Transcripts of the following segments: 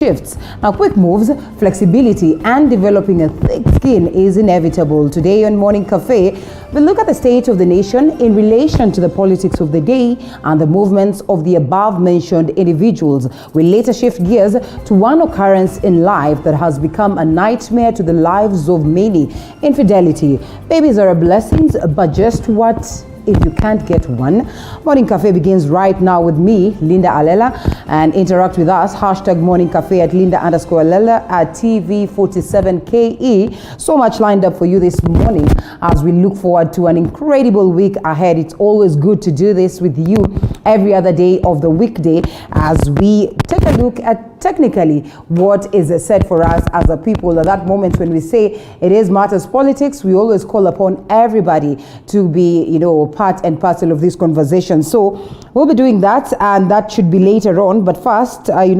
shifts. Now, quick moves, flexibility, and developing a thick skin is inevitable. Today on Morning Cafe, we'll look at the state of the nation in relation to the politics of the day and the movements of the above-mentioned individuals. We'll later shift gears to one occurrence in life that has become a nightmare to the lives of many: infidelity. Babies are a blessing, but just what if you can't get one? Morning Cafe begins right now with me, Linda Alela, and interact with us, hashtag Morning Cafe at Linda_Alela at TV47KE. So much lined up for you this morning as we look forward to an incredible week ahead. It's always good to do this with you every other day of the weekday as we take a look at technically what is set for us as a people. At that moment when we say it is matters politics, we always call upon everybody to be, part and parcel of this conversation. So we'll be doing that, and that should be later on. But first, we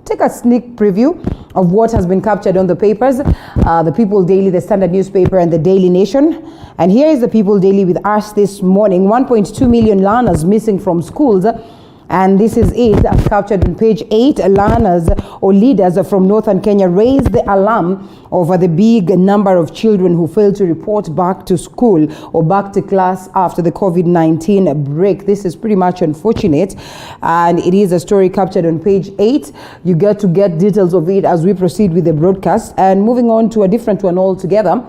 take a sneak preview of what has been captured on the papers, the People Daily, the Standard newspaper, and the Daily Nation. And here is the People Daily with us this morning. 1.2 million learners missing from schools. And this is it, as captured on page 8. Learners or leaders from northern Kenya raised the alarm over the big number of children who failed to report back to school or back to class after the COVID-19 break. This is pretty much unfortunate, and it is a story captured on page 8. You get to get details of it as we proceed with the broadcast. And moving on to a different one altogether.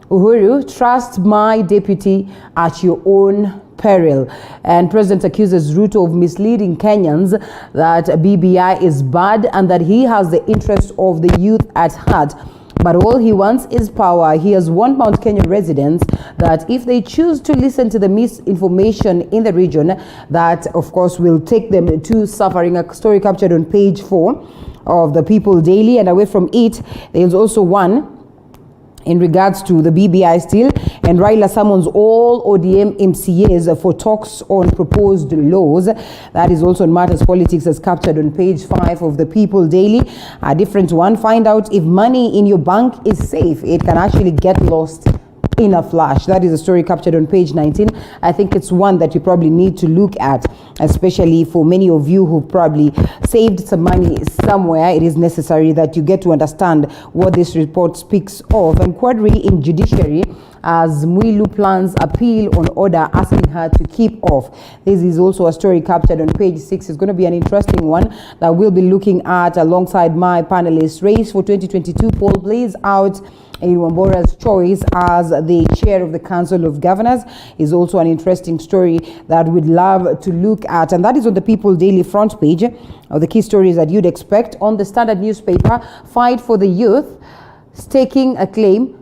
Uhuru, trust my deputy at your own peril. And President accuses Ruto of misleading Kenyans that BBI is bad and that he has the interest of the youth at heart. But all he wants is power. He has warned Mount Kenya residents that if they choose to listen to the misinformation in the region, that of course will take them to suffering. A story captured on page 4 of the People Daily. And away from it, there's also one in regards to the BBI still, and Raila summons all ODM MCAs for talks on proposed laws. That is also on Matters Politics, as captured on page 5 of the People Daily. A different one: find out if money in your bank is safe. It can actually get lost in a flash. That is a story captured on page 19. I think it's one that you probably need to look at, especially for many of you who probably saved some money somewhere. It is necessary that you get to understand what this report speaks of. And query in judiciary as Mwilu plans appeal on order asking her to keep off. This is also a story captured on page 6. It's going to be an interesting one that we'll be looking at alongside my panelists. Race for 2022 poll plays out in Wambora's choice as the chair of the Council of Governors is also an interesting story that we'd love to look at. And that is on the People Daily front page of the key stories that you'd expect. On the Standard newspaper, fight for the youth, staking a claim.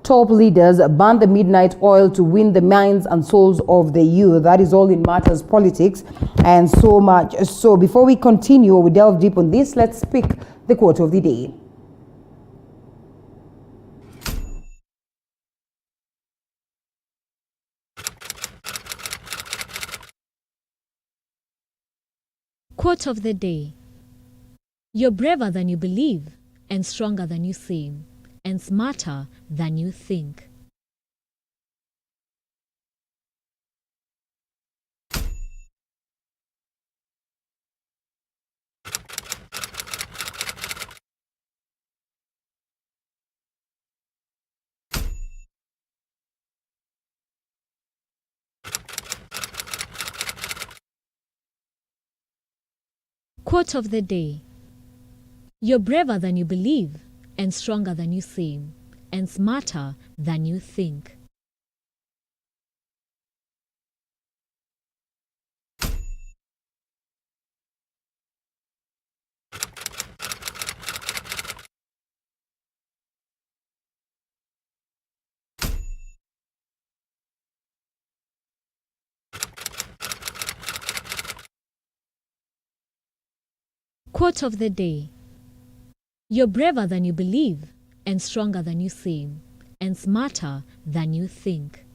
Top leaders burn the midnight oil to win the minds and souls of the youth. That is all in Matters Politics, and so much. So before we continue, we delve deep on this, let's pick the quote of the day. Quote of the day: you're braver than you believe, and stronger than you seem, and smarter than you think. Quote of the day: you're braver than you believe, and stronger than you seem, and smarter than you think. Quote of the day: you're braver than you believe, and stronger than you seem, and smarter than you think.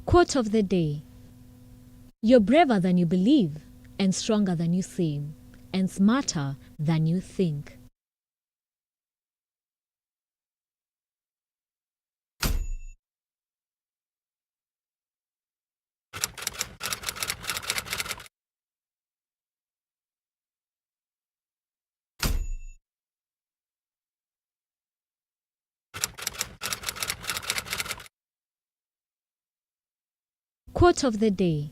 Quote of the day: You're braver than you believe, and stronger than you seem, and smarter than you think. Quote of the day.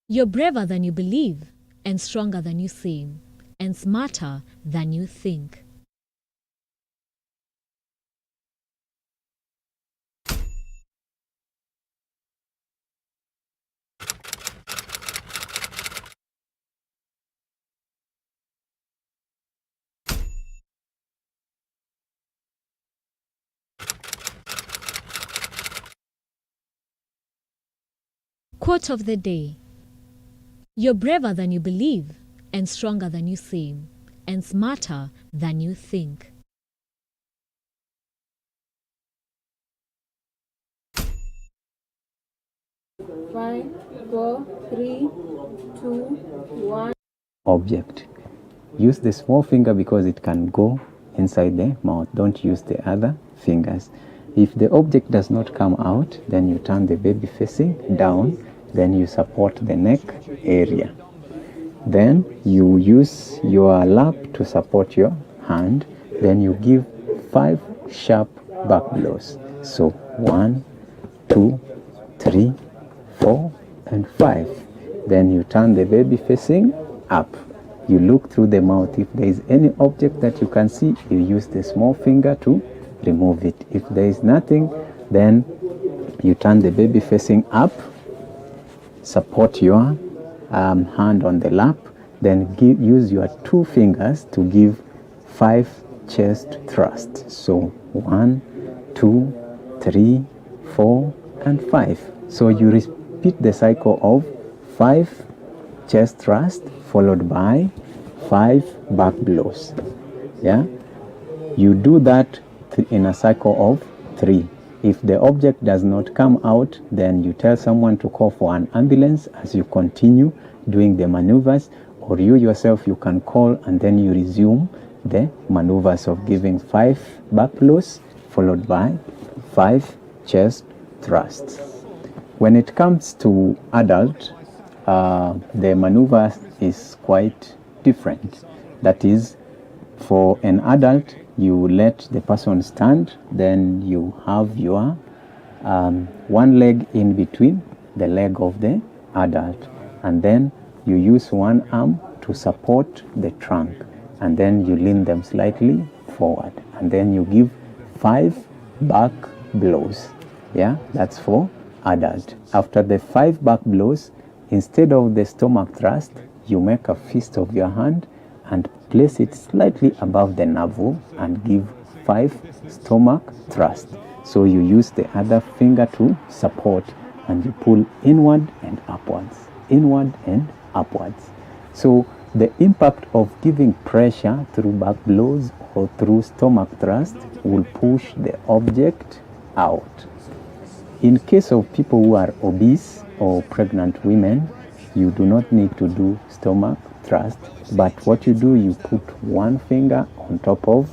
You're braver than you believe, and stronger than you seem, and smarter than you think. Quote of the day. You're braver than you believe, and stronger than you seem, and smarter than you think. 5, 4, 3, 2, 1. Object. Use the small finger because it can go inside the mouth. Don't use the other fingers. If the object does not come out, then you turn the baby facing down, then you support the neck area. Then you use your lap to support your hand. Then you give 5 sharp back blows. So 1, 2, 3, 4, and 5. Then you turn the baby facing up. You look through the mouth. If there is any object that you can see, you use the small finger to remove it. If there is nothing, then you turn the baby facing up, support your hand on the lap, then use your 2 fingers to give 5 chest thrusts. So 1, 2, 3, 4, and 5. So you repeat the cycle of 5 chest thrusts followed by 5 back blows. Yeah, you do that in a cycle of 3. If the object does not come out, then you tell someone to call for an ambulance as you continue doing the maneuvers, or you yourself, you can call and then you resume the maneuvers of giving 5 back blows followed by 5 chest thrusts. When it comes to adult, the maneuver is quite different. That is, for an adult, you let the person stand, then you have your one leg in between the leg of the adult, and then you use one arm to support the trunk, and then you lean them slightly forward, and then you give 5 back blows. Yeah, that's for adult. After the 5 back blows, instead of the stomach thrust, you make a fist of your hand and place it slightly above the navel and give 5 stomach thrust. So you use the other finger to support and you pull inward and upwards, inward and upwards. So the impact of giving pressure through back blows or through stomach thrust will push the object out. In case of people who are obese or pregnant women, you do not need to do stomach thrust, but what you do, you put one finger on top of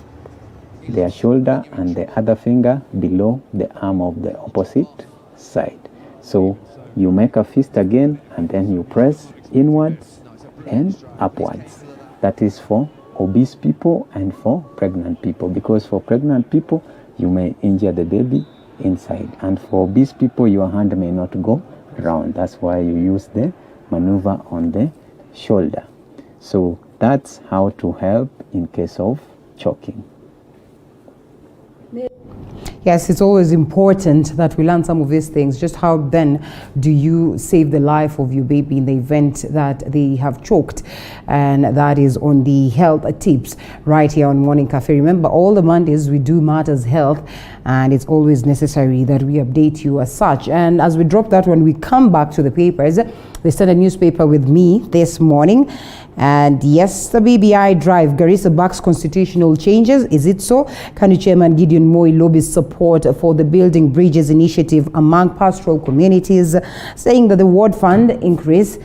their shoulder and the other finger below the arm of the opposite side. So you make a fist again and then you press inwards and upwards. That is for obese people and for pregnant people, because for pregnant people you may injure the baby inside, and for obese people your hand may not go round. That's why you use the maneuver on the shoulder. So that's how to help in case of choking. Yes, it's always important that we learn some of these things. Just how then do you save the life of your baby in the event that they have choked? And that is on the health tips right here on Morning Cafe. Remember, all the Mondays we do Matters Health, and it's always necessary that we update you as such. And as we drop that, when we come back to the papers, the Standard newspaper with me this morning. And yes, the BBI drive, Garissa backs constitutional changes. Is it so? County Chairman Gideon Moi lobbies support for the Building Bridges initiative among pastoral communities, saying that the ward fund increase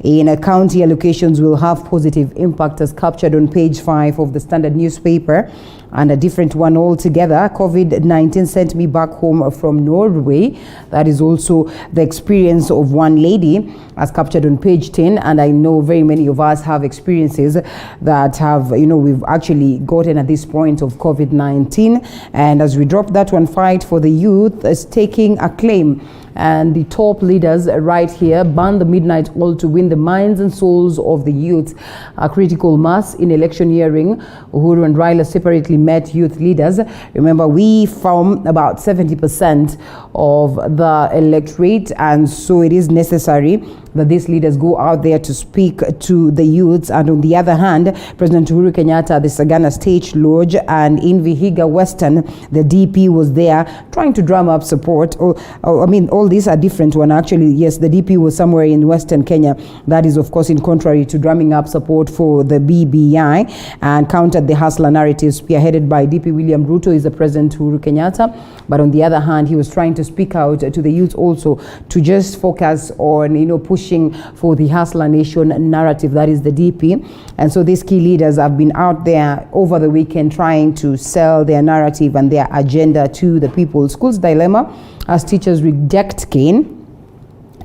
in county allocations will have positive impact, as captured on page 5 of the Standard newspaper. And a different one altogether, COVID-19 sent me back home from Norway. That is also the experience of one lady, as captured on page 10. And I know very many of us have experiences that have, we've actually gotten at this point of COVID-19. And as we drop that one, fight for the youth is taking a claim. And the top leaders right here burn the midnight oil to win the minds and souls of the youth. A critical mass in electioneering. Uhuru and Raila separately met youth leaders. Remember, we form about 70% of the electorate, and so it is necessary that these leaders go out there to speak to the youths. And on the other hand, President Uhuru Kenyatta at the Sagana State Lodge and in Vihiga Western, the DP was there trying to drum up support. All these are different one actually. Yes, the DP was somewhere in Western Kenya. That is, of course, in contrary to drumming up support for the BBI, and countered the hustler narrative spearheaded by DP William Ruto is the President Uhuru Kenyatta. But on the other hand, he was trying to speak out to the youth also to just focus on, pushing for the hustler nation narrative, that is the DP. And so these key leaders have been out there over the weekend trying to sell their narrative and their agenda to the people. School's dilemma as teachers reject cane.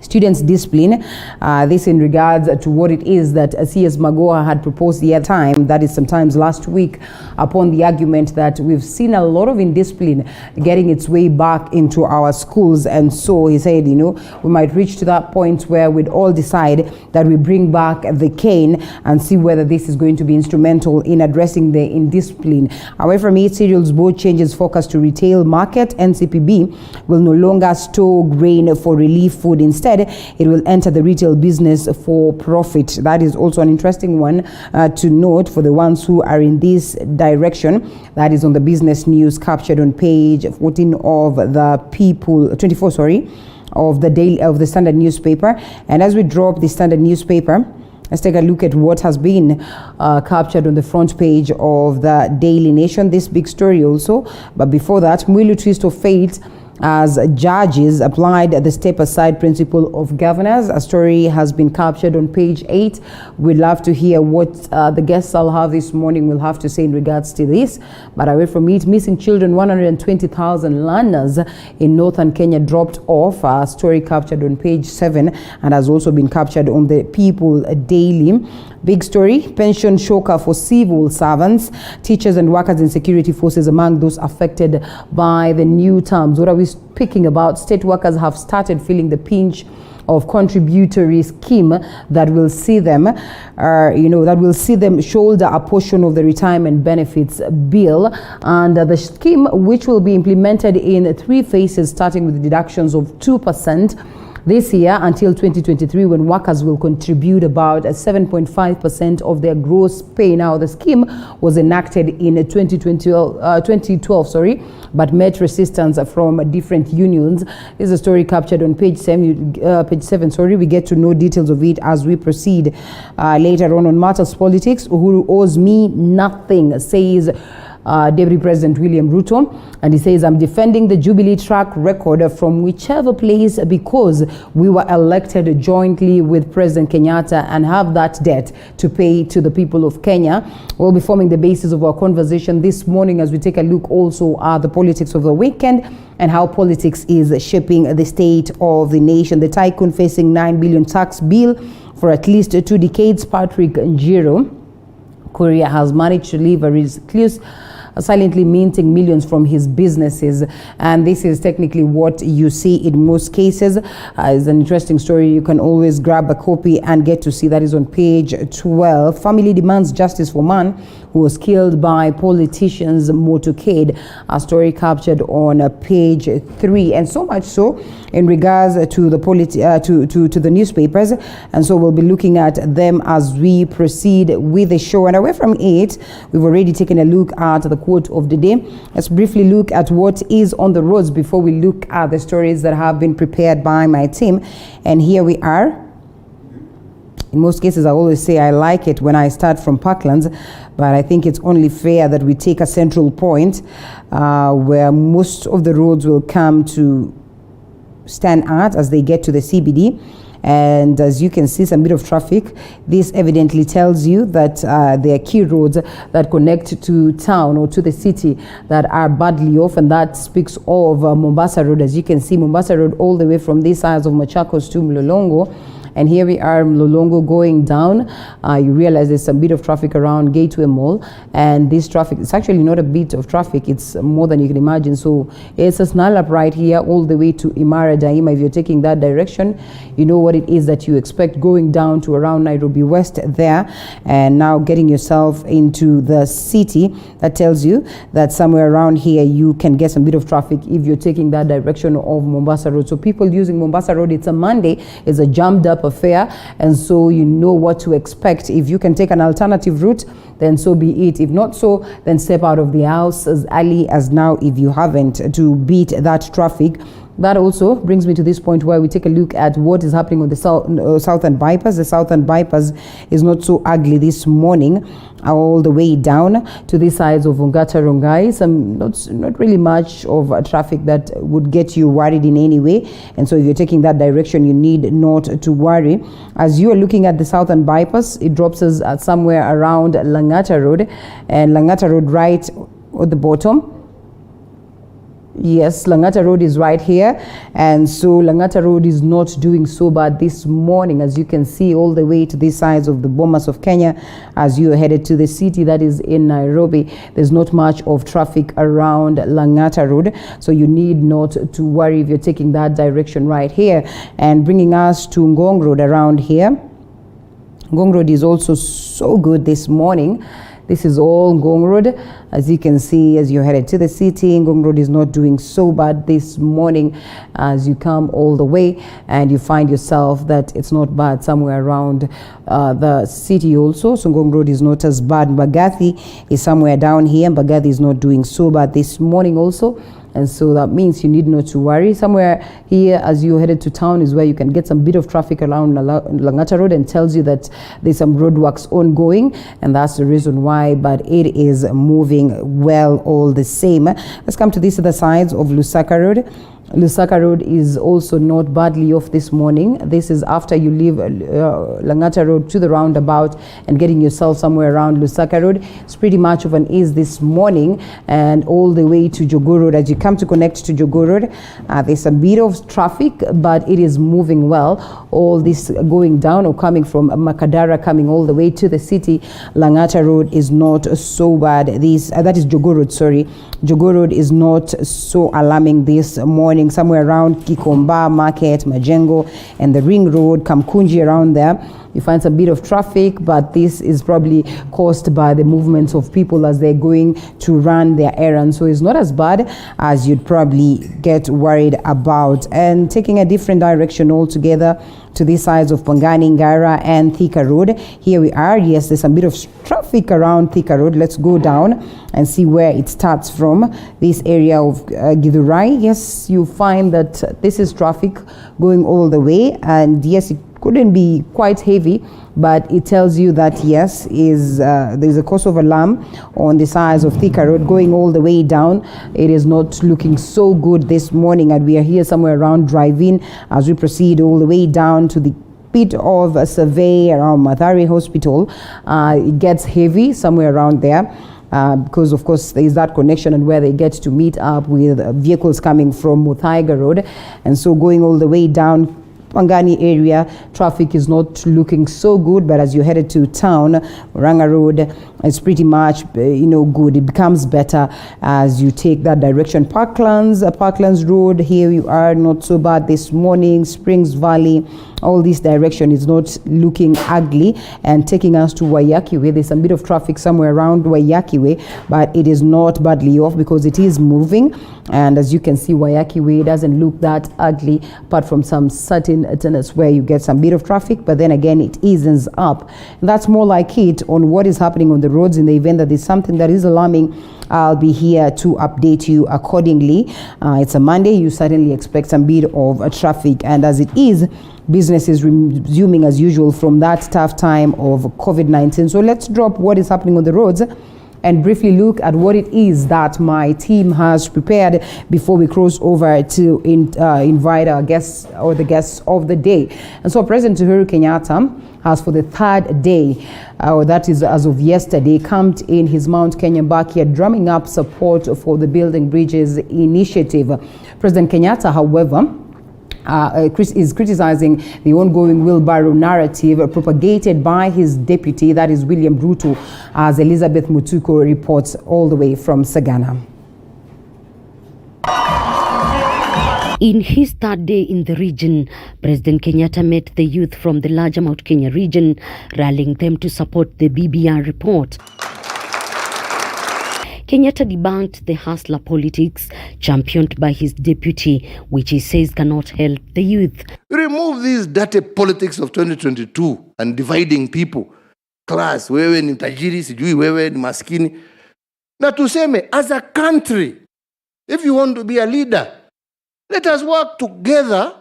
Students' discipline, this in regards to what it is that CS Magoha had proposed the other time, that is sometimes last week, upon the argument that we've seen a lot of indiscipline getting its way back into our schools. And so he said, we might reach to that point where we'd all decide that we bring back the cane and see whether this is going to be instrumental in addressing the indiscipline. Away from it, cereals board changes focus to retail market. NCPB will no longer store grain for relief food. Instead, it will enter the retail business for profit. That is also an interesting one to note for the ones who are in this direction. That is on the business news captured on page 14 of the 24, of the Standard newspaper. And as we drop the Standard newspaper, let's take a look at what has been captured on the front page of the Daily Nation. This big story also. But before that, Mwilu twist of fate as judges applied the step-aside principle of governors. A story has been captured on page 8. We'd love to hear what the guests I'll have this morning will have to say in regards to this. But away from it, missing children, 120,000 learners in northern Kenya dropped off. A story captured on page 7 and has also been captured on the People Daily. Big story, pension shocker for civil servants, teachers and workers in security forces among those affected by the new terms. What are we speaking about? State workers have started feeling the pinch of contributory scheme that will see them, shoulder a portion of the retirement benefits bill, and the scheme, which will be implemented in 3 phases, starting with deductions of 2% this year until 2023, when workers will contribute about 7.5% of their gross pay. Now, the scheme was enacted in 2012, but met resistance from different unions. This is a story captured on page 7. We get to know details of it as we proceed later on matters politics. Uhuru owes me nothing, says Deputy President William Ruto, and he says, I'm defending the Jubilee track record from whichever place because we were elected jointly with President Kenyatta and have that debt to pay to the people of Kenya. We'll be forming the basis of our conversation this morning as we take a look also at the politics of the weekend and how politics is shaping the state of the nation. The tycoon facing 9 billion tax bill for at least 2 decades, Patrick Njiro Korea, has managed to leave a recluse, silently minting millions from his businesses. And this is technically what you see in most cases. It's an interesting story. You can always grab a copy and get to see. That is on page 12. Family demands justice for man who was killed by politicians' motorcade. A story captured on page 3. And so much so in regards to the to the newspapers. And so we'll be looking at them as we proceed with the show. And away from it, we've already taken a look at the quote of the day. Let's briefly look at what is on the roads before we look at the stories that have been prepared by my team. And here we are. In most cases, I always say I like it when I start from Parklands, but I think it's only fair that we take a central point where most of the roads will come to stand at as they get to the CBD. And as you can see, some bit of traffic. This evidently tells you that there are key roads that connect to town or to the city that are badly off, and that speaks of Mombasa Road. As you can see, Mombasa Road all the way from this side of Machakos to Mlolongo. And here we are, Mlolongo going down. You realize there's a bit of traffic around Gateway Mall, and this traffic, it's actually not a bit of traffic, it's more than you can imagine. So it's a snarl up right here all the way to Imara Daima. If you're taking that direction, you know what it is that you expect going down to around Nairobi West there, and now getting yourself into the city. That tells you that somewhere around here you can get some bit of traffic if you're taking that direction of Mombasa Road. So people using Mombasa Road, it's a Monday, it's a jammed up affair, and so you know what to expect. If you can take an alternative route, then so be it. If not so, then step out of the house as early as now if you haven't, to beat that traffic. That also brings me to this point where we take a look at what is happening on the southern bypass. The southern bypass is not so ugly this morning, all the way down to the sides of Ongata Rongai. Some not really much of traffic that would get you worried in any way. And so if you're taking that direction, you need not to worry. As you are looking at the southern bypass, it drops us at somewhere around Langata Road, and Langata Road right at the bottom. Yes, Langata Road is right here, and so Langata Road is not doing so bad this morning, as you can see, all the way to these sides of the Bomas of Kenya. As you are headed to the city that is in Nairobi, there's not much of traffic around Langata Road, so you need not to worry if you're taking that direction right here. And bringing us to Ngong Road around here, Ngong Road is also so good this morning. This is all Ngong Road. As you can see, as you're headed to the city, Ngong Road is not doing so bad this morning as you come all the way, and you find yourself that it's not bad somewhere around the city also. So Ngong Road is not as bad. Mbagathi is somewhere down here. Mbagathi is not doing so bad this morning also. And so that means you need not to worry. Somewhere here, as you headed to town, is where you can get some bit of traffic around Langata Road, and tells you that there's some roadworks ongoing, and that's the reason why, but it is moving well all the same. Let's come to these other sides of Lusaka Road. Lusaka Road is also not badly off this morning. This is after you leave Langata Road to the roundabout and getting yourself somewhere around Lusaka Road. It's pretty much of an ease this morning, and all the way to Jogoo Road. As you come to connect to Jogoo Road, there's a bit of traffic, but it is moving well. All this going down or coming from Makadara, coming all the way to the city, Langata Road is not so bad. That is Jogoo Road, sorry. Jogoo Road is not so alarming this morning. Somewhere around Kikomba Market, Majengo, and the Ring Road, Kamkunji, around there, you find a bit of traffic, but this is probably caused by the movements of people as they're going to run their errands. So it's not as bad as you'd probably get worried about. And taking a different direction altogether to these sides of Pangani, Ngara, and Thika Road. Here we are. Yes, there's a bit of traffic around Thika Road. Let's go down and see where it starts from. This area of Githurai. Yes, you find that this is traffic going all the way, and yes, it couldn't be quite heavy, but it tells you that yes, there's a cause of alarm on the sides of Thika Road going all the way down. It is not looking so good this morning, and we are here somewhere around Drive-In as we proceed all the way down to the bit of a survey around Mathare Hospital. It gets heavy somewhere around there. Because of course there is that connection and where they get to meet up with vehicles coming from Muthaiga Road, and so going all the way down Pangani area, traffic is not looking so good, but as you headed to town, Ranga Road, it's pretty much good. It becomes better as you take that direction. Parklands Road, here you are, not so bad this morning. Springs Valley, all this direction is not looking ugly. And taking us to Waiyaki Way, there's a bit of traffic somewhere around Waiyaki Way, but it is not badly off because it is moving. And as you can see, Waiyaki Way doesn't look that ugly, apart from some certain tenants where you get some bit of traffic, but then again it eases up. And that's more like it on what is happening on the roads. In the event that there's something that is alarming, I'll be here to update you accordingly. It's a Monday. You certainly expect some bit of traffic, and as it is, business is resuming as usual from that tough time of COVID-19. So let's drop what is happening on the roads and briefly look at what it is that my team has prepared before we cross over to invite our guests or the guests of the day. And so President Uhuru Kenyatta has for the third day, or that is as of yesterday, camped in his Mount Kenya backyard, drumming up support for the Building Bridges initiative. President Kenyatta, however, is criticizing the ongoing wheelbarrow narrative propagated by his deputy, that is William Ruto, as Elizabeth Mutuku reports all the way from Sagana. In his third day in the region, President Kenyatta met the youth from the larger Mount Kenya region, rallying them to support the BBR report. Kenyatta debunked the hustler politics championed by his deputy, which he says cannot help the youth. Remove these dirty politics of 2022 and dividing people. Class, wewe ni tajiri, sijui wewe ni maskini. Na tuseme, as a country, if you want to be a leader, let us work together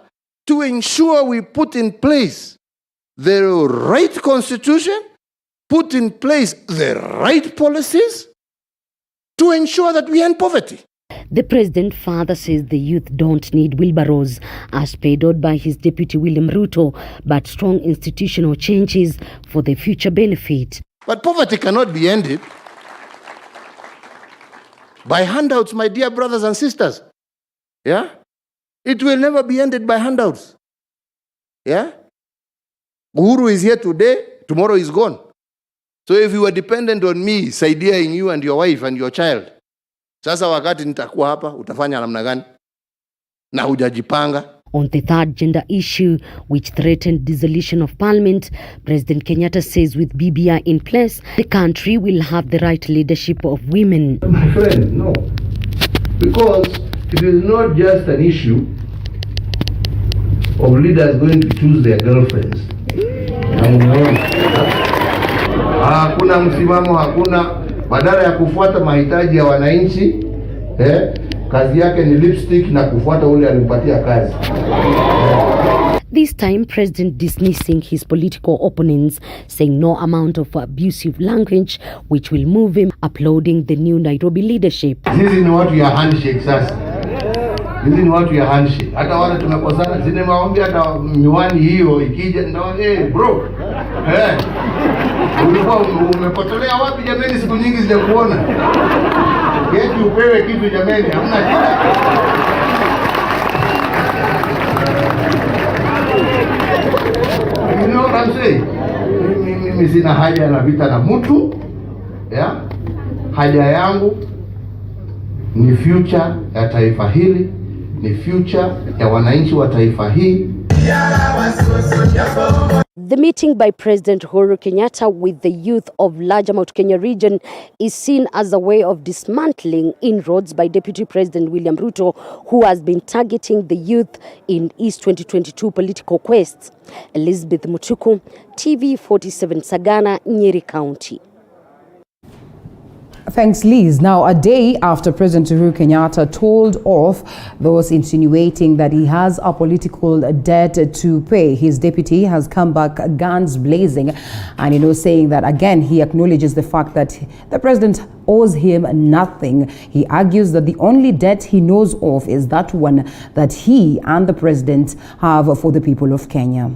to ensure we put in place the right constitution, put in place the right policies, to ensure that we end poverty. The president further says the youth don't need wheelbarrows as paid out by his deputy William Ruto, but strong institutional changes for the future benefit. But poverty cannot be ended by handouts, my dear brothers and sisters. Yeah? It will never be ended by handouts. Yeah? Uhuru is here today, tomorrow is gone. So if you were dependent on me, saidiaing you and your wife and your child, sasa wakati nitakuwa hapa, utafanya namna gani? Na hujajipanga. On the third gender issue, which threatened dissolution of parliament, President Kenyatta says with BBI in place, the country will have the right leadership of women. My friend, no. Because it is not just an issue of leaders going to choose their girlfriends. Hakuna msimamo, hakuna badala ya kufuata mahitaji ya wananchi, kazi yake ni lipstick na kufuata ule alimpatia kazi. This time, President dismissing his political opponents, saying no amount of abusive language which will move him, applauding the new Nairobi leadership. Sisi ni watu ya handshake sasa. Sisi ni watu ya handshake. Hata wale tumekosana, sisi maombi hata miwani hiyo ikija ndio bro. Ulikuwa umepotelea wapi jameni, siku nyingi sijakuona. Eti upewe kitu jameni, hamna kitu. You know what I'm saying? Mimi sina haja na vita na mtu. Yeah? Haja yangu ni future ya taifa hili, ni future ya wananchi wa taifa hii. The meeting by President Uhuru Kenyatta with the youth of larger Mount Kenya region is seen as a way of dismantling inroads by Deputy President William Ruto, who has been targeting the youth in his 2022 political quests. Elizabeth Mutuku, TV47 Sagana, Nyeri County. Thanks, Liz. Now, a day after President Uhuru Kenyatta told off those insinuating that he has a political debt to pay, his deputy has come back guns blazing and, saying that, again, he acknowledges the fact that the president owes him nothing. He argues that the only debt he knows of is that one that he and the president have for the people of Kenya.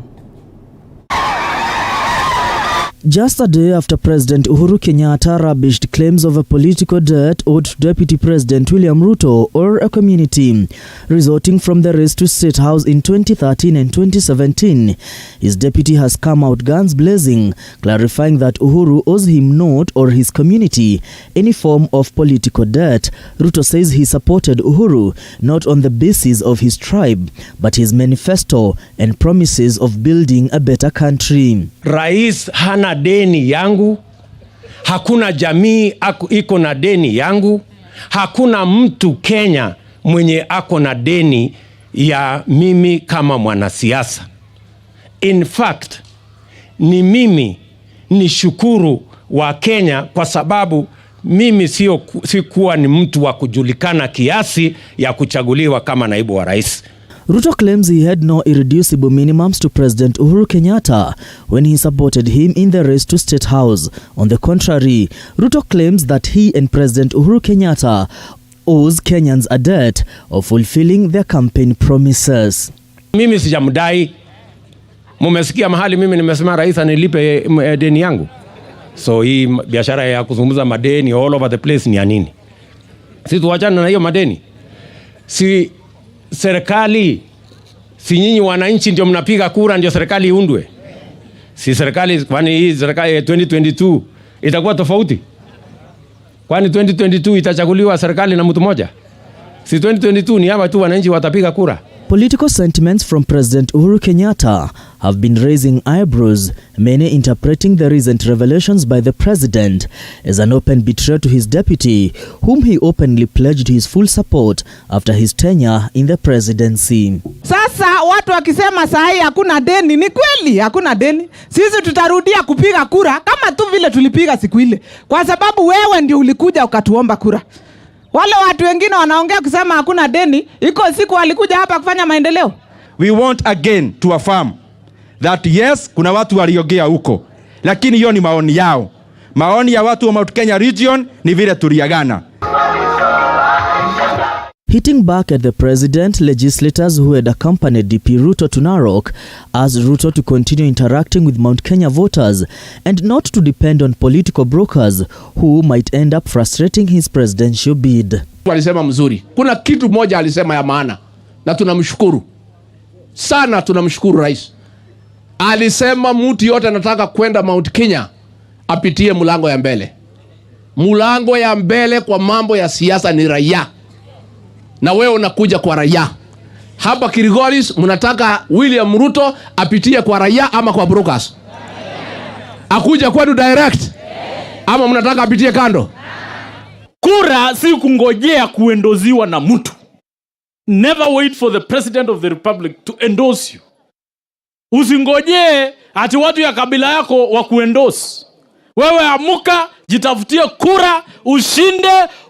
Just a day after President Uhuru Kenyatta rubbished claims of a political debt owed to Deputy President William Ruto or a community resulting from the race to State House in 2013 and 2017, his deputy has come out guns blazing, clarifying that Uhuru owes him not or his community any form of political debt. Ruto says he supported Uhuru not on the basis of his tribe, but his manifesto and promises of building a better country. Rais hana deni yangu, hakuna jamii iko na deni yangu, hakuna mtu Kenya mwenye ako na deni ya mimi kama mwanasiasa. In fact, ni mimi nishukuru wa Kenya, kwa sababu mimi sikuwa ni mtu wa kujulikana kiasi ya kuchaguliwa kama naibu wa rais. Ruto claims he had no irreducible minimums to President Uhuru Kenyatta when he supported him in the race to State House. On the contrary, Ruto claims that he and President Uhuru Kenyatta owes Kenyans a debt of fulfilling their campaign promises. Mimi sijamdai. Mumesikia mahali mimi nimesema rais anilipe deni yangu. So hii biashara ya kuzungumza madeni all over the place ni ya nini? Si tuachane na hiyo madeni. Si serikali, si nyinyi wananchi ndio mnapiga kura ndio serikali iundwe? Si serikali, kwani hii serikali ya 2022 itakuwa tofauti? Kwani 2022 itachaguliwa serikali na mtu mmoja? Si 2022 ni hapa tu wananchi watapiga kura? Political sentiments from President Uhuru Kenyatta have been raising eyebrows, many interpreting the recent revelations by the president as an open betrayal to his deputy, whom he openly pledged his full support after his tenure in the presidency. Sasa watu wakisema sahi hakuna deni, ni kweli hakuna deni. Sisi tutarudia kupiga kura kama tu vile tulipiga siku ile, kwa sababu wewe ndio ulikuja ukatuomba kura. Wale watu wengine wanaongea kusema hakuna deni, iko siku walikuja hapa kufanya maendeleo. We want again to affirm that yes, kuna watu waliongea huko, lakini hiyo ni maoni yao. Maoni ya watu wa Mount Kenya region ni vile tuliagana. Hitting back at the president, legislators who had accompanied DP Ruto to Narok asked Ruto to continue interacting with Mount Kenya voters and not to depend on political brokers who might end up frustrating his presidential bid. Alisema mzuri. Kuna kitu moja alisema ya maana na tunamshukuru. Sana tunamshukuru rais. Alisema mtu yote anataka kwenda Mount Kenya apitie mlango ya mbele. Mlango ya mbele kwa mambo ya siasa ni raia. Na wewe unakuja kwa raia. Hapa Kirigoris mnataka William Ruto apitie kwa raia ama kwa brokers? Akuja kwenu direct? Ama mnataka apitie kando? Kura si kungojea kuendoziwa na mtu. Never wait for the president of the republic to endorse you. Usingojee ati watu ya kabila yako wa kuendorse. Wewe amuka, jitafutie kura,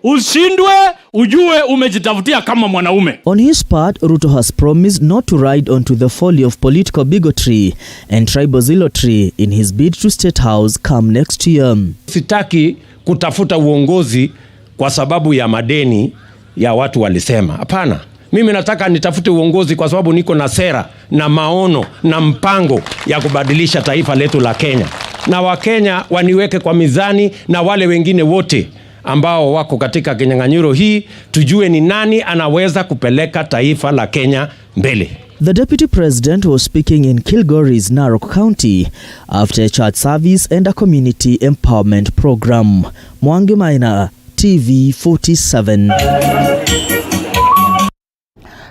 ushindwe, ujue umejitafutia kama mwanaume. On his part, Ruto has promised not to ride onto the folly of political bigotry and tribal zealotry in his bid to State House come next year. Sitaki kutafuta uongozi kwa sababu ya madeni ya watu walisema. Hapana. Mimi nataka nitafute uongozi kwa sababu niko na sera na maono na mpango ya kubadilisha taifa letu la Kenya. Na Wakenya waniweke kwa mizani na wale wengine wote ambao wako katika kinyang'anyiro hii, tujue ni nani anaweza kupeleka taifa la Kenya mbele. The deputy president was speaking in Kilgoris, Narok County after a church service and a community empowerment program. Mwangi Maina, TV 47.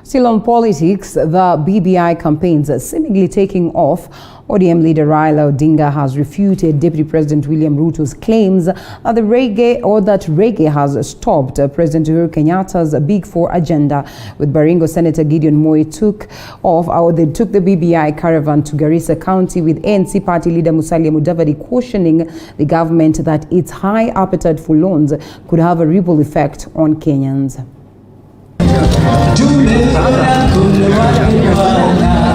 Still on politics, the BBI campaigns are seemingly taking off. ODM leader Raila Odinga has refuted Deputy President William Ruto's claims that reggae has stopped President Uhuru Kenyatta's Big Four agenda. With Baringo Senator Gideon Moi took the BBI caravan to Garissa County, with ANC party leader Musalia Mudavadi cautioning the government that its high appetite for loans could have a ripple effect on Kenyans.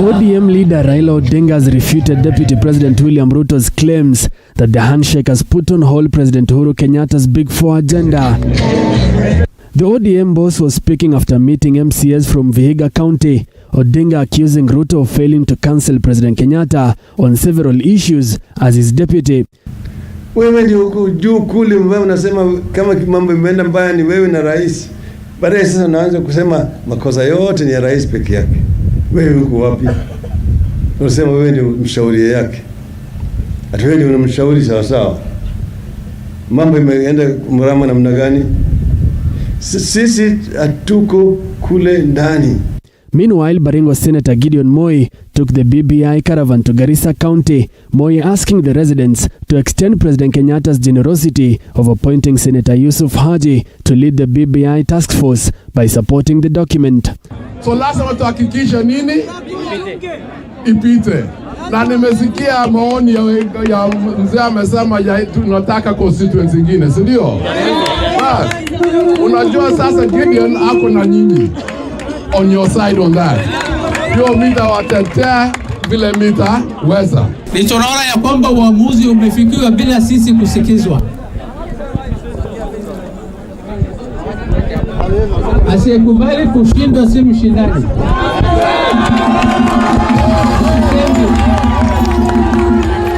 ODM leader Raila Odinga has refuted Deputy President William Ruto's claims that the handshake has put on hold President Uhuru Kenyatta's Big Four agenda. The ODM boss was speaking after meeting MCAs from Vihiga County. Odinga accusing Ruto of failing to cancel President Kenyatta on several issues as his deputy. Wewe ndio juu kule mbaya unasema kama mambo imeenda mbaya ni wewe na rais. Baadaye sasa naanza kusema makosa yote ni ya rais peke yake. Wewe uko wapi? Unasema wewe ndio mshauri yake. Ati wewe ndio unamshauri sawa sawa. Mambo imeenda mrama namna gani? Sisi hatuko kule ndani. Meanwhile, Baringo Senator Gideon Moi took the BBI caravan to Garissa County, Moi asking the residents to extend President Kenyatta's generosity of appointing Senator Yusuf Haji to lead the BBI task force by supporting the document. So lazima tuhakikishe nini? Ipite. Na nimesikia maoni ya mzee amesema tunataka constituency nyingine, si ndio? Unajua sasa Gideon ako na nyinyi on your side on that. Yo mita watetea vile mita weza. Nilichoona ya kwamba uamuzi umefikiwa bila sisi kusikizwa. Asiyekubali kushindwa si mshindani.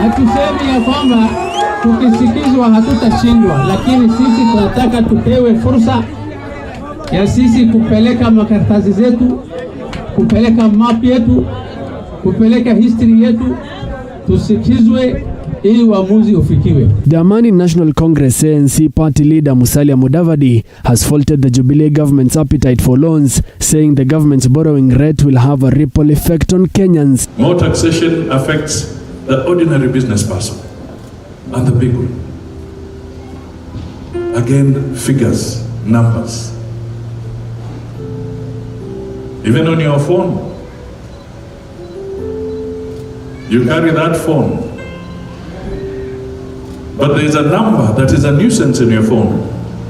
Hatusemi ya kwamba tukisikizwa hatutashindwa, lakini sisi tunataka tupewe fursa ya sisi kupeleka makaratasi zetu, kupeleka map yetu, kupeleka history yetu, tusikizwe ili uamuzi ufikiwe. The Amani National Congress ANC party leader Musalia Mudavadi has faulted the Jubilee government's appetite for loans, saying the government's borrowing rate will have a ripple effect on Kenyans. More taxation affects the ordinary business person and the big one. Again, figures, numbers. Even on your phone, you carry that phone, but there is a number that is a nuisance in your phone,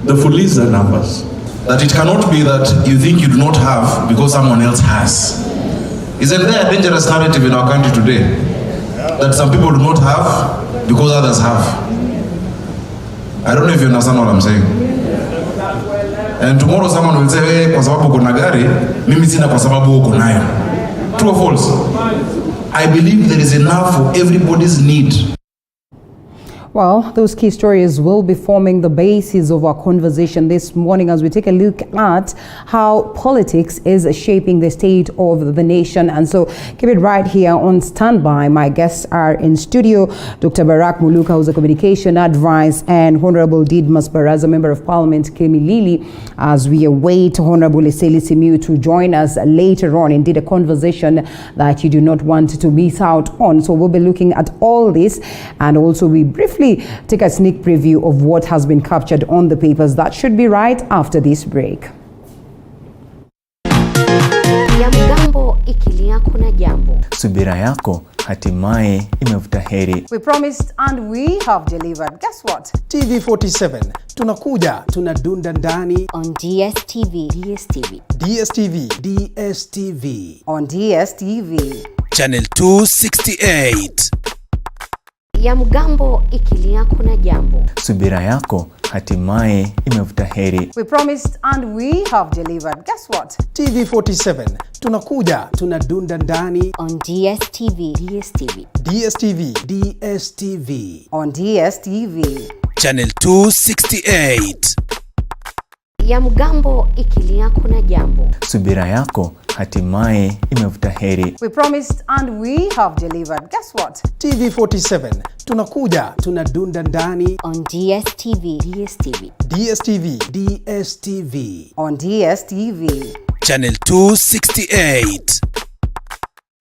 the Fuliza numbers. That it cannot be that you think you do not have because someone else has. Isn't there a dangerous narrative in our country today? That some people do not have because others have. I don't know if you understand what I'm saying. And tomorrow someone will say, hey, kwa sababu kuna gari, mimi sina kwa sababu uko nayo. True or false? I believe there is enough for everybody's need. Well, those key stories will be forming the basis of our conversation this morning as we take a look at how politics is shaping the state of the nation. And so keep it right here on standby. My guests are in studio, Dr. Barak Muluka, who's a communication advisor, and Honorable Didmas Baraza, Member of Parliament, Kimilili, as we await Honorable Eseli Simiu to join us later on. Indeed, a conversation that you do not want to miss out on. So we'll be looking at all this, and also we briefly take a sneak preview of what has been captured on the papers. That should be right after this break. Ya mgambo ikilia kuna jambo. Subira yako hatimaye imevuta heri. We promised and we have delivered. Guess what? TV47 tunakuja, tunadunda ndani on DSTV. On DSTV. Channel 268. Ya mgambo ikilia kuna jambo. Subira yako hatimaye imevuta heri. We promised and we have delivered. Guess what? TV47 tunakuja, tunadunda ndani on DSTV. On DSTV. Channel 268. Ya mgambo ikilia kuna jambo. Subira yako hatimaye imevuta heri. We promised and we have delivered. Guess what? TV47 tunakuja, tunadunda ndani on DSTV. On DSTV. Channel 268.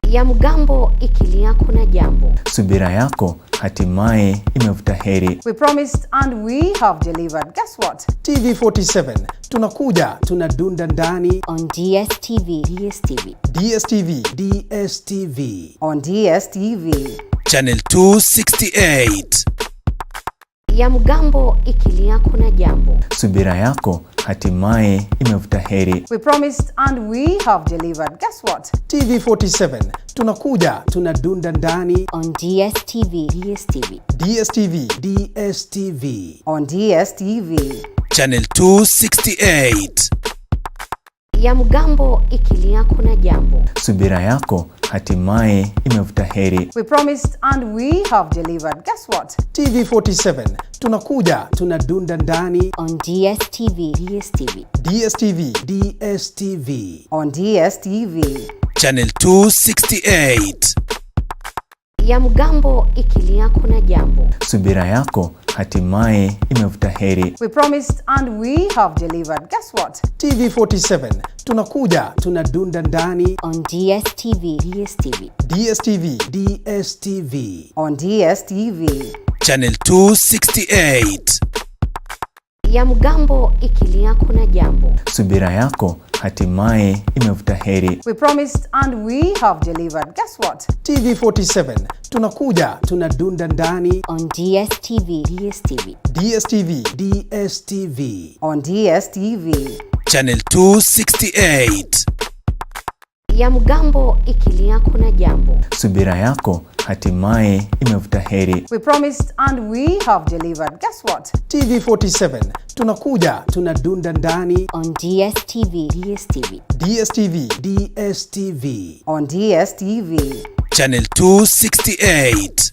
Ya mgambo ikilia kuna jambo. Subira yako hatimaye imevuta heri. We promised and we have delivered. Guess what? TV47 tunakuja, tunadunda ndani on DSTV. On DSTV. Channel 268. Ya mgambo ikilia kuna jambo. Subira yako hatimaye imevuta heri. We promised and we have delivered. Guess what? TV47 tunakuja, tunadunda ndani on DSTV. On DSTV. Channel 268. Ya mgambo ikilia kuna jambo. Subira yako hatimaye imevuta heri. We promised and we have delivered. Guess what? TV47 tunakuja, tunadunda ndani on DSTV. On DSTV. Channel 268. ya mgambo ikilia kuna jambo. Subira yako hatimaye imevuta heri. We promised and we have delivered. Guess what? TV47 tunakuja, tunadunda ndani on DSTV. On DSTV. Channel 268. Ya mgambo ikilia kuna jambo. Subira yako hatimaye imevuta heri. We promised and we have delivered. Guess what? TV47 tunakuja, tunadunda ndani on DSTV. On DSTV. Channel 268. Ya mgambo ikilia kuna jambo. Subira yako hatimaye imevuta heri. We promised and we have delivered. Guess what? TV47 tunakuja, tunadunda ndani on DSTV. On DSTV. Channel 268.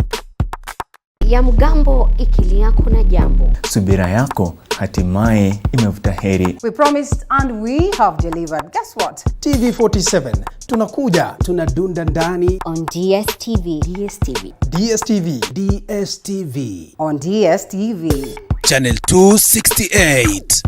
Ya mgambo ikilia kuna jambo. Subira yako hatimaye imevuta heri. We promised and we have delivered. Guess what? TV47 tunakuja, tunadunda ndani on DSTV. On DSTV. Channel 268.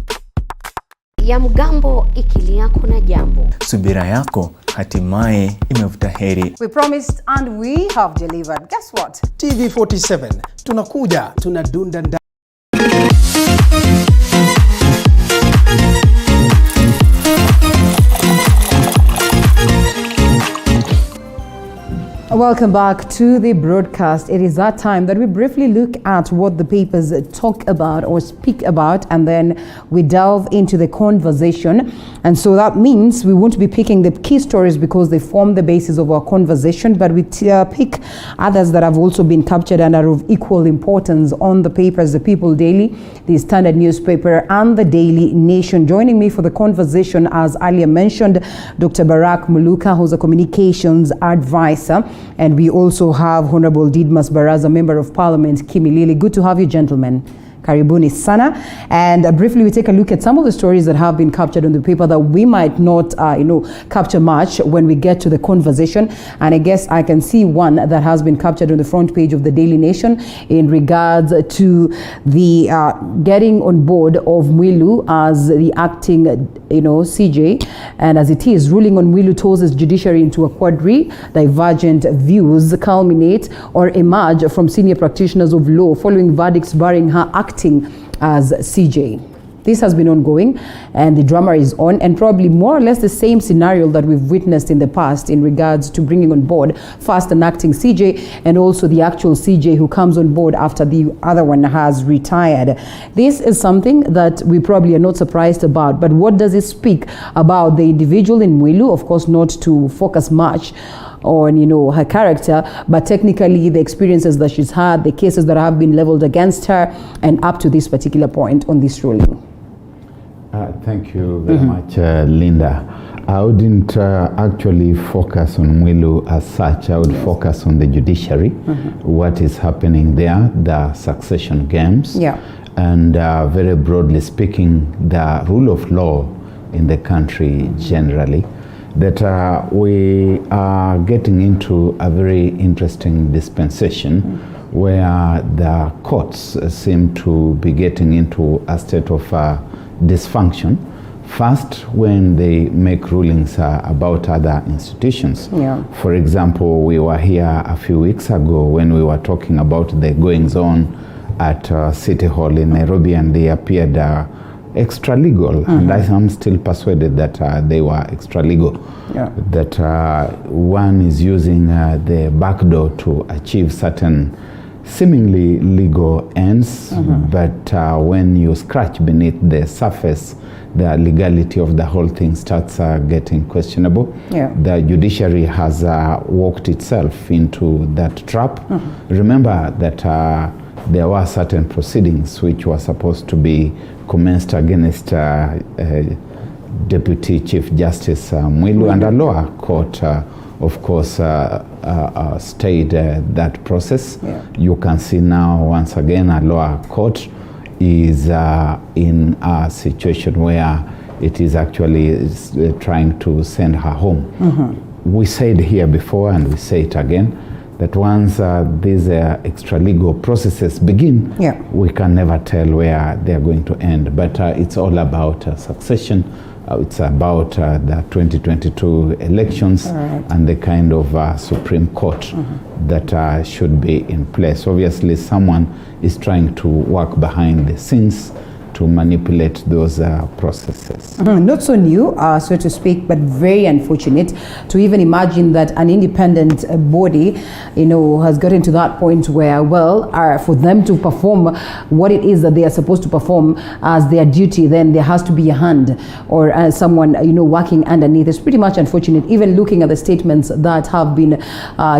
Ya mgambo ikilia kuna jambo. Subira yako hatimaye imevuta heri. We promised and we have delivered. Guess what? TV47 tunakuja, tunadunda ndani. Welcome back to the broadcast. It is that time that we briefly look at what the papers talk about or speak about, and then we delve into the conversation. And so that means we won't be picking the key stories because they form the basis of our conversation, but we pick others that have also been captured and are of equal importance on the papers, the People Daily, the Standard newspaper, and the Daily Nation. Joining me for the conversation, as earlier mentioned, Dr. Barak Muluka, who's a communications advisor. And we also have Honorable Didmas Baraza, Member of Parliament, Kimilili. Good to have you, gentlemen. Karibuni sana. And briefly, we take a look at some of the stories that have been captured on the paper that we might not, capture much when we get to the conversation. And I guess I can see one that has been captured on the front page of the Daily Nation in regards to the getting on board of Mwilu as the acting, CJ. And as it is, ruling on Mwilu tosses judiciary into a quadri. Divergent views culminate or emerge from senior practitioners of law following verdicts barring her acting as CJ. This has been ongoing and the drama is on, and probably more or less the same scenario that we've witnessed in the past in regards to bringing on board first an acting CJ and also the actual CJ who comes on board after the other one has retired. This is something that we probably are not surprised about, but what does it speak about the individual in Mwilu? Of course, not to focus much on her character, but technically the experiences that she's had, the cases that have been leveled against her, and up to this particular point on this ruling. Thank you very much, Linda. I wouldn't actually focus on Mwilu as such. I would focus on the judiciary, what is happening there, the succession games, and very broadly speaking, the rule of law in the country generally. That we are getting into a very interesting dispensation where the courts seem to be getting into a state of dysfunction. First, when they make rulings about other institutions. For example, we were here a few weeks ago when we were talking about the goings-on at City Hall in Nairobi, and they appeared extra legal, and I am still persuaded that they were extra legal. That one is using the back door to achieve certain seemingly legal ends, but when you scratch beneath the surface, the legality of the whole thing starts getting questionable. The judiciary has walked itself into that trap. Remember that there were certain proceedings which were supposed to be commenced against Deputy Chief Justice Mwilu, and a lower court, of course, stayed that process. You can see now, once again, a lower court is in a situation where it is actually trying to send her home. We said here before, and we say it again, that once these extralegal processes begin, we can never tell where they are going to end. But it's all about succession. It's about the 2022 elections and the kind of Supreme Court that should be in place. Obviously, someone is trying to work behind the scenes to manipulate those processes. Not so new, so to speak, but very unfortunate to even imagine that an independent body, has gotten to that point where, for them to perform what it is that they are supposed to perform as their duty, then there has to be a hand or someone, working underneath. It's pretty much unfortunate, even looking at the statements that have been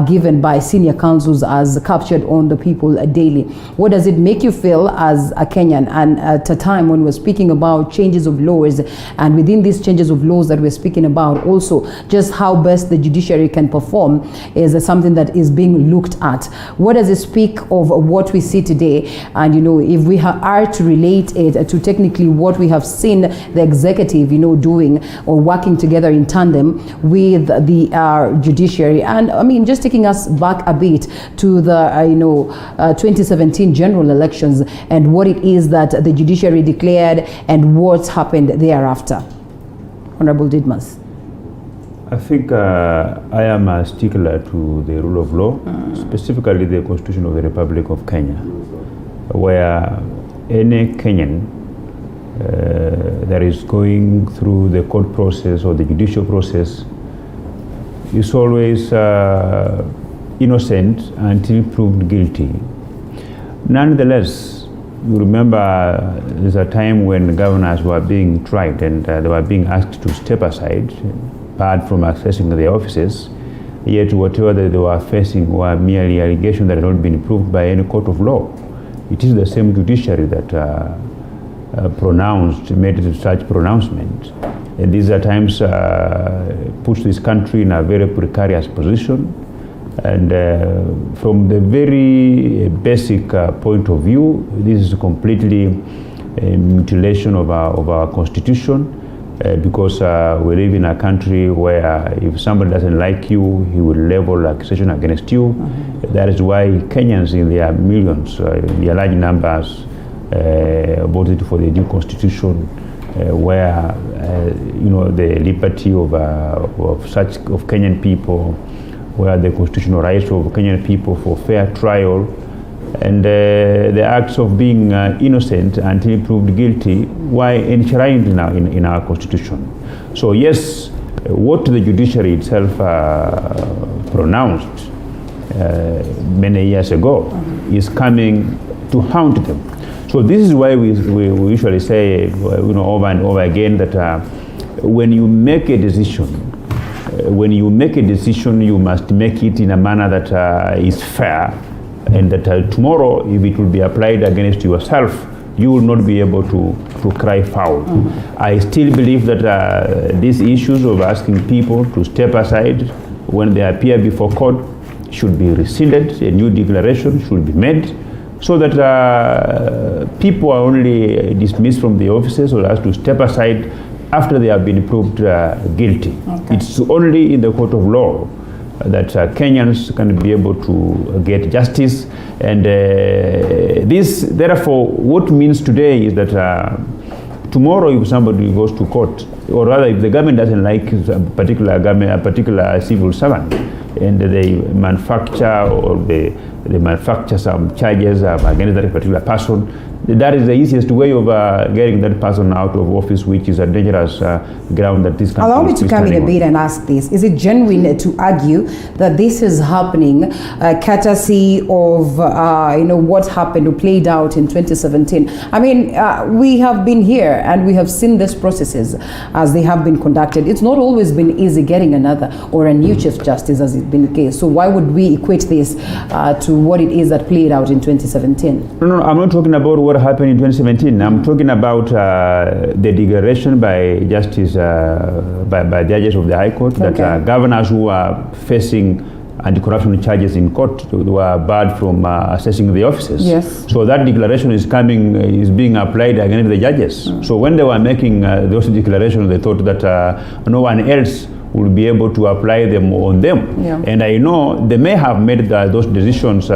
given by senior councils as captured on the People Daily. What does it make you feel as a Kenyan, and at a time when we're speaking about changes of laws, and within these changes of laws that we're speaking about, also just how best the judiciary can perform is something that is being looked at. What does it speak of what we see today? And if we are to relate it to technically what we have seen the executive doing or working together in tandem with the judiciary, and I mean just taking us back a bit to the 2017 general elections and what it is that the judiciary declared and what's happened thereafter. Honorable Didmas. I think I am a stickler to the rule of law, specifically the Constitution of the Republic of Kenya, where any Kenyan that is going through the court process or the judicial process is always innocent until proved guilty. Nonetheless, you remember there's a time when governors were being tried and they were being asked to step aside, barred from accessing their offices, yet whatever they were facing were merely allegations that had not been proved by any court of law. It is the same judiciary that made such pronouncement. And these are times puts this country in a very precarious position. And from the very basic point of view, this is completely a mutilation of our constitution, because we live in a country where if somebody doesn't like you, he will level accusation against you. That is why Kenyans in their millions, in their large numbers, voted for the new constitution, where the liberty of Kenyan people, where the constitutional rights of Kenyan people for fair trial, and the acts of being innocent until proved guilty were enshrined in our constitution. So yes, what the judiciary itself pronounced many years ago is coming to haunt them. So this is why we usually say, over and over again, that when you make a decision, you must make it in a manner that is fair, and that tomorrow, if it will be applied against yourself, you will not be able to cry foul. I still believe that these issues of asking people to step aside when they appear before court should be rescinded. A new declaration should be made, so that people are only dismissed from the offices or asked to step aside after they have been proved guilty. It's only in the court of law that Kenyans can be able to get justice. And this, therefore, what means today is that tomorrow if somebody goes to court, or rather if the government doesn't like a particular civil servant, and they manufacture some charges against that particular person, that is the easiest way of getting that person out of office, which is a dangerous ground that this country Allow me is to come in a standing bit and ask this. Is it genuine to argue that this is happening courtesy of what happened or played out in 2017? I mean, we have been here and we have seen these processes as they have been conducted. It's not always been easy getting another or a new Chief Justice, as it's been the case. So why would we equate this to what it is that played out in 2017? No, I'm not talking about what happened in 2017. I'm talking about the declaration by justice, by judges of the High Court, that governors who are facing anti-corruption charges in court were barred from accessing the offices. Yes. So that declaration is being applied against the judges. So when they were making those declarations, they thought that no one else will be able to apply them on them. Yeah. And I know they may have made those decisions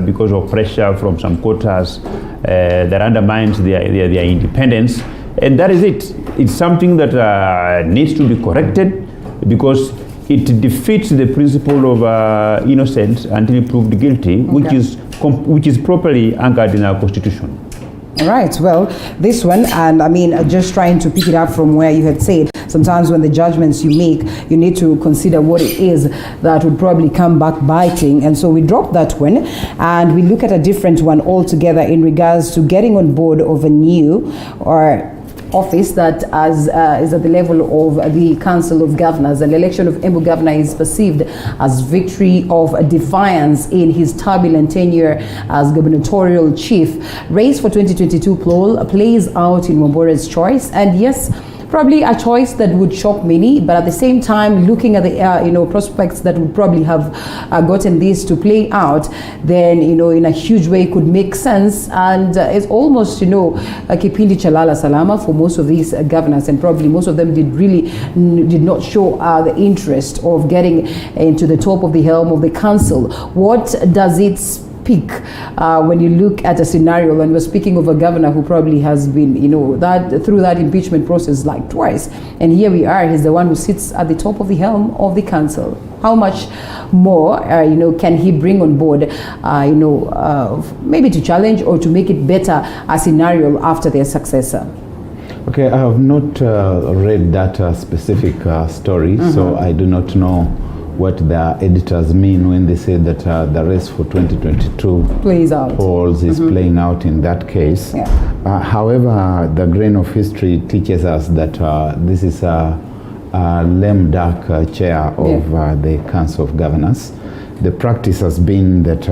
because of pressure from some quarters that undermines their independence. And that is it. It's something that needs to be corrected because it defeats the principle of innocence until proved guilty, which is properly anchored in our Constitution. All right, well, this one, and I mean, just trying to pick it up from where you had said, sometimes when the judgments you make, you need to consider what it is that would probably come back biting. And so we drop that one and we look at a different one altogether in regards to getting on board of a new or office that is at the level of the Council of Governors. An election of Embu Governor is perceived as victory of defiance in his turbulent tenure as gubernatorial chief. Race for 2022 poll plays out in Wambora's choice, and yes, probably a choice that would shock many, but at the same time, looking at the prospects that would probably have gotten this to play out, then in a huge way could make sense, and it's almost a kipindi cha lala salama for most of these governors, and probably most of them did not show the interest of getting into the top of the helm of the council. What does it speak when you look at a scenario, and we're speaking of a governor who probably has been that through that impeachment process like twice, and here we are, he's the one who sits at the top of the helm of the council. How much more can he bring on board maybe to challenge or to make it better a scenario after their successor? Okay, I have not read that specific story, so I do not know what the editors mean when they say that the race for 2022 plays out. Polls is playing out in that case. Yeah. However, the grain of history teaches us that this is a lame duck chair of the Council of Governors. The practice has been that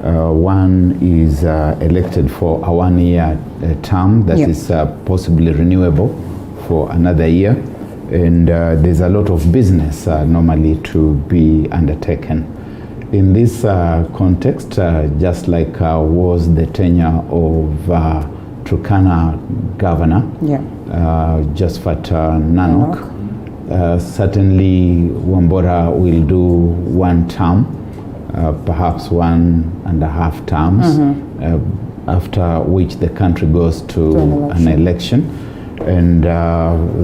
one is elected for a one-year term that is possibly renewable for another year. And there's a lot of business normally to be undertaken. In this context, just like was the tenure of Turkana Governor, Josephat Nanok, certainly Wambora will do one term, perhaps 1.5 terms, after which the country goes to an election. And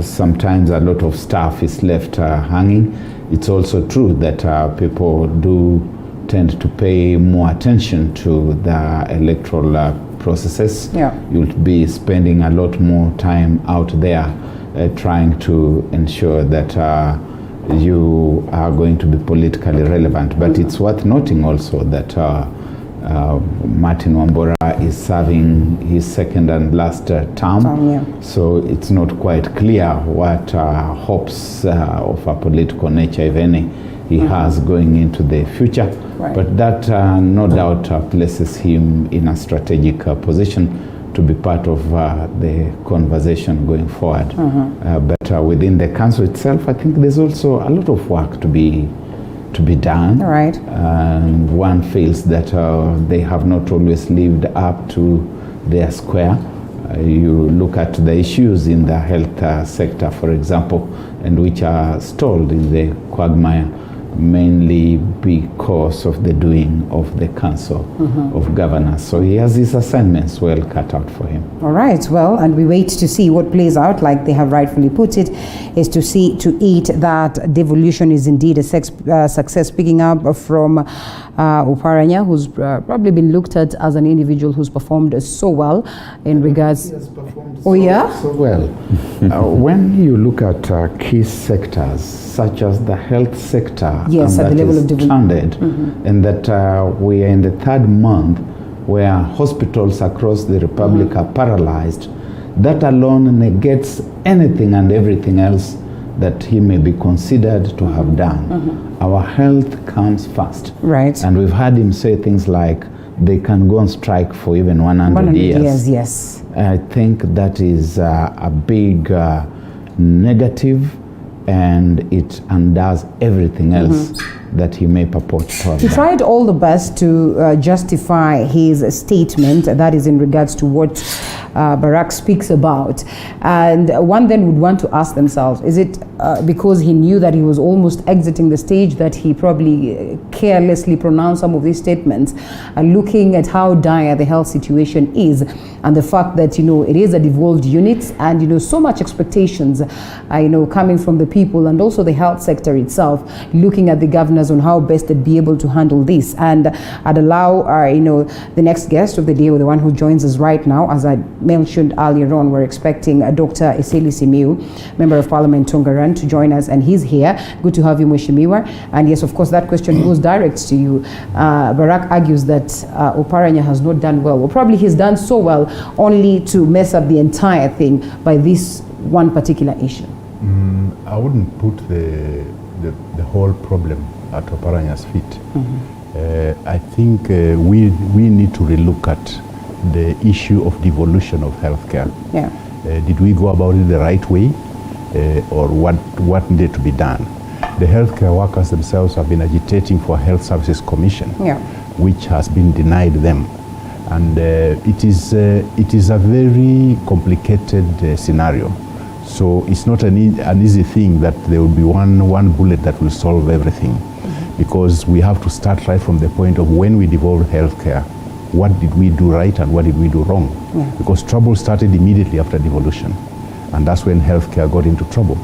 sometimes a lot of stuff is left hanging. It's also true that people do tend to pay more attention to the electoral processes. You'll be spending a lot more time out there trying to ensure that you are going to be politically relevant. But it's worth noting also that Martin Wambora is serving his second and last term, so it's not quite clear what hopes of a political nature, if any, he has going into the future. But that no doubt places him in a strategic position to be part of the conversation going forward. But within the council itself, I think there's also a lot of work to be done. Right. And one feels that they have not always lived up to their square. You look at the issues in the health sector, for example, and which are stalled in the quagmire, mainly because of the doing of the Council of Governors. So he has his assignments well cut out for him. All right, well, and we wait to see what plays out, like they have rightfully put it, is to eat that devolution is indeed a success. Picking up from Oparanya, who's probably been looked at as an individual who's performed so well in regards... So well. When you look at key sectors, such as the health sector, yes, at the level of development, and that we are in the third month where hospitals across the Republic are paralyzed, that alone negates anything and everything else that he may be considered to have done. Our health comes first. Right. And we've heard him say things like they can go on strike for even 100 years. Yes. I think that is a big negative and it undoes everything else that he may purport to have He done. tried all the best to justify his statement, that is in regards to what Barack speaks about. And one then would want to ask themselves, is it because he knew that he was almost exiting the stage that he probably carelessly pronounced some of these statements, looking at how dire the health situation is and the fact that, you know, it is a devolved unit and, you know, so much expectations, you know, coming from the people and also the health sector itself, looking at the governors on how best they'd be able to handle this. And I'd allow, you know, the next guest of the day, or the one who joins us right now, as I mentioned earlier on, we're expecting Dr. Eseli Simiu, Member of Parliament Tongaran, to join us, and he's here. Good to have you, Mheshimiwa. And yes, of course, that question goes direct to you. Barack argues that Oparanya has not done well, or probably he's done so well only to mess up the entire thing by this one particular issue. I wouldn't put the whole problem at Oparanya's feet. I think we need to relook at the issue of devolution of healthcare. Yeah. Did we go about it the right way, or what needed to be done? The healthcare workers themselves have been agitating for a Health Services Commission, which has been denied them. And it is a very complicated scenario. So it's not an easy thing that there will be one bullet that will solve everything, because we have to start right from the point of when we devolved healthcare. What did we do right and what did we do wrong? Because trouble started immediately after devolution, and that's when healthcare got into trouble.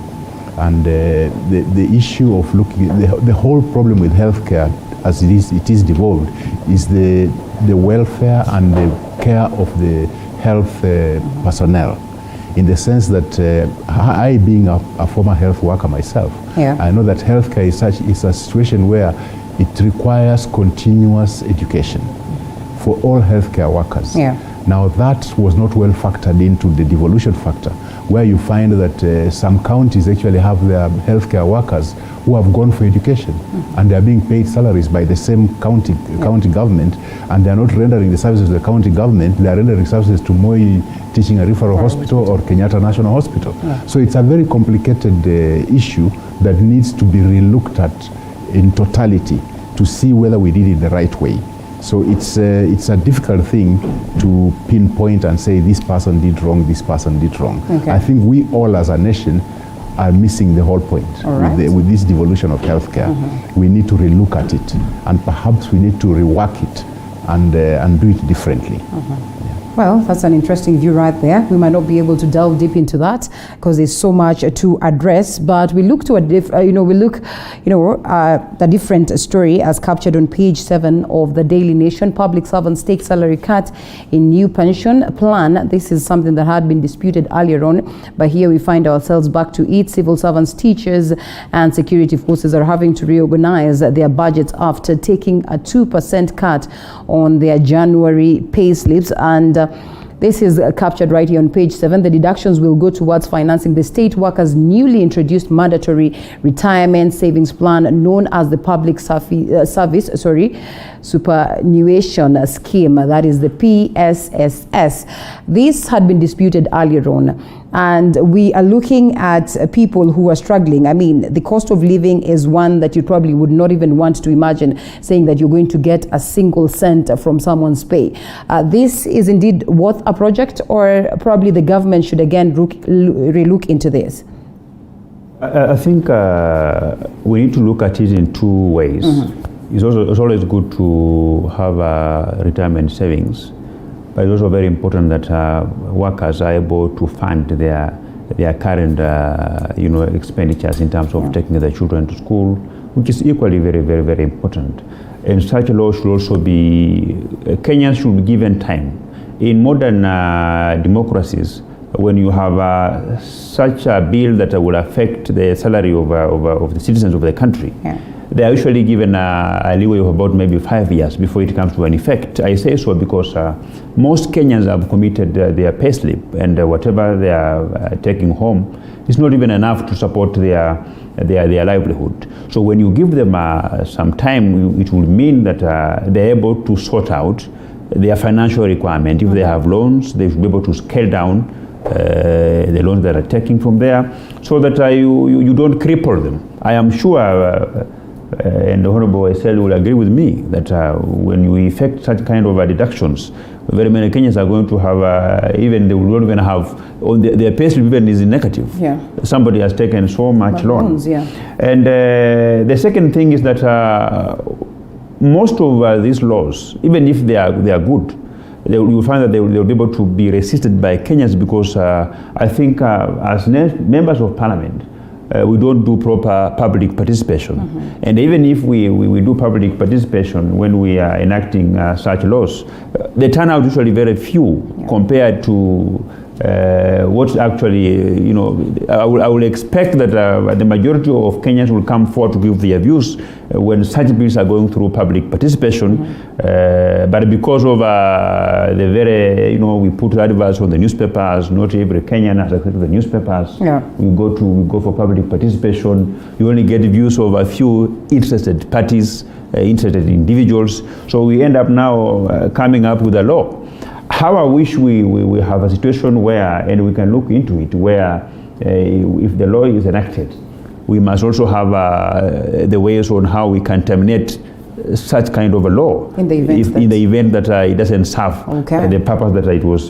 And the issue of looking, the whole problem with healthcare as it is devolved is the welfare and the care of the health personnel. In the sense that I, being a former health worker myself, I know that healthcare is a situation where it requires continuous education for all healthcare workers. Now that was not well factored into the devolution factor, where you find that some counties actually have their healthcare workers who have gone for education, and they are being paid salaries by the same county government, and they are not rendering the services to the county government, they are rendering services to Moi Teaching and Referral Hospital or Kenyatta National Hospital. So it's a very complicated issue that needs to be relooked at in totality to see whether we did it the right way. So it's a difficult thing to pinpoint and say this person did wrong, this person did wrong. I think we all as a nation are missing the whole point with this devolution of healthcare. We need to relook at it, and perhaps we need to rework it and do it differently. Well, that's an interesting view right there. We might not be able to delve deep into that because there's so much to address. But we look to a different story as captured on page 7 of the Daily Nation. Public servants take salary cut in new pension plan. This is something that had been disputed earlier on, but here we find ourselves back to it. Civil servants, teachers, and security forces are having to reorganize their budgets after taking a 2% cut on their January pay slips. And this is captured right here on page 7. The deductions will go towards financing the state workers' newly introduced mandatory retirement savings plan known as the Public Service Superannuation Scheme, that is the PSSS. This had been disputed earlier on, and we are looking at people who are struggling. I mean, the cost of living is one that you probably would not even want to imagine, saying that you're going to get a single cent from someone's pay. This is indeed worth a project, or probably the government should again relook into this? I think we need to look at it in two ways. It's always good to have retirement savings, but it's also very important that workers are able to fund their current expenditures in terms of taking their children to school, which is equally very, very, very important. And such a law should also be, Kenyans should be given time. In modern democracies, when you have such a bill that will affect the salary of the citizens of the country, they are usually given a leeway of about maybe 5 years before it comes to an effect. I say so because most Kenyans have committed their pay slip, and whatever they are taking home is not even enough to support their livelihood. So when you give them some time, it will mean that they're able to sort out their financial requirement. If they have loans, they should be able to scale down the loans that are taking from there, so that you don't cripple them. I am sure, and the Honorable Esel will agree with me, that when you effect such kind of deductions, very many Kenyans are going to have, even they will not even have, on their payslip even is negative. Yeah. Somebody has taken so much loans. Yeah. And the second thing is that most of these laws, even if they are good, you will find that they will be able to be resisted by Kenyans, because I think as members of parliament, we don't do proper public participation. And even if we do public participation when we are enacting such laws, they turn out usually very few compared to what actually, I will expect that the majority of Kenyans will come forward to give their views when such bills are going through public participation. But because of the very, we put adverts on the newspapers, not every Kenyan has access to the newspapers. Yeah. We go for public participation. You only get views of a few interested parties, interested individuals. So we end up now coming up with a law. How I wish we have a situation where, and we can look into it, where if the law is enacted, we must also have the ways on how we can terminate such kind of a law in the event that it doesn't serve the purpose that it was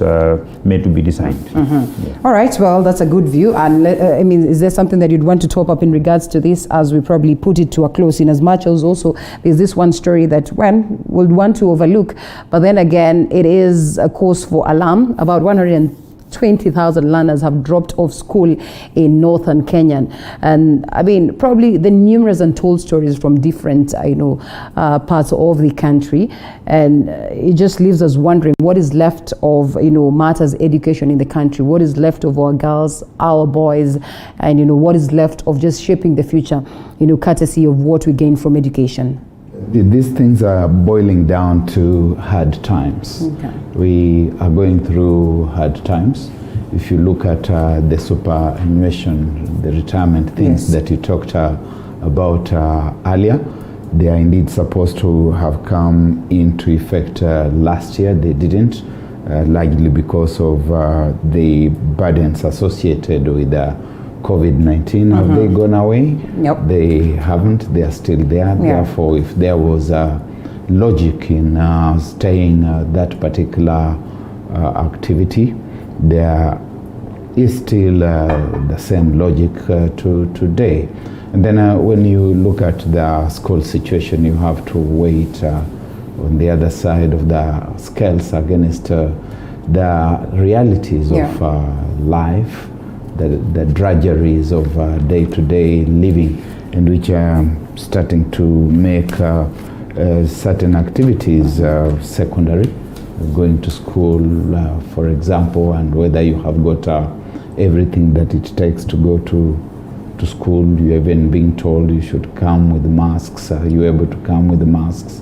made to be designed. Yeah. All right, well, that's a good view. And is there something that you'd want to top up in regards to this, as we probably put it to a close, in as much as also there's this one story that we'll want to overlook, but then again, it is a cause for alarm. About 120,000 learners have dropped off school in northern Kenya. And I mean, probably the numerous untold stories from different, parts of the country. And it just leaves us wondering what is left of, matters education in the country, what is left of our girls, our boys, and, what is left of just shaping the future, courtesy of what we gain from education. These things are boiling down to hard times. Okay. We are going through hard times. If you look at the superannuation, the retirement things that you talked about earlier, they are indeed supposed to have come into effect last year. They didn't, largely because of the burdens associated with COVID-19. Have they gone away? Nope. They haven't. They are still there. Yeah. Therefore, if there was a logic in staying that particular activity, there is still the same logic to today. And then when you look at the school situation, you have to wait on the other side of the scales against the realities of life, the drudgeries of day-to-day living, in which starting to make certain activities secondary, going to school, for example, and whether you have got everything that it takes to go to school. You're even being told you should come with masks. You're able to come with the masks.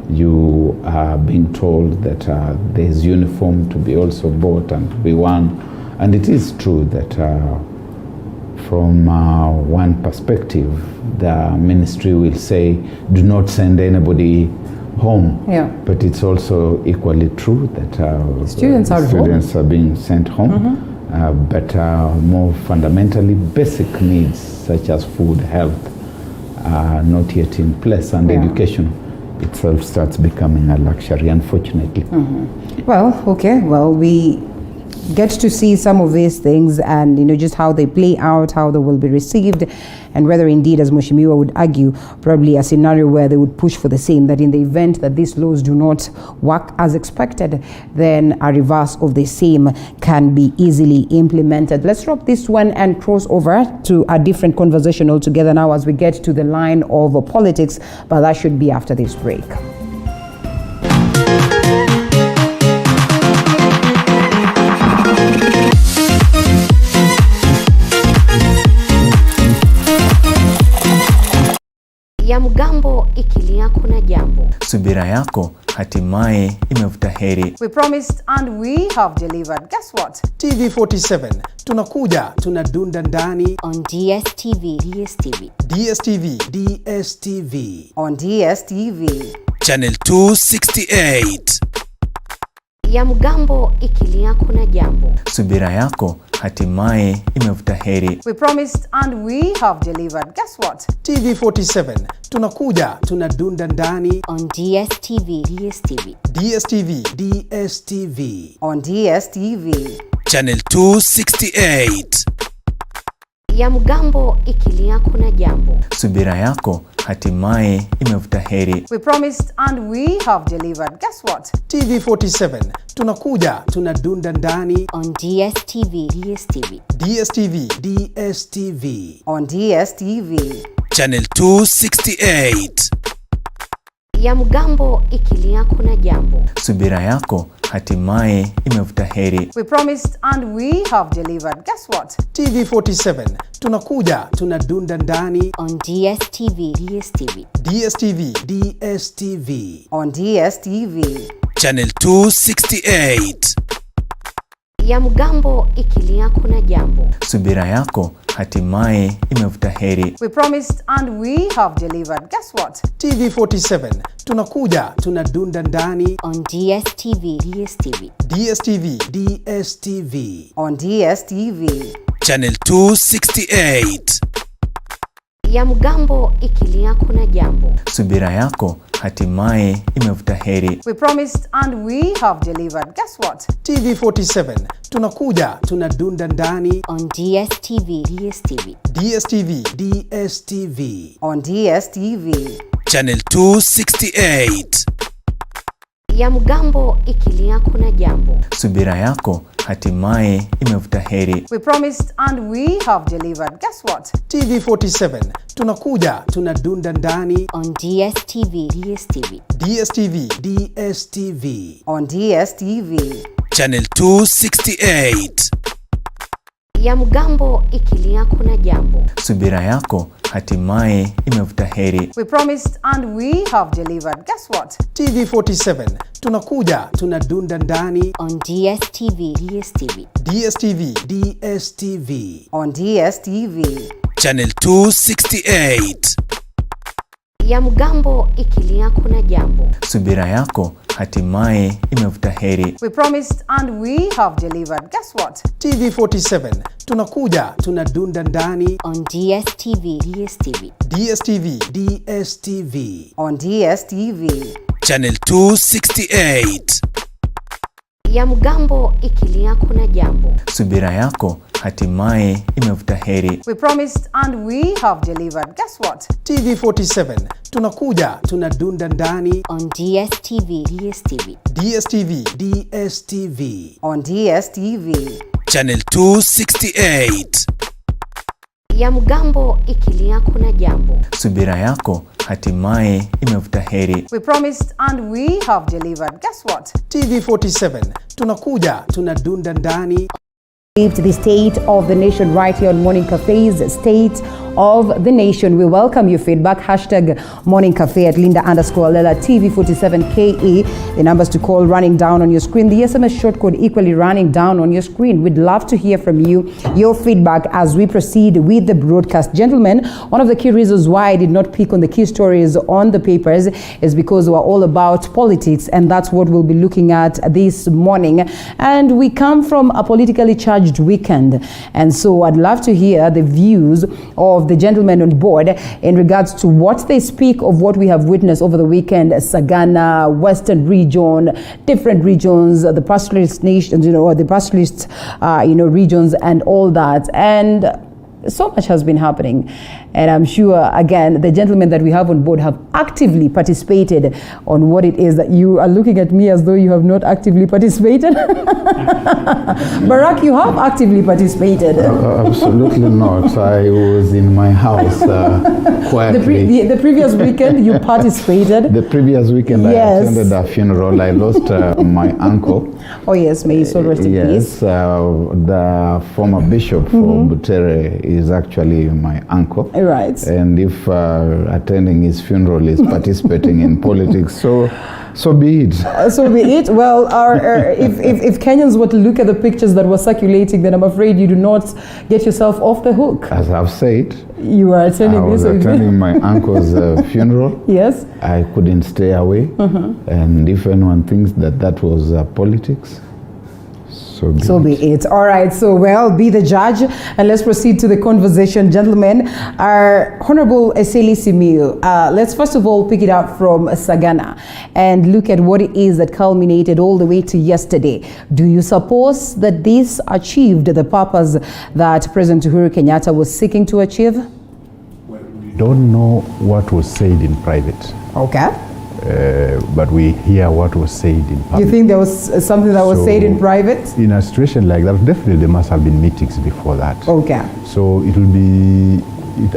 You are being told that there's uniform to be also bought and to be worn. And it is true that from one perspective, the ministry will say, do not send anybody home. Yeah. But it's also equally true that students are being sent home. But more fundamentally, basic needs such as food, health are not yet in place, and education itself starts becoming a luxury, unfortunately. Well, okay, we get to see some of these things and just how they play out, how they will be received, and whether indeed, as Mheshimiwa would argue, probably a scenario where they would push for the same, that in the event that these laws do not work as expected, then a reverse of the same can be easily implemented. Let's drop this one and cross over to a different conversation altogether now as we get to the line of politics, but that should be after this break. Ya mgambo ikilia kuna jambo. Subira yako hatimaye imevuta heri. We promised and we have delivered. Guess what? TV47 tunakuja, tunadunda ndani on DSTV. On DSTV. Channel 268. ya mgambo ikilia kuna jambo. Subira yako hatimaye imevuta heri. We promised and we have delivered. Guess what? TV47 tunakuja, tunadunda ndani On DSTV. DSTV. DSTV. DSTV. On DSTV. Channel 268. Ya mgambo ikilia kuna jambo. Subira yako hatimaye imevuta heri. We promised and we have delivered. Guess what? TV47 tunakuja, tunadunda ndani On DSTV. DSTV. DSTV. DSTV. On DSTV. Channel 268. Ya mgambo ikilia kuna jambo. Subira yako hatimaye imevuta heri. We promised and we have delivered. Guess what? TV47 tunakuja, tunadunda ndani On DSTV. DSTV. DSTV. DSTV. On DSTV. Channel 268. Ya mgambo ikilia kuna jambo. Subira yako hatimaye imevuta heri. We promised and we have delivered. Guess what? TV47 tunakuja, tunadunda ndani On DSTV. DSTV. DSTV. DSTV. On DSTV. Channel 268. Ya mgambo ikilia kuna jambo. Subira yako hatimaye imevuta heri. We promised and we have delivered. Guess what? TV47 tunakuja, tunadunda ndani On DSTV. DSTV. DSTV. DSTV. On DSTV. Channel 268. Ya mgambo ikilia kuna jambo. Subira yako hatimaye imevuta heri. We promised and we have delivered. Guess what? TV47 tunakuja, tunadunda ndani On DSTV. DSTV. DSTV. DSTV. On DSTV. Channel 268. Ya mgambo ikilia kuna jambo. Subira yako hatimaye imevuta heri. We promised and we have delivered. Guess what? TV47 tunakuja, tunadunda ndani On DSTV. DSTV. DSTV. DSTV. On DSTV. Channel 268. Ya mgambo ikilia kuna jambo. Subira yako hatimaye imevuta heri. We promised and we have delivered. Guess what? TV47 tunakuja, tunadunda ndani On DSTV. DSTV. DSTV. DSTV. On DSTV. Channel 268. Ya mgambo ikilia kuna jambo. Subira yako hatimaye imevuta heri. We promised and we have delivered. Guess what? TV47 tunakuja, tunadunda ndani On DSTV. DSTV. DSTV. DSTV. On DSTV. Channel 268. Ya mgambo ikilia kuna jambo. Subira yako hatimaye imevuta heri. We promised and we have delivered. Guess what? TV47 tunakuja, tunadunda ndani To the state of the nation right here on Morning Cafe's State of the Nation. We welcome your feedback. Hashtag Morning Cafe at Linda_Lela TV47KE. The numbers to call running down on your screen. The SMS short code equally running down on your screen. We'd love to hear from you, your feedback as we proceed with the broadcast. Gentlemen, one of the key reasons why I did not pick on the key stories on the papers is because we're all about politics, and that's what we'll be looking at this morning. And we come from a politically charged weekend, and so I'd love to hear the views of the gentlemen on board in regards to what they speak of what we have witnessed over the weekend. Sagana, Western region, different regions, the pastoralist nations, the pastoralist regions and all that. And so much has been happening, and I'm sure, again, the gentlemen that we have on board have actively participated on what it is that you are looking at me as though you have not actively participated. Barack, you have actively participated. Absolutely not. I was in my house quietly. The previous weekend, you participated. The previous weekend, yes. I attended a funeral. I lost my uncle. Oh yes, may his soul rest in peace. Yes, the former bishop from Butere is actually my uncle. Right. And if attending his funeral is participating in politics, so So be it. So be it. Well, if Kenyans were to look at the pictures that were circulating, then I'm afraid you do not get yourself off the hook. As I've said, you were attending I was attending my uncle's funeral. Yes. I couldn't stay away. And if anyone thinks that that was politics, so be it. All right. So, well, be the judge. And let's proceed to the conversation, gentlemen. Our Honorable Eseli Simiyu, let's first of all pick it up from Sagana and look at what it is that culminated all the way to yesterday. Do you suppose that this achieved the purpose that President Uhuru Kenyatta was seeking to achieve? Well, we don't know what was said in private. Okay. But we hear what was said in public. You think there was something that was said in private? In a situation like that, definitely there must have been meetings before that. Okay. So it will be,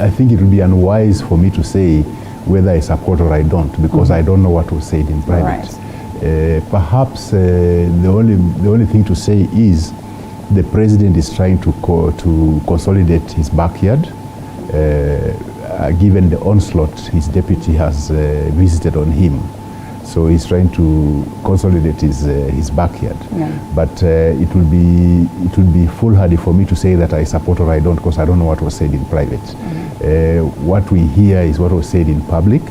I think it will be unwise for me to say whether I support or I don't, because I don't know what was said in private. Right. Perhaps the only thing to say is the president is trying to consolidate his backyard. Given the onslaught his deputy has visited on him. So he's trying to consolidate his backyard. Yeah. But it will be foolhardy for me to say that I support or I don't, because I don't know what was said in private. What we hear is what was said in public.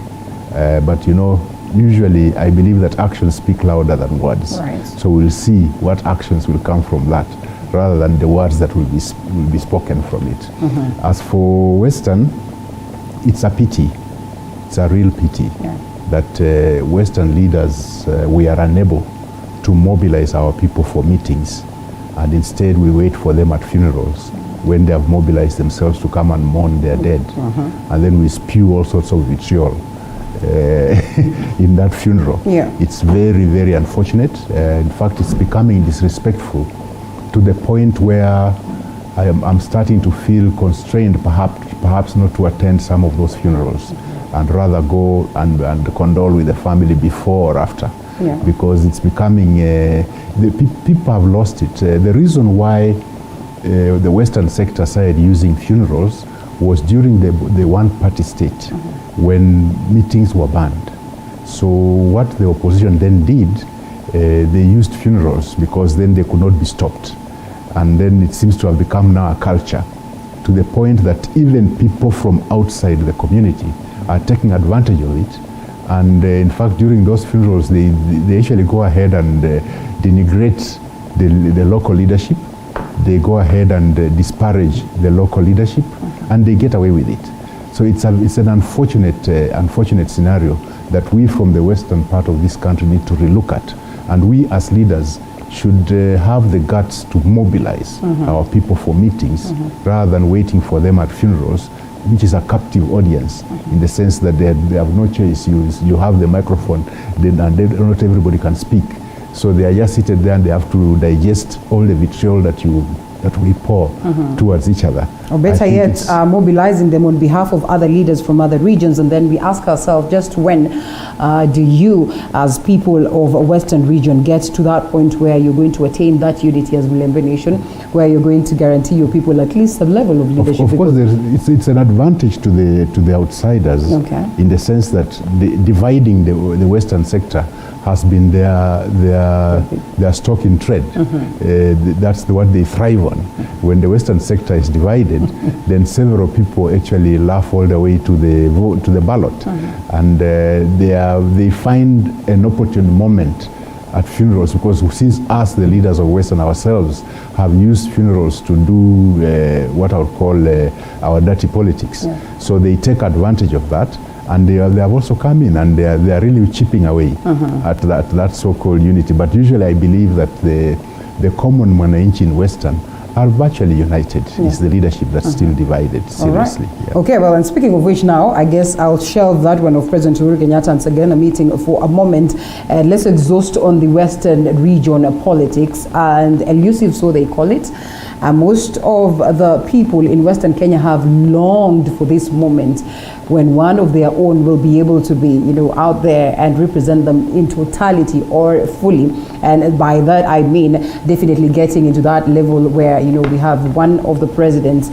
But you know, usually I believe that actions speak louder than words. Right. So we'll see what actions will come from that, rather than the words that will be spoken from it. As for Western, it's a pity. It's a real pity that Western leaders, we are unable to mobilize our people for meetings, and instead we wait for them at funerals when they have mobilized themselves to come and mourn their dead. And then we spew all sorts of vitriol in that funeral. Yeah. It's very, very unfortunate. In fact, it's becoming disrespectful to the point where I'm starting to feel constrained perhaps not to attend some of those funerals, and rather go and condole with the family before or after. Yeah. Because it's becoming, people have lost it. The reason why the Western sector started using funerals was during the one-party state, when meetings were banned. So what the opposition then did, they used funerals because then they could not be stopped. And then it seems to have become now a culture, to the point that even people from outside the community are taking advantage of it. And in fact, during those funerals, they actually go ahead and denigrate the local leadership. They go ahead and disparage the local leadership, and they get away with it. So it's an unfortunate scenario that we from the western part of this country need to relook at. And we as leaders should have the guts to mobilize our people for meetings, rather than waiting for them at funerals, which is a captive audience, in the sense that they have no choice. You have the microphone, and not everybody can speak. So they are just seated there and they have to digest all the vitriol that we pour towards each other. Or better yet, mobilizing them on behalf of other leaders from other regions. And then we ask ourselves, just when do you, as people of a Western region, get to that point where you're going to attain that unity as Mlembe Nation, where you're going to guarantee your people at least some level of leadership? Of course, it's an advantage to the outsiders, in the sense that dividing the Western sector has been their stock in trade. That's what they thrive on. When the Western sector is divided, then several people actually laugh all the way to the ballot, and they find an opportune moment at funerals, because since us, the leaders of Western ourselves, have used funerals to do what I would call our dirty politics. So they take advantage of that. And they have also come in, and they are really chipping away at that so-called unity. But usually I believe that the common mwananchi in Western are virtually united. It's the leadership that's still divided, seriously. Right. Okay, well, and speaking of which now, I guess I'll shelve that one of President Uhuru Kenyatta and Sagana meeting for a moment. Let's exhaust on the Western region politics, and elusive, so they call it. Most of the people in Western Kenya have longed for this moment when one of their own will be able to be, out there and represent them in totality or fully. And by that, I mean definitely getting into that level where, we have one of the presidents,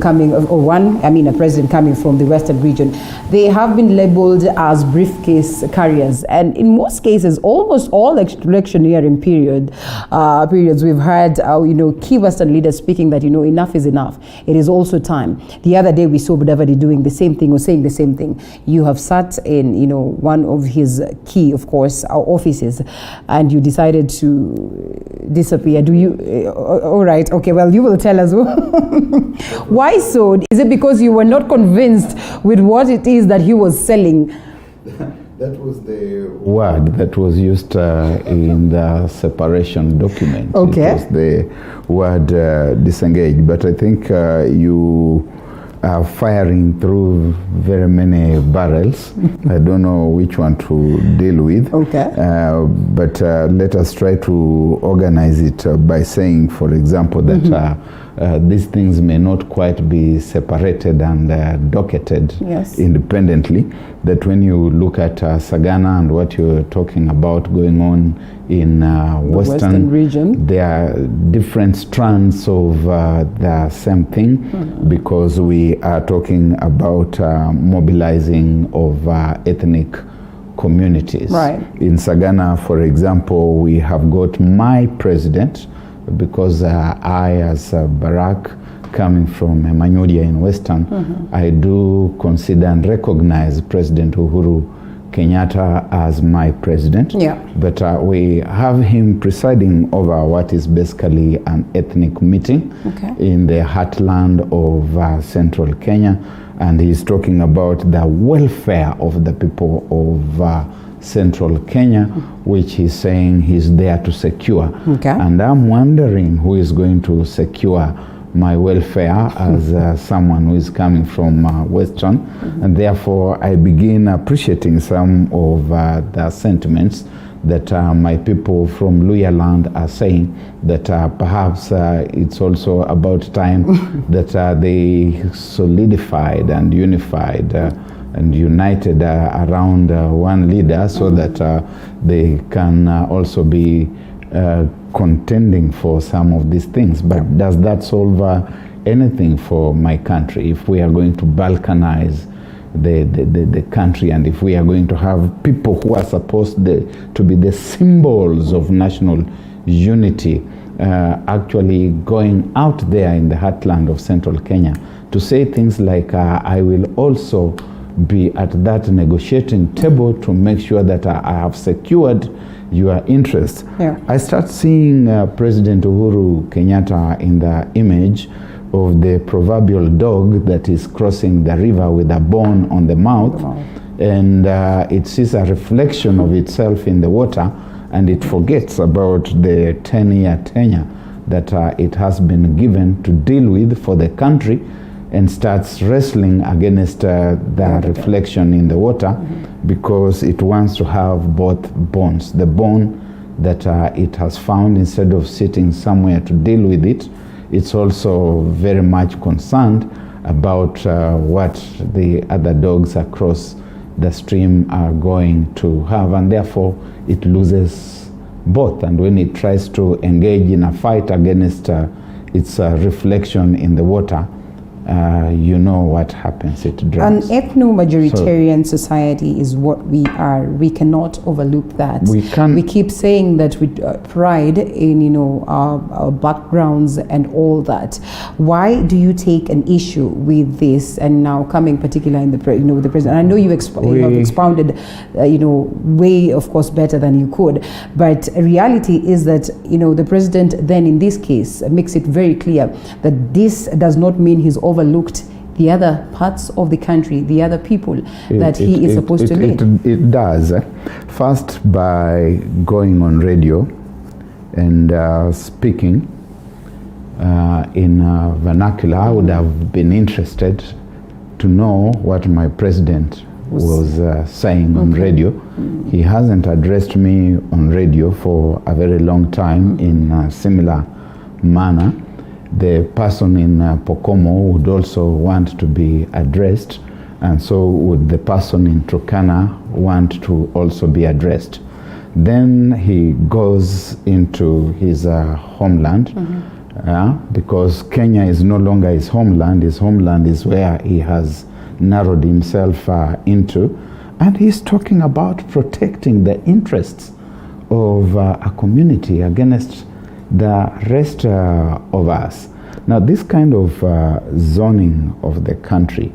coming, a president coming from the Western region. They have been labeled as briefcase carriers. And in most cases, almost all electioneering periods, we've heard, key Western leaders speaking that, enough is enough. It is also time. The other day, we saw Mudavadi doing the same thing or saying the same thing. You have sat in, one of his key, of course, offices, and you decided to disappear. Do you? All right. Okay. Well, you will tell us. Why so? Is it because you were not convinced with what it is that he was selling? That was the word that was used in the separation document. Okay. It was the word disengage. But I think you are firing through very many barrels. I don't know which one to deal with. Okay. But let us try to organize it by saying, for example, that these things may not quite be separated and docketed independently. That when you look at Sagana and what you're talking about going on in Western region, there are different strands of the same thing, because we are talking about mobilizing of ethnic communities. Right. In Sagana, for example, we have got my president, because I, as Barack, coming from Emanyudia in Western, I do consider and recognize President Uhuru Kenyatta as my president. Yeah. But we have him presiding over what is basically an ethnic meeting in the heartland of central Kenya. And he's talking about the welfare of the people of central Kenya, which he's saying he's there to secure. And I'm wondering who is going to secure my welfare as someone who is coming from Western. And therefore, I begin appreciating some of the sentiments that my people from Luya land are saying, that perhaps it's also about time that they solidified and unified and united around one leader, so that they can also be contending for some of these things. But does that solve anything for my country if we are going to balkanize the country, and if we are going to have people who are supposed to be the symbols of national unity actually going out there in the heartland of central Kenya to say things like, I will also be at that negotiating table to make sure that I have secured your interests. I start seeing President Uhuru Kenyatta in the image of the proverbial dog that is crossing the river with a bone on the mouth, and it sees a reflection of itself in the water, and it forgets about the 10-year tenure that it has been given to deal with for the country, and starts wrestling against the reflection in the water, because it wants to have both bones. The bone that it has found, instead of sitting somewhere to deal with it, it's also very much concerned about what the other dogs across the stream are going to have, and therefore it loses both. And when it tries to engage in a fight against its reflection in the water, you know what happens. It drowns. An ethno-majoritarian society is what we are. We cannot overlook that. We keep saying that with pride in our backgrounds and all that. Why do you take an issue with this? And now coming particularly in with the president. I know you have expounded way, of course, better than you could. But reality is that the president then in this case makes it very clear that this does not mean he's overlooked the other parts of the country, the other people that he is supposed to lead. It does. First, by going on radio and speaking in vernacular, I would have been interested to know what my president was saying on radio. He hasn't addressed me on radio for a very long time in a similar manner. the person in Pokomo would also want to be addressed, and so would the person in Turkana want to also be addressed. Then he goes into his homeland, because Kenya is no longer his homeland. His homeland is where he has narrowed himself into, and he's talking about protecting the interests of a community against the rest of us. Now, this kind of zoning of the country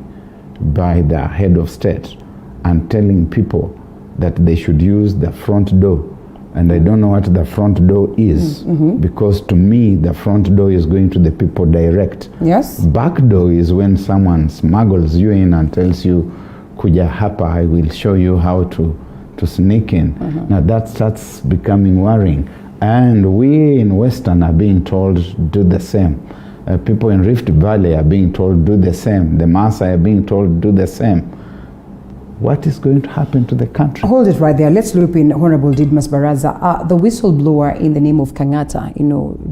by the head of state and telling people that they should use the front door, and I don't know what the front door is, because to me the front door is going to the people direct. Yes. Back door is when someone smuggles you in and tells you, kuja hapa, I will show you how to sneak in. Now that starts becoming worrying. And we in Western are being told do the same. People in Rift Valley are being told do the same. The Maasai are being told do the same. What is going to happen to the country? Hold it right there. Let's loop in Honorable Didmus Baraza. The whistleblower in the name of Kangata,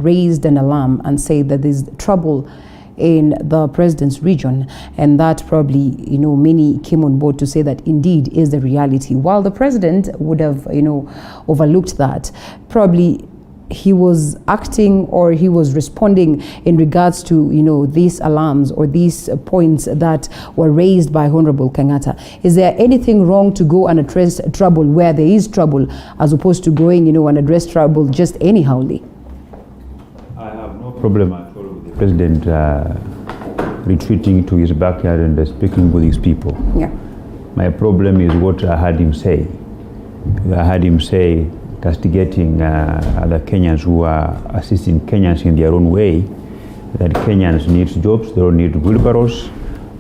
raised an alarm and said that there's trouble in the president's region, and that probably, many came on board to say that indeed is the reality. While the president would have, overlooked that, probably he was acting or he was responding in regards to, these alarms or these points that were raised by Honorable Kangata. Is there anything wrong to go and address trouble where there is trouble, as opposed to going, and address trouble just anyhowly? I have no problem at all with the president retreating to his backyard and speaking with his people. Yeah. My problem is what I heard him say. I heard him say, castigating other Kenyans who are assisting Kenyans in their own way, that Kenyans need jobs, they don't need wheelbarrows.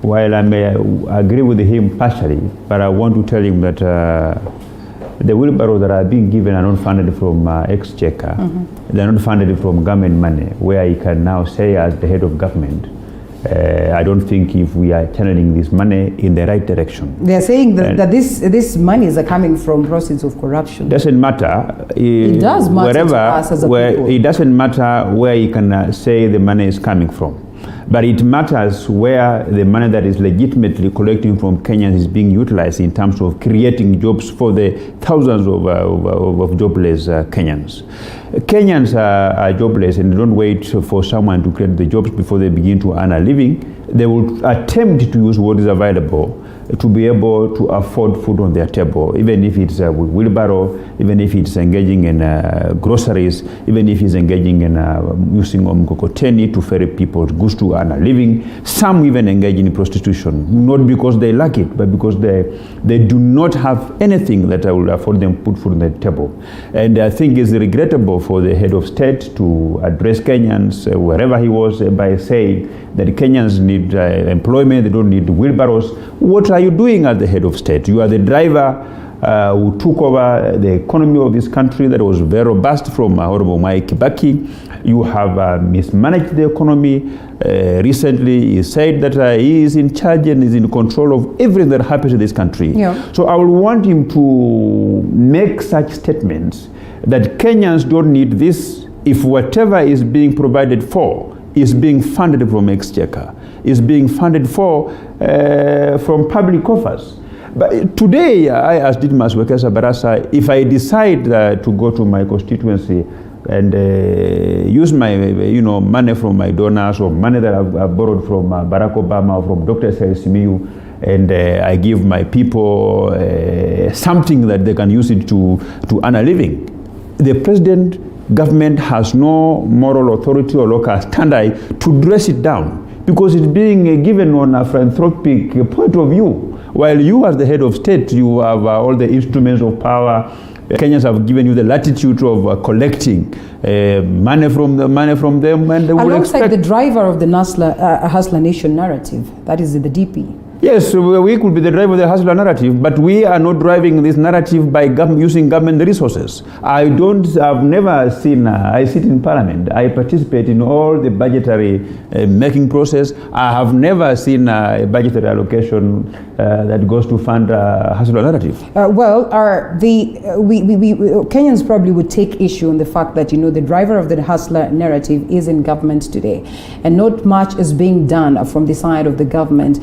While I may agree with him partially, but I want to tell him that the wheelbarrows that are being given are not funded from Exchequer. They're not funded from government money, where he can now say as the head of government, I don't think if we are channeling this money in the right direction. They're saying that this monies are coming from proceeds of corruption. Doesn't matter. It does matter to us as a people. It doesn't matter where you can say the money is coming from. But it matters where the money that is legitimately collecting from Kenyans is being utilized in terms of creating jobs for the thousands of jobless Kenyans. Kenyans are jobless and don't wait for someone to create the jobs before they begin to earn a living. They will attempt to use what is available to be able to afford food on their table, even if it's with wheelbarrow, even if it's engaging in groceries, even if it's engaging in using mkokoteni to ferry people's goods to earn a living. Some even engage in prostitution, not because they lack it, but because they do not have anything that will afford them put food on the table. And I think it's regrettable for the head of state to address Kenyans wherever he was by saying that Kenyans need employment, they don't need wheelbarrows. What are you doing as the head of state? You are the driver who took over the economy of this country that was very robust from Honorable Mwai Kibaki. You have mismanaged the economy. Recently, he said that he is in charge and is in control of everything that happens in this country. Yeah. So I will want him to make such statements that Kenyans don't need this if whatever is being provided for is being funded from Exchequer, is being funded for from public coffers. But today, I asked Didmus Barasa, if I decide to go to my constituency and use my money from my donors or money that I've borrowed from Barack Obama or from Dr. Simiyu, and I give my people something that they can use it to earn a living, the president government has no moral authority or local standard to dress it down, because it's being given on a philanthropic point of view. While you as the head of state, you have all the instruments of power. Kenyans have given you the latitude of collecting money from them, and they will alongside expect the driver of the Hustler Nation narrative, that is the DP. Yes, we could be the driver of the hustler narrative, but we are not driving this narrative by using government resources. I've never seen, I sit in parliament, I participate in all the budgetary making process. I have never seen a budgetary allocation that goes to fund a hustler narrative. Kenyans probably would take issue on the fact that, the driver of the hustler narrative is in government today, and not much is being done from the side of the government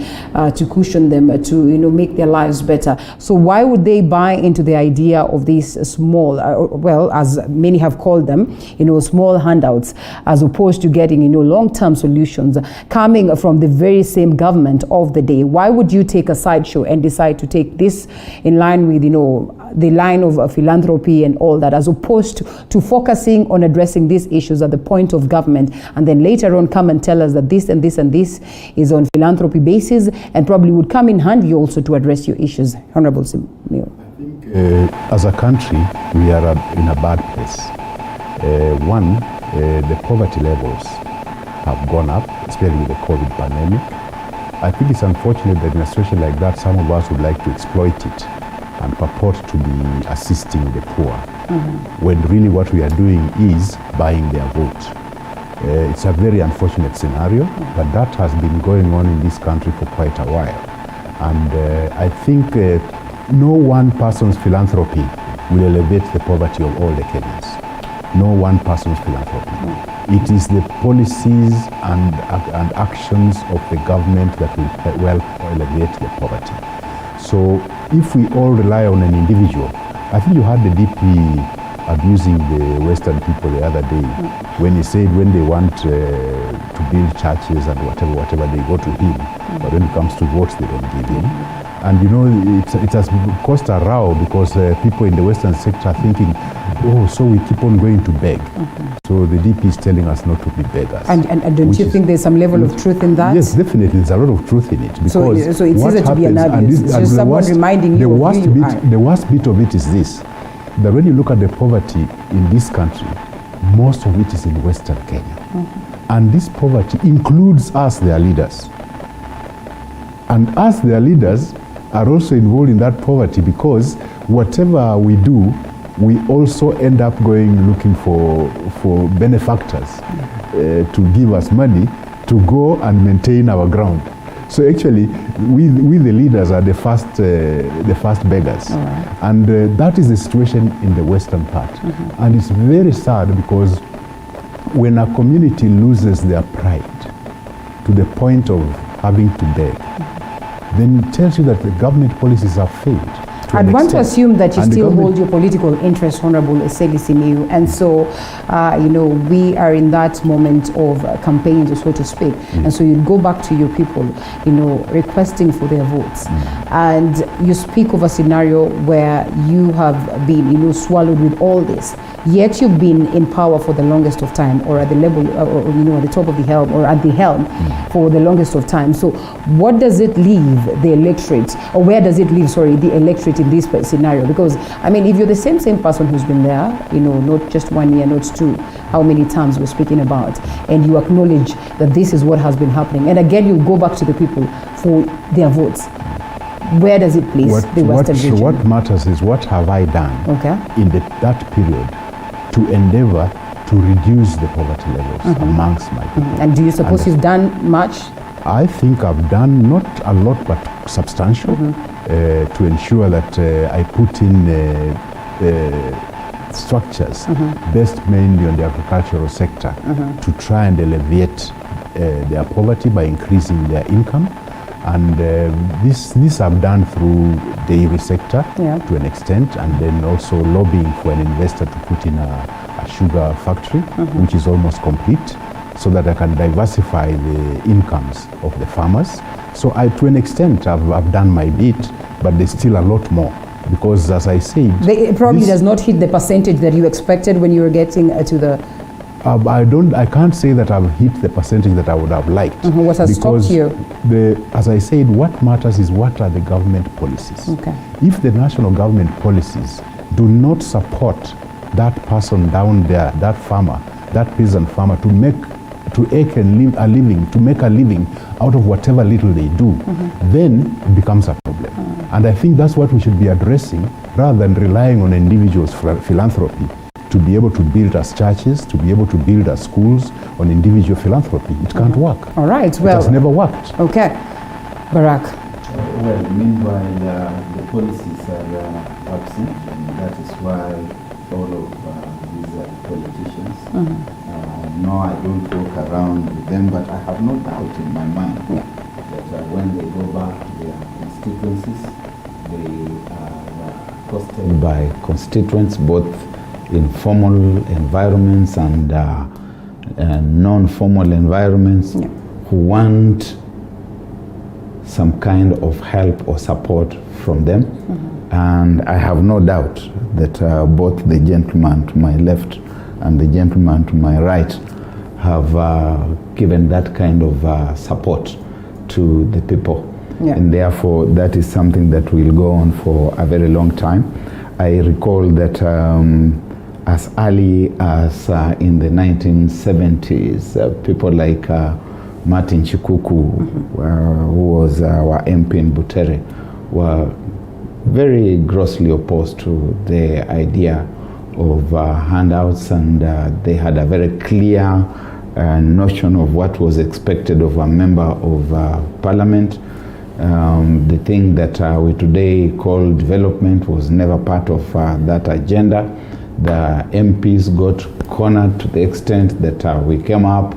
to cushion them, to make their lives better. So why would they buy into the idea of these small, as many have called them, small handouts, as opposed to getting long-term solutions coming from the very same government of the day? Why would you take a sideshow and decide to take this in line with the line of philanthropy and all that, as opposed to focusing on addressing these issues at the point of government, and then later on come and tell us that this and this and this is on philanthropy basis, and probably would come in handy also to address your issues? Honorable Simiyu. As a country, we are in a bad place. The poverty levels have gone up, especially with the COVID pandemic. I think it's unfortunate that in a situation like that, some of us would like to exploit it and purport to be assisting the poor, when really what we are doing is buying their vote. It's a very unfortunate scenario, but that has been going on in this country for quite a while. And I think no one person's philanthropy will elevate the poverty of all the Kenyans. No one person's philanthropy. It is the policies and actions of the government that will elevate the poverty. So if we all rely on an individual, I think you had the DP abusing the Western people the other day when he said when they want to build churches and whatever, they go to him. But when it comes to votes, they don't give him. And it has caused a row because people in the Western sector are thinking, so we keep on going to beg. So the DP is telling us not to be beggars. And don't you think there's some level of truth in that? Yes, definitely. There's a lot of truth in it. Because so it's easy to be an abuse. It's just someone reminding you of who you are. The worst bit of it is this, that when you look at the poverty in this country, most of it is in Western Kenya. And this poverty includes us, their leaders. And us, their leaders, are also involved in that poverty because whatever we do, we also end up going looking for benefactors to give us money to go and maintain our ground. So actually, we the leaders are the first beggars, and that is the situation in the western part. And it's very sad because when a community loses their pride to the point of having to beg, then it tells you that the government policies have failed. I'd want to assume that you still hold your political interest, Honorable Eseli Simiyu, and so, we are in that moment of campaigns, so to speak, and so you go back to your people, requesting for their votes, and you speak of a scenario where you have been, swallowed with all this, yet you've been in power for the longest of time, or at the level, at the top of the helm, or at the helm for the longest of time. So what does it leave the electorate, or where does it leave, the electorate in this scenario? Because, if you're the same person who's been there, not just 1 year, not two, how many times we're speaking about, and you acknowledge that this is what has been happening, and again you go back to the people for their votes, where does it place the Western region? What matters is what have I done in that period to endeavor to reduce the poverty levels amongst my people. And do you suppose you've done much? I think I've done not a lot but substantial to ensure that I put in structures based mainly on the agricultural sector to try and alleviate their poverty by increasing their income. And this I've done through the dairy sector to an extent, and then also lobbying for an investor to put in a sugar factory, which is almost complete, so that I can diversify the incomes of the farmers. So to an extent, I've done my bit, but there's still a lot more. Because as I said... It probably does not hit the percentage that you expected when you were getting to the... I can't say that I've hit the percentage that I would have liked. What has stopped you? As I said, what matters is what are the government policies. If the national government policies do not support that person down there, that farmer, that peasant farmer, to to make a living out of whatever little they do, then it becomes a problem. And I think that's what we should be addressing rather than relying on individuals' philanthropy to be able to build us churches, to be able to build us schools on individual philanthropy. It can't work. All right, well. It has never worked. Okay. Barack. Well, meanwhile, the policies are absent, and that is why all of these politicians, no, I don't walk around with them, but I have no doubt in my mind that when they go back to their constituencies, they are hosted by constituents, both in formal environments and non-formal environments, who want some kind of help or support from them. And I have no doubt that both the gentleman to my left and the gentleman to my right have given that kind of support to the people. And therefore, that is something that will go on for a very long time. I recall that as early as in the 1970s, people like Martin Chikuku, who was our MP in Butere, were very grossly opposed to the idea of handouts, and they had a very clear notion of what was expected of a member of parliament. The thing that we today call development was never part of that agenda. The MPs got cornered to the extent that we came up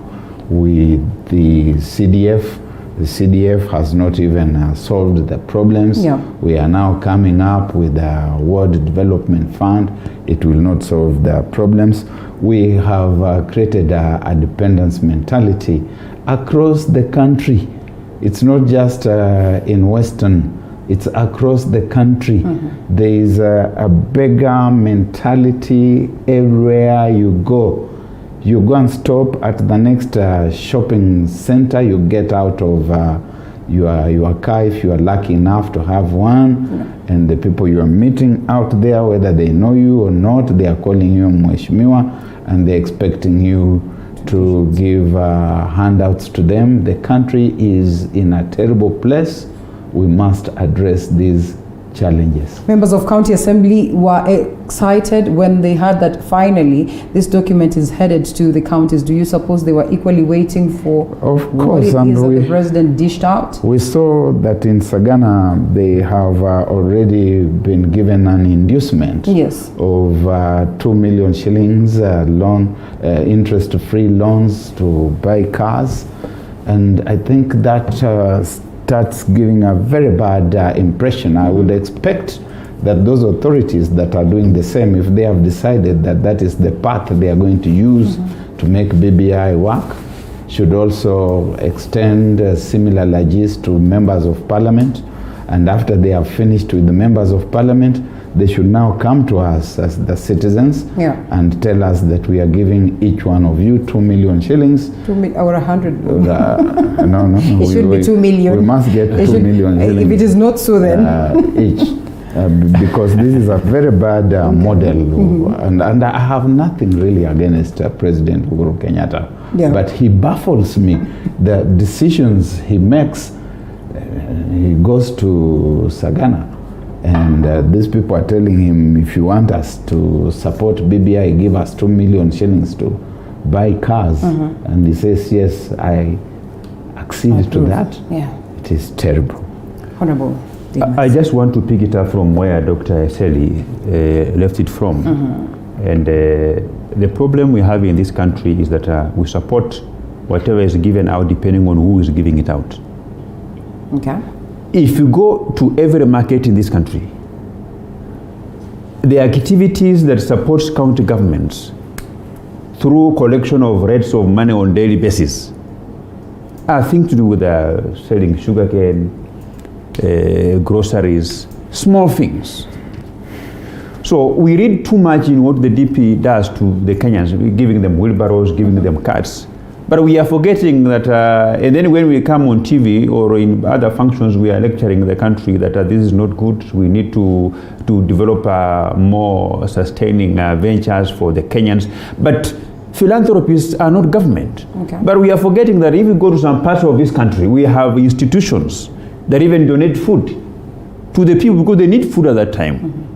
with the CDF. The CDF has not even solved the problems. We are now coming up with a World Development Fund. It will not solve the problems. We have created a dependence mentality across the country. It's not just in Western, it's across the country. There is a beggar mentality everywhere you go. You go and stop at the next shopping center, you get out of your car if you are lucky enough to have one, and the people you are meeting out there, whether they know you or not, they are calling you Mheshimiwa, and they're expecting you to give handouts to them. The country is in a terrible place. We must address these challenges. Members of County Assembly were excited when they heard that finally this document is headed to the counties. Do you suppose they were equally waiting for what it is that the president dished out? We saw that in Sagana they have already been given an inducement of 2 million shillings loan, interest-free loans to buy cars, and I think that starts giving a very bad impression. I would expect that those authorities that are doing the same, if they have decided that that is the path they are going to use to make BBI work, should also extend similar largesse to members of parliament. And after they have finished with the members of parliament, they should now come to us as the citizens and tell us that we are giving each one of you 2 million shillings. Or 100. No. It should be 2 million. We must get 2 million shillings. If it is not so, then each. Because this is a very bad model. And I have nothing really against President Uhuru Kenyatta. But he baffles me. The decisions he makes, he goes to Sagana, and these people are telling him, if you want us to support BBI, give us 2 million shillings to buy cars. And he says, yes, I accede to that. It is terrible. Honorable. I just want to pick it up from where Dr. Eseli left it from. And the problem we have in this country is that we support whatever is given out depending on who is giving it out. Okay. If you go to every market in this country, the activities that supports county governments through collection of rates of money on daily basis are things to do with selling sugarcane, groceries, small things. So we read too much in what the DP does to the Kenyans, giving them wheelbarrows, giving them carts. But we are forgetting that, and then when we come on TV or in other functions, we are lecturing the country that this is not good. We need to develop more sustaining ventures for the Kenyans. But philanthropists are not government. Okay. But we are forgetting that if you go to some parts of this country, we have institutions that even donate food to the people because they need food at that time.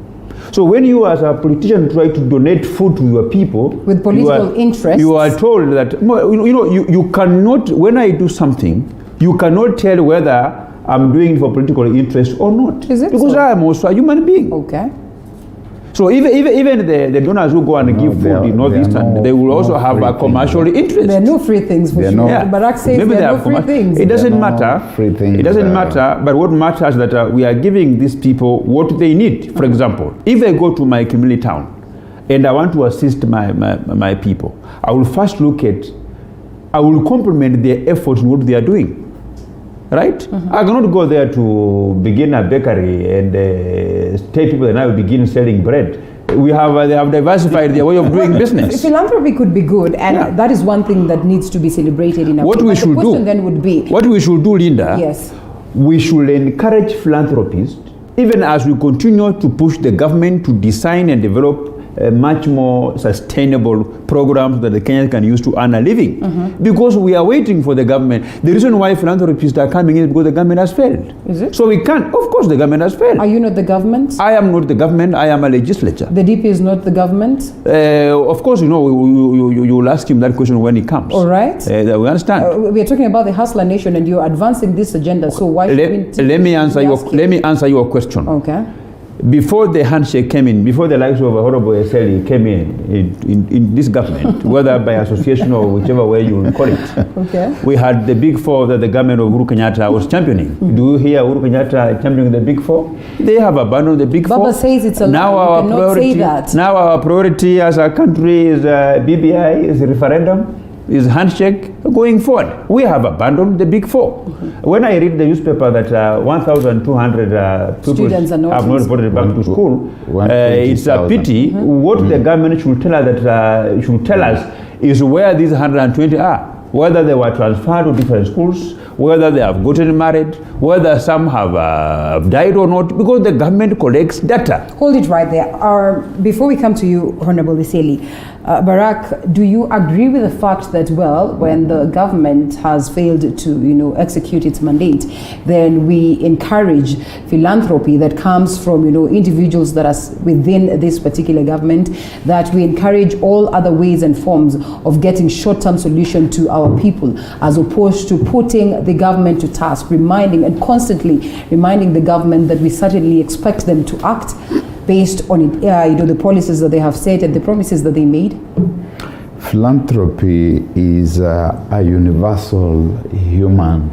So when you as a politician try to donate food to your people with political interests, you are told that you cannot. When I do something, you cannot tell whether I'm doing it for political interest or not. Is it because so? I am also a human being. Okay. So even the donors who go and give food in Northeastern, they will also have a commercial interest. There are no free things for sure. Barack says Maybe there are no free things. It doesn't matter. It doesn't matter. But what matters is that we are giving these people what they need. For example, if I go to my community town and I want to assist my people, I will first I will compliment their efforts in what they are doing. Right? I cannot go there to begin a bakery and tell people that I will begin selling bread. They have diversified their way of doing business. Philanthropy could be good, and that is one thing that needs to be celebrated in a what way. we But should the question do, then would be, what we should do, Linda, yes, we should encourage philanthropists, even as we continue to push the government to design and develop much more sustainable programs that the Kenyans can use to earn a living. Because we are waiting for the government. The reason why philanthropists are coming in is because the government has failed. Is it? So we can't. Of course the government has failed. Are you not the government? I am not the government. I am a legislature. The DP is not the government? Of course, you will ask him that question when he comes. All right. We understand. We are talking about the Hustler Nation, and you're advancing this agenda. So why should let me answer your question. Okay. Before the handshake came in, before the likes of Honorable Eseli came in this government, whether by association or whichever way you call it, okay, we had the Big Four that the government of Uhuru Kenyatta was championing. Do you hear Uhuru Kenyatta championing the Big Four? They have abandoned the Big Four. Baba says it's a lie. You cannot say that. Now our priority as a country is BBI, is referendum, is handshake going forward. We have abandoned the Big Four. When I read the newspaper that 1,200 people have not reported back to school, it's a pity. What the government should tell us is where these 120 are. Whether they were transferred to different schools, whether they have gotten married, whether some have died or not, because the government collects data. Hold it right there. Before we come to you, Honorable Eseli, Barack, do you agree with the fact that, well, when the government has failed to, execute its mandate, then we encourage philanthropy that comes from, individuals that are within this particular government, that we encourage all other ways and forms of getting short-term solution to our people, as opposed to putting the government to task, constantly reminding the government that we certainly expect them to act based on it, the policies that they have set and the promises that they made? Philanthropy is a universal human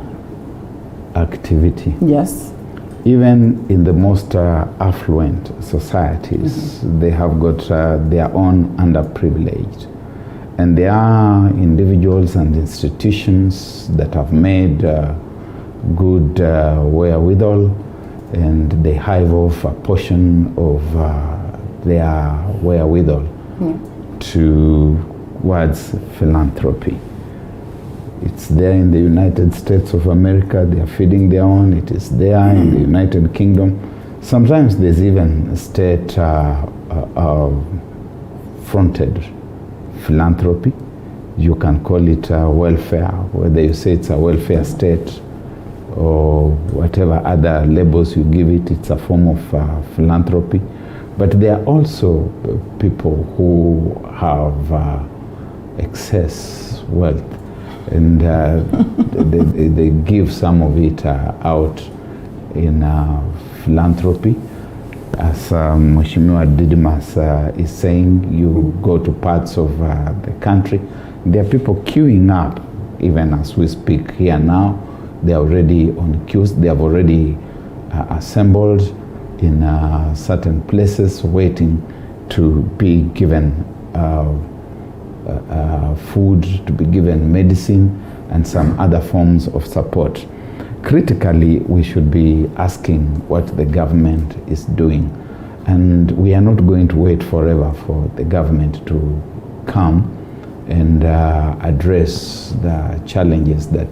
activity. Yes. Even in the most affluent societies, they have got their own underprivileged. And there are individuals and institutions that have made good wherewithal, and they hive off a portion of their wherewithal towards philanthropy. It's there in the United States of America. They are feeding their own. It is there in the United Kingdom. Sometimes there's even state fronted philanthropy. You can call it welfare, whether you say it's a welfare state or whatever other labels you give it, it's a form of philanthropy. But there are also people who have excess wealth, and they give some of it out in philanthropy. As Mheshimiwa Didimas is saying, you go to parts of the country, there are people queuing up, even as we speak here now. They are already on queues. They have already assembled in certain places, waiting to be given food, to be given medicine, and some other forms of support. Critically, we should be asking what the government is doing. And we are not going to wait forever for the government to come and address the challenges that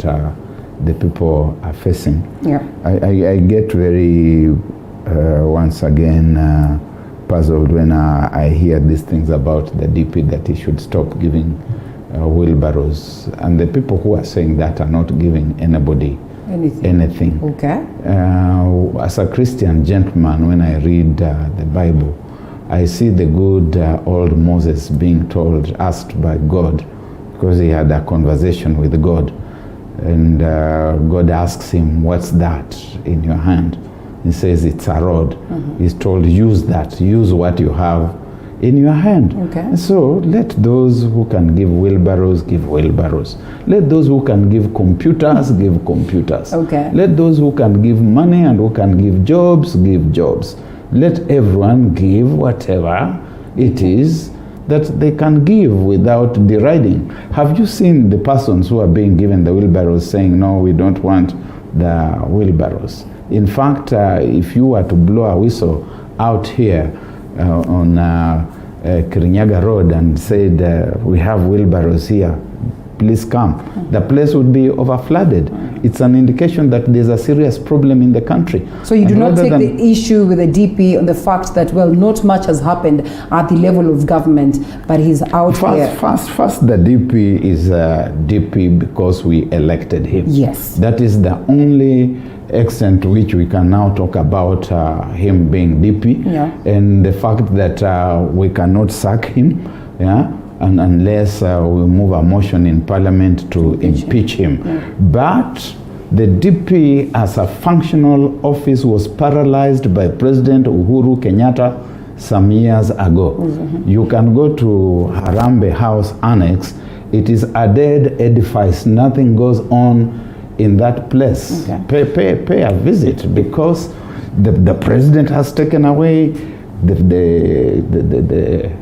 the people are facing. Yeah. I get very, once again, puzzled when I hear these things about the DP, that he should stop giving wheelbarrows. And the people who are saying that are not giving anybody anything. Okay. As a Christian gentleman, when I read the Bible, I see the good old Moses being asked by God, because he had a conversation with God. And God asks him, what's that in your hand? He says, it's a rod. He's told, use that, use what you have in your hand. Okay. And so let those who can give wheelbarrows, give wheelbarrows. Let those who can give computers, give computers. Okay. Let those who can give money and who can give jobs, give jobs. Let everyone give whatever it is that they can give without deriding. Have you seen the persons who are being given the wheelbarrows saying, no, we don't want the wheelbarrows? In fact, if you were to blow a whistle out here on Kirinyaga Road and said, we have wheelbarrows here, please come, the place would be overflooded. It's an indication that there's a serious problem in the country. So you do And not rather take than- the issue with the DP on the fact that, well, not much has happened at the level of government, but he's out here. First, the DP is DP because we elected him. Yes. That is the only extent to which we can now talk about him being DP. Yeah. And the fact that we cannot sack him, yeah, and unless we move a motion in Parliament to impeach him. Yeah. But the DP as a functional office was paralyzed by President Uhuru Kenyatta some years ago. You can go to Harambee House Annex. It is a dead edifice. Nothing goes on in that place. Okay. Pay a visit, because the president has taken away the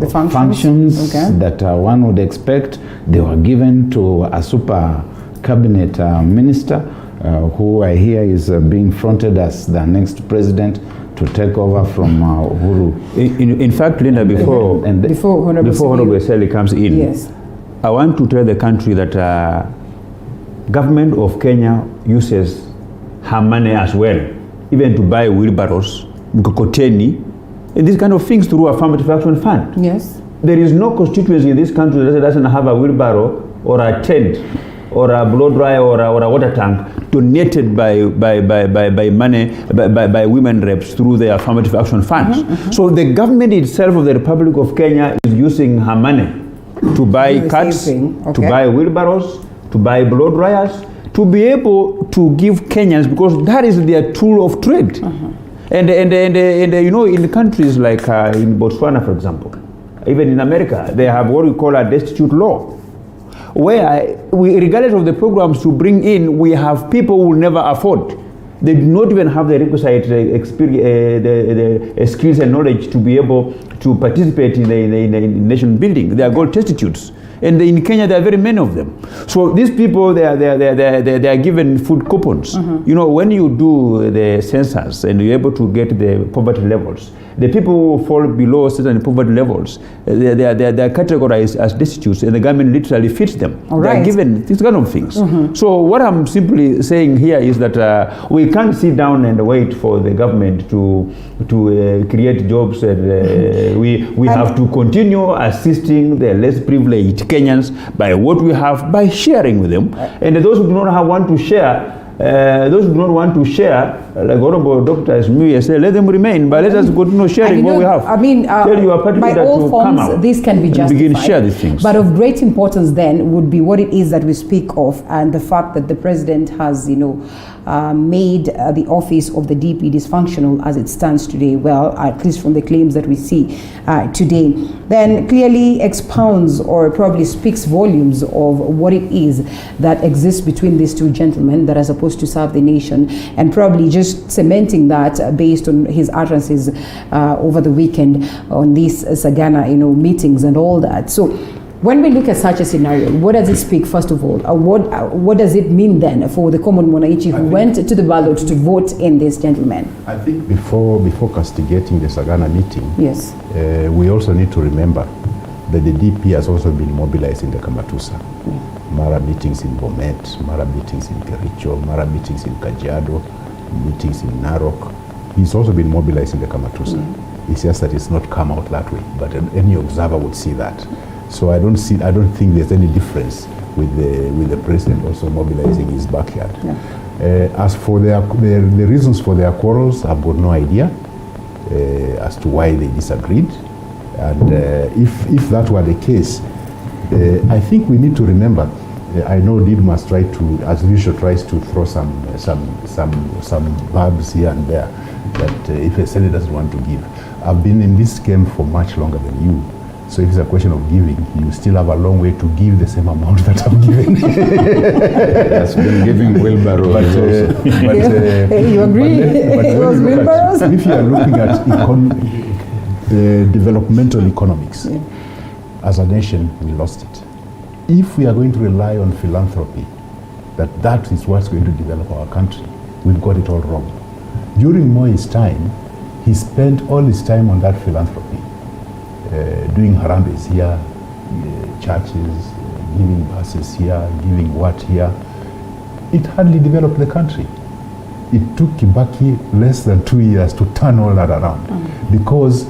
functions Okay. that one would expect. They were given to a super cabinet minister who I hear is being fronted as the next president to take over from Uhuru. In fact, Linda, before Honorable Sally comes in, Yes. I want to tell the country that government of Kenya uses her money as well, even to buy wheelbarrows, mkokoteni, and these kind of things through affirmative action fund. Yes. There is no constituency in this country that doesn't have a wheelbarrow or a tent or a blow dryer or a water tank donated by money by women reps through the affirmative action funds. So the government itself of the Republic of Kenya is using her money to buy Do the carts, same thing. to Okay. buy wheelbarrows, to buy blow dryers, to be able to give Kenyans, because that is their tool of trade. And you know, in countries like in Botswana, for example, even in America, they have what we call a destitute law, where we, regardless of the programs to bring in, we have people who will never afford. They do not even have the requisite experience, the skills and knowledge to be able to participate in the nation building. They are called destitutes. And in Kenya, there are very many of them. So these people, they are given food coupons. You know, when you do the census and you're able to get the poverty levels, the people who fall below certain poverty levels, they are categorized as destitutes, and the government literally feeds them. All They right. are given these kind of things. So what I'm simply saying here is that we can't sit down and wait for the government to create jobs, and we have to continue assisting the less privileged Kenyans by what we have, by sharing with them. And those who do not want to share, like Honorable Dr. Smuya said, let them remain, but let us continue sharing And you what we know, have. I mean, Tell your party by leader all to come forms, out this can be and justified. begin to share these things. But of great importance then would be what it is that we speak of, and the fact that the president has, made the office of the DP dysfunctional as it stands today. Well, at least from the claims that we see today, then clearly expounds or probably speaks volumes of what it is that exists between these two gentlemen that are supposed to serve the nation, and probably just cementing that based on his utterances over the weekend on these Sagana, meetings and all that. So when we look at such a scenario, what does it speak, first of all? What does it mean then for the common Mwananchi who went to the ballot to vote in this gentleman? I think before castigating the Sagana meeting, Yes. We also need to remember that the DP has also been mobilized in the Kamatusa. Mara meetings in Bomet, Mara meetings in Kericho, Mara meetings in Kajiado, meetings in Narok. He's also been mobilized in the Kamatusa. It's just that it's not come out that way, but any observer would see that. So I don't think there's any difference with the president also mobilizing his backyard. As for the reasons for their quarrels, I've got no idea as to why they disagreed. And if that were the case, I think we need to remember. I know Didmas tried to, as usual, tries to throw some verbs here and there that if a senator doesn't want to give. I've been in this game for much longer than you. So if it's a question of giving, you still have a long way to give the same amount that I'm giving. Has been giving wheelbarrows also. You agree? It was wheelbarrows? If you are looking at developmental economics, as a nation, we lost it. If we are going to rely on philanthropy, that is what's going to develop our country, we've got it all wrong. During Moi's time, he spent all his time on that philanthropy. Doing harambes here, churches, giving buses here, giving what here. It hardly developed the country. It took Kibaki less than 2 years to turn all that around. Because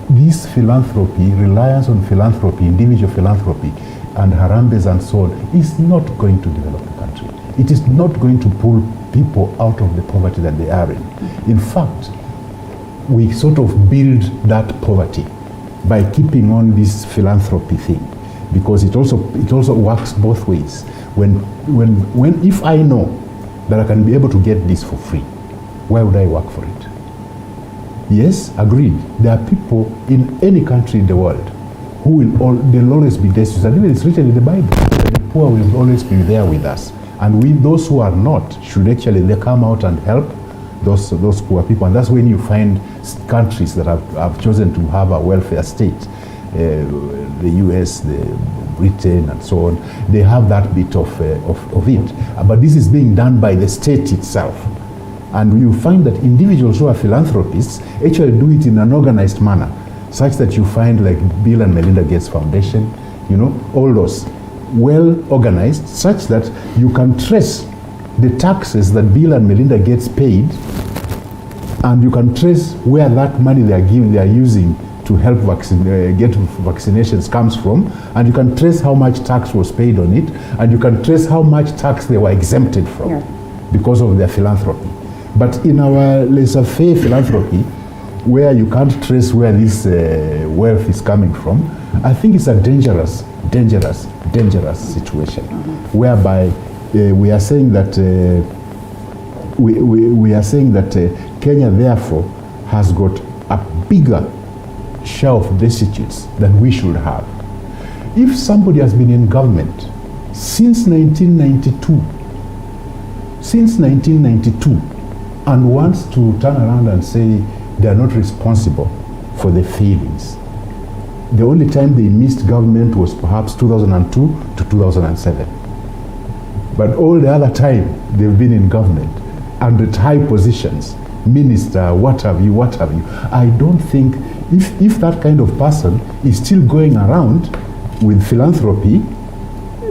this philanthropy, reliance on philanthropy, individual philanthropy, and harambes and so on, is not going to develop the country. It is not going to pull people out of the poverty that they are in. In fact, we sort of build that poverty by keeping on this philanthropy thing, because it also works both ways. If I know that I can be able to get this for free, why would I work for it? Yes, agreed. There are people in any country in the world who they'll always be destitute. And even it's written in the Bible that the poor will always be there with us. And those who are not should actually they come out and help those poor people. And that's when you find countries that have chosen to have a welfare state, the US, the Britain, and so on. They have that bit of it. But this is being done by the state itself. And you find that individuals who are philanthropists actually do it in an organized manner, such that you find like Bill and Melinda Gates Foundation, all those well organized, such that you can trace the taxes that Bill and Melinda Gates paid, and you can trace where that money they are using to help get vaccinations comes from, and you can trace how much tax was paid on it, and you can trace how much tax they were exempted from because of their philanthropy. But in our laissez-faire philanthropy, where you can't trace where this wealth is coming from, I think it's a dangerous situation, whereby we are saying that Kenya therefore has got a bigger share of destitutes than we should have. If somebody has been in government since 1992, and wants to turn around and say they are not responsible for the failings. The only time they missed government was perhaps 2002 to 2007. But all the other time they've been in government and at high positions, minister, what have you. I don't think if that kind of person is still going around with philanthropy,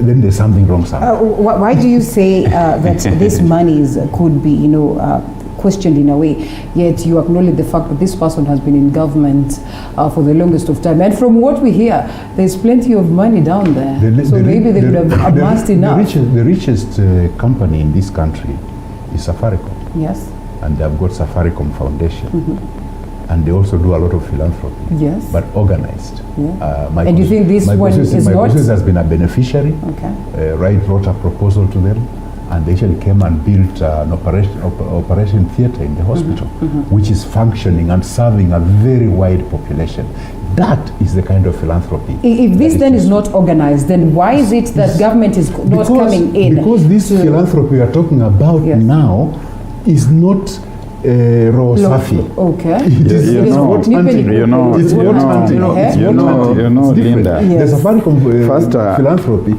then there's something wrong somewhere. Why do you say that these monies could be, questioned in a way, yet you acknowledge the fact that this person has been in government for the longest of time? And from what we hear, there's plenty of money down there. Maybe they would have amassed enough. The richest company in this country is Safaricom. Yes. And they've got Safaricom Foundation. And they also do a lot of philanthropy. Yes. But organized. Yeah. And you think this one is not? My boss has been a beneficiary. Okay. Wrote a proposal to them, and they actually came and built an operation theater in the hospital, which is functioning and serving a very wide population. That is the kind of philanthropy. If this then is not organized, then why is it that government is not coming in? Because this philanthropy we are talking about now is not raw safi. Okay. Linda. The Safaricom philanthropy.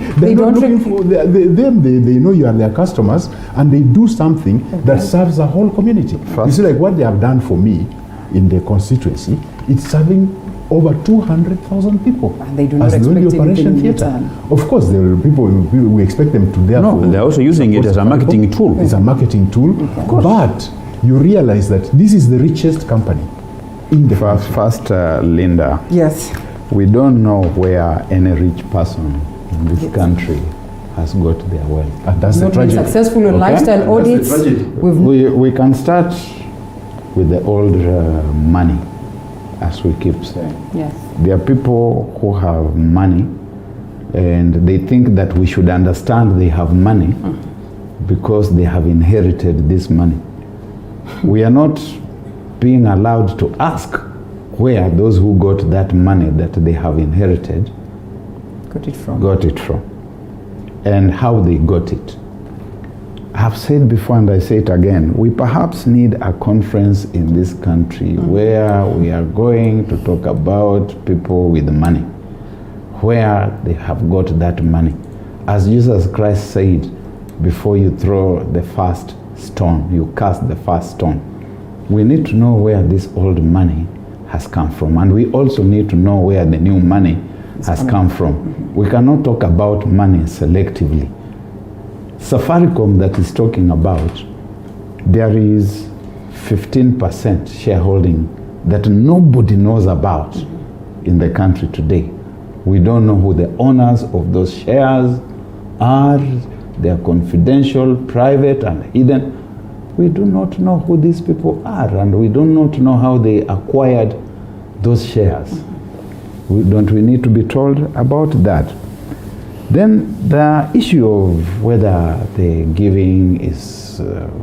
They know you are their customers, and they do something that serves a whole community. You see, like what they have done for me in the constituency, it's serving over 200,000 people. And they do not expect operation theater. Of course, there are people we expect them to therefore. No, they're also using it as a marketing tool. It's a marketing tool, but you realize that this is the richest company in the first, Linda. Yes. We don't know where any rich person in this country has got their wealth. And that's Not the been tragedy. successful in lifestyle audits. We can start with the old money, as we keep saying. Yes. There are people who have money and they think that we should understand they have money because they have inherited this money. We are not being allowed to ask where those who got that money that they have inherited got it from and how they got it. I've said before and I say it again, we perhaps need a conference in this country where we are going to talk about people with money, where they have got that money. As Jesus Christ said, before you throw the first stone, you cast the first stone. We need to know where this old money has come from, and we also need to know where the new money has come from. We cannot talk about money selectively. Safaricom that is talking about, there is 15% shareholding that nobody knows about in the country today. We don't know who the owners of those shares are. They are confidential, private, and hidden. We do not know who these people are, and we do not know how they acquired those shares. Don't we need to be told about that? Then the issue of whether the giving is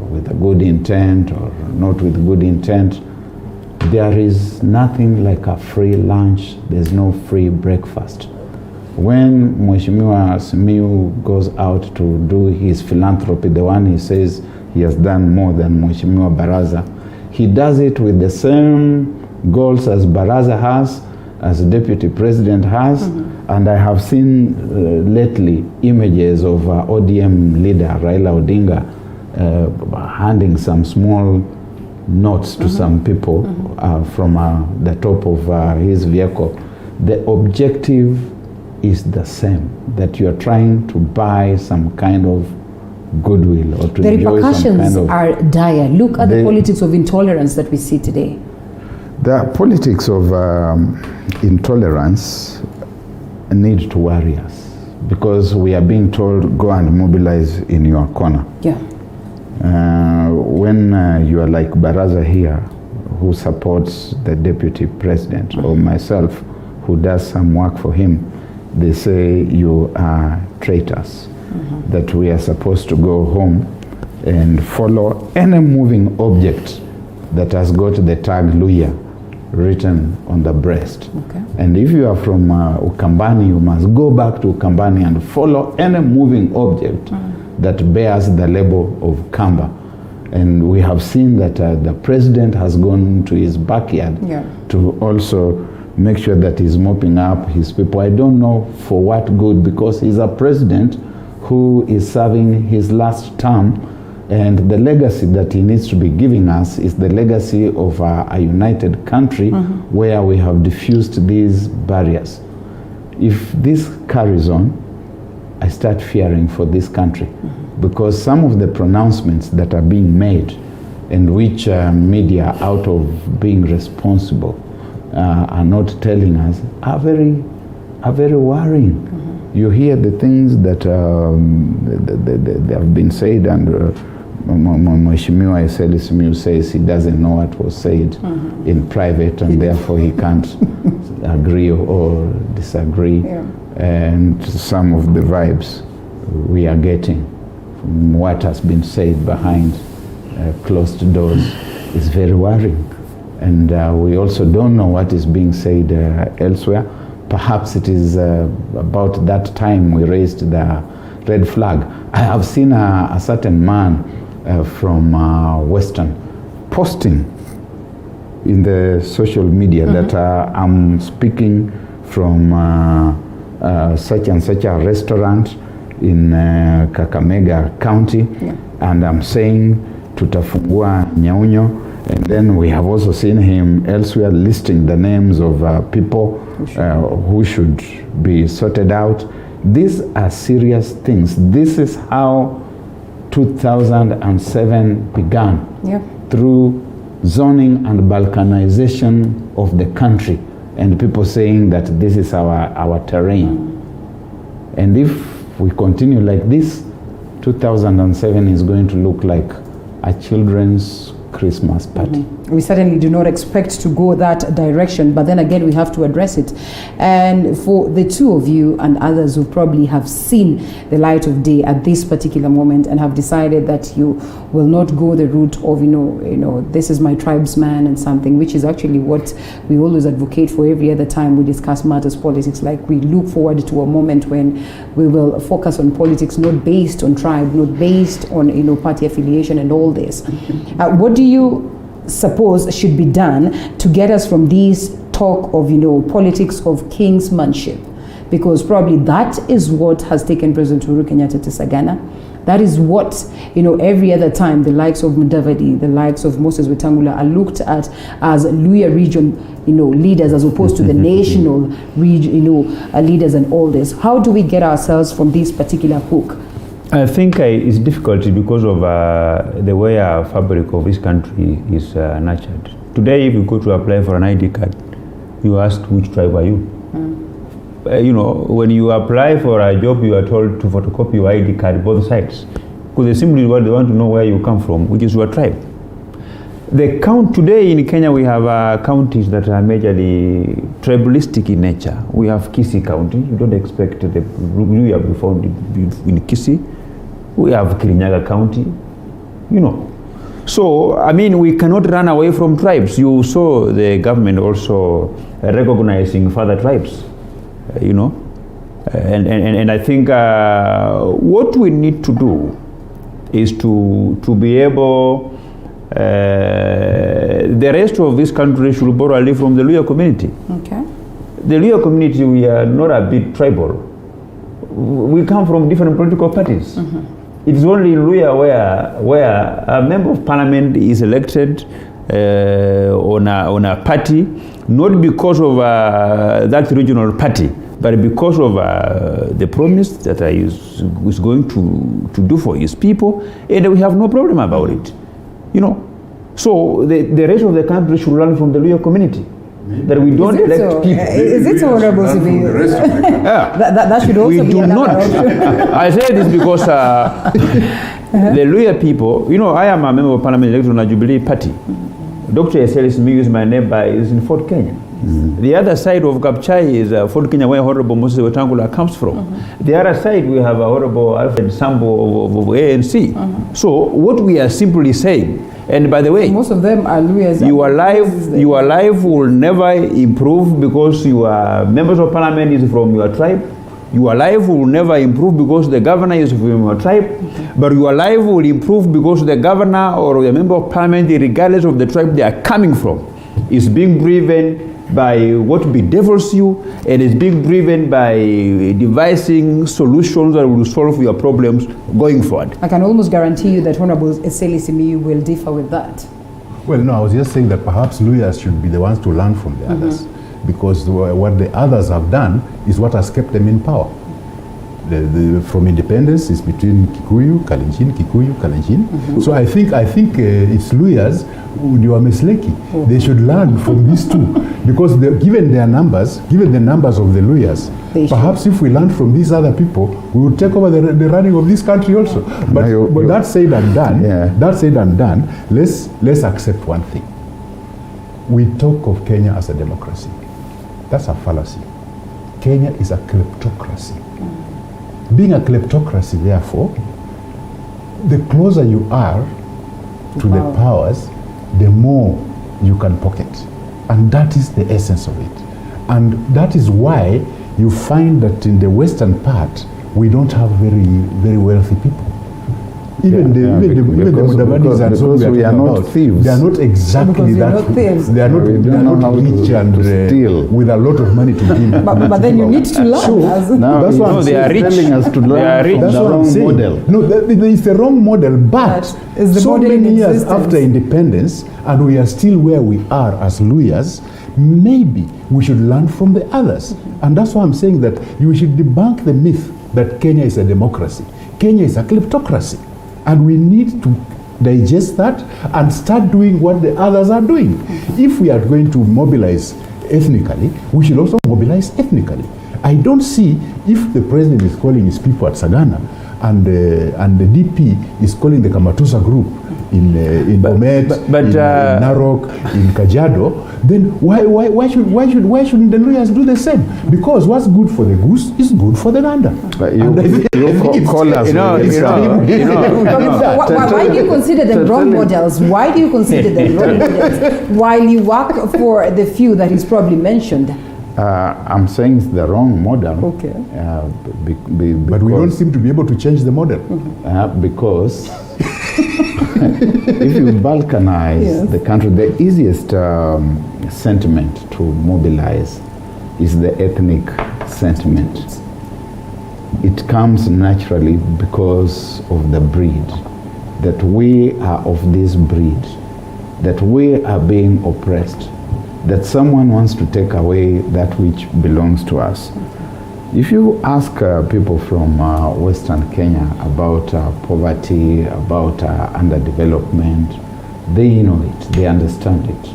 with a good intent or not with good intent, there is nothing like a free lunch. There's no free breakfast. When Mheshimiwa Simiyu goes out to do his philanthropy, the one he says he has done more than Mheshimiwa Baraza, he does it with the same goals as Baraza has, as Deputy President has, and I have seen lately images of ODM leader Raila Odinga handing some small notes to some people from the top of his vehicle. The objective is the same, that you are trying to buy some kind of goodwill or to The enjoy some repercussions kind of... are dire. Look at the politics of intolerance that we see today. The politics of intolerance need to worry us because we are being told, go and mobilize in your corner. Yeah. When you are like Baraza here, who supports the Deputy President, or myself, who does some work for him, they say you are traitors, that we are supposed to go home and follow any moving object that has got the tag Luya written on the breast. Okay. And if you are from Ukambani, you must go back to Ukambani and follow any moving object that bears the label of Kamba. And we have seen that the president has gone to his backyard to also make sure that he's mopping up his people. I don't know for what good, because he's a president who is serving his last term, and the legacy that he needs to be giving us is the legacy of a united country where we have diffused these barriers. If this carries on, I start fearing for this country, because some of the pronouncements that are being made, and which media, out of being responsible, are not telling us, are very worrying. You hear the things that they have been said, and Mheshimiwa Eseli Simiyu says he doesn't know what was said in private, and therefore he can't agree or disagree. And some of the vibes we are getting from what has been said behind closed doors is very worrying. And we also don't know what is being said elsewhere. Perhaps it is about that time we raised the red flag. I have seen a certain man from Western posting in the social media that I'm speaking from such and such a restaurant in Kakamega County, and I'm saying tutafungua Nyaunyo. And then we have also seen him elsewhere listing the names of people who should be sorted out. These are serious things. This is how 2007 began, through zoning and balkanization of the country. and people saying that this is our terrain. And if we continue like this, 2007 is going to look like a children's Christmas party. We certainly do not expect to go that direction, but then again, we have to address it. And for the two of you and others who probably have seen the light of day at this particular moment and have decided that you will not go the route of, this is my tribesman and something, which is actually what we always advocate for every other time we discuss matters politics. Like, we look forward to a moment when we will focus on politics not based on tribe, not based on, party affiliation and all this. What do you suppose should be done to get us from this talk of politics of kingsmanship? Because probably that is what has taken President Uhuru Kenyatta to Sagana. That is what every other time the likes of Mudavadi, the likes of Moses Wetangula are looked at as Luhya region leaders as opposed to the national leaders and all this. How do we get ourselves from this particular hook? I think it's difficult because of the way our fabric of this country is nurtured. Today, if you go to apply for an ID card, you ask which tribe are you. When you apply for a job, you are told to photocopy your ID card, both sides, because they simply want to know where you come from, which is your tribe. The count today in Kenya, we have counties that are majorly tribalistic in nature. We have Kisii County. You don't expect the Luhya to be found in Kisii. We have Kirinyaga County, So, we cannot run away from tribes. You saw the government also recognizing further tribes, And I think what we need to do is to be able, the rest of this country should borrow a little from the Luhya community. Okay. The Luhya community, we are not a bit tribal. We come from different political parties. It is only in Luhya where a member of parliament is elected on a party, not because of that regional party, but because of the promise that he is going to do for his people, and we have no problem about it. So the rest of the country should learn from the Luhya community. That we don't elect people. Is it so honorable to be? That should also we be do another not. option. I say this because the Luhya people, I am a member of parliament elected on a Jubilee party. Dr. Eseli Simiyu is my neighbor, is in Fort Kenya. The other side of Kapchai is Fort Kenya, where Honorable Moses Wetangula comes from. The other side, we have Honorable Alfred Sambo of ANC. So what we are simply saying, and by the way, most of them are Luhyas. Your life will never improve because your members of parliament is from your tribe. Your life will never improve because the governor is from your tribe. But your life will improve because the governor or the member of parliament, regardless of the tribe they are coming from, is being driven by what bedevils you, and is being driven by devising solutions that will solve your problems going forward. I can almost guarantee you that Honorable Eseli Simiyu will differ with that. Well, no, I was just saying that perhaps Luhyas should be the ones to learn from the others, because what the others have done is what has kept them in power. From independence is between Kikuyu, Kalenjin, Kikuyu, Kalenjin. So I think it's Luhyas, Udiwamesleki. They should learn from these two, because given the numbers of the Luhyas, perhaps if we learn from these other people, we will take over the running of this country also. But that said and done, let's accept one thing. We talk of Kenya as a democracy. That's a fallacy. Kenya is a kleptocracy. Being a kleptocracy, therefore, the closer you are to the powers, the more you can pocket. And that is the essence of it. And that is why you find that in the western part, we don't have very, very wealthy people. Even the Mudavadis and so we are not thieves. They are not exactly that. They are not rich and with a lot of money to give. But then you need to learn. That's what I'm they are rich. telling us to learn. They are rich. That's what I'm saying. No, it's the wrong model. But so many years after independence, and we are still where we are as Luhyas, maybe we should learn from the others. And that's why I'm saying that you should debunk the myth that Kenya is a democracy. Kenya is a kleptocracy. And we need to digest that and start doing what the others are doing. If we are going to mobilize ethnically, we should also mobilize ethnically. I don't see if the president is calling his people at Sagana and the DP is calling the Kamatusa group in Bomet, in Narok, in Kajiado, then why shouldn't the lawyers do the same? Because what's good for the goose is good for the gander. Why do you consider them role models? Why do you consider them role models while you work for the few that is probably mentioned? I'm saying it's the wrong model. Okay. But we don't seem to be able to change the model. Because if you balkanize the country, the easiest sentiment to mobilize is the ethnic sentiment. It comes naturally because of the breed, that we are of this breed, that we are being oppressed, that someone wants to take away that which belongs to us. If you ask people from Western Kenya about poverty, about underdevelopment, they know it, they understand it.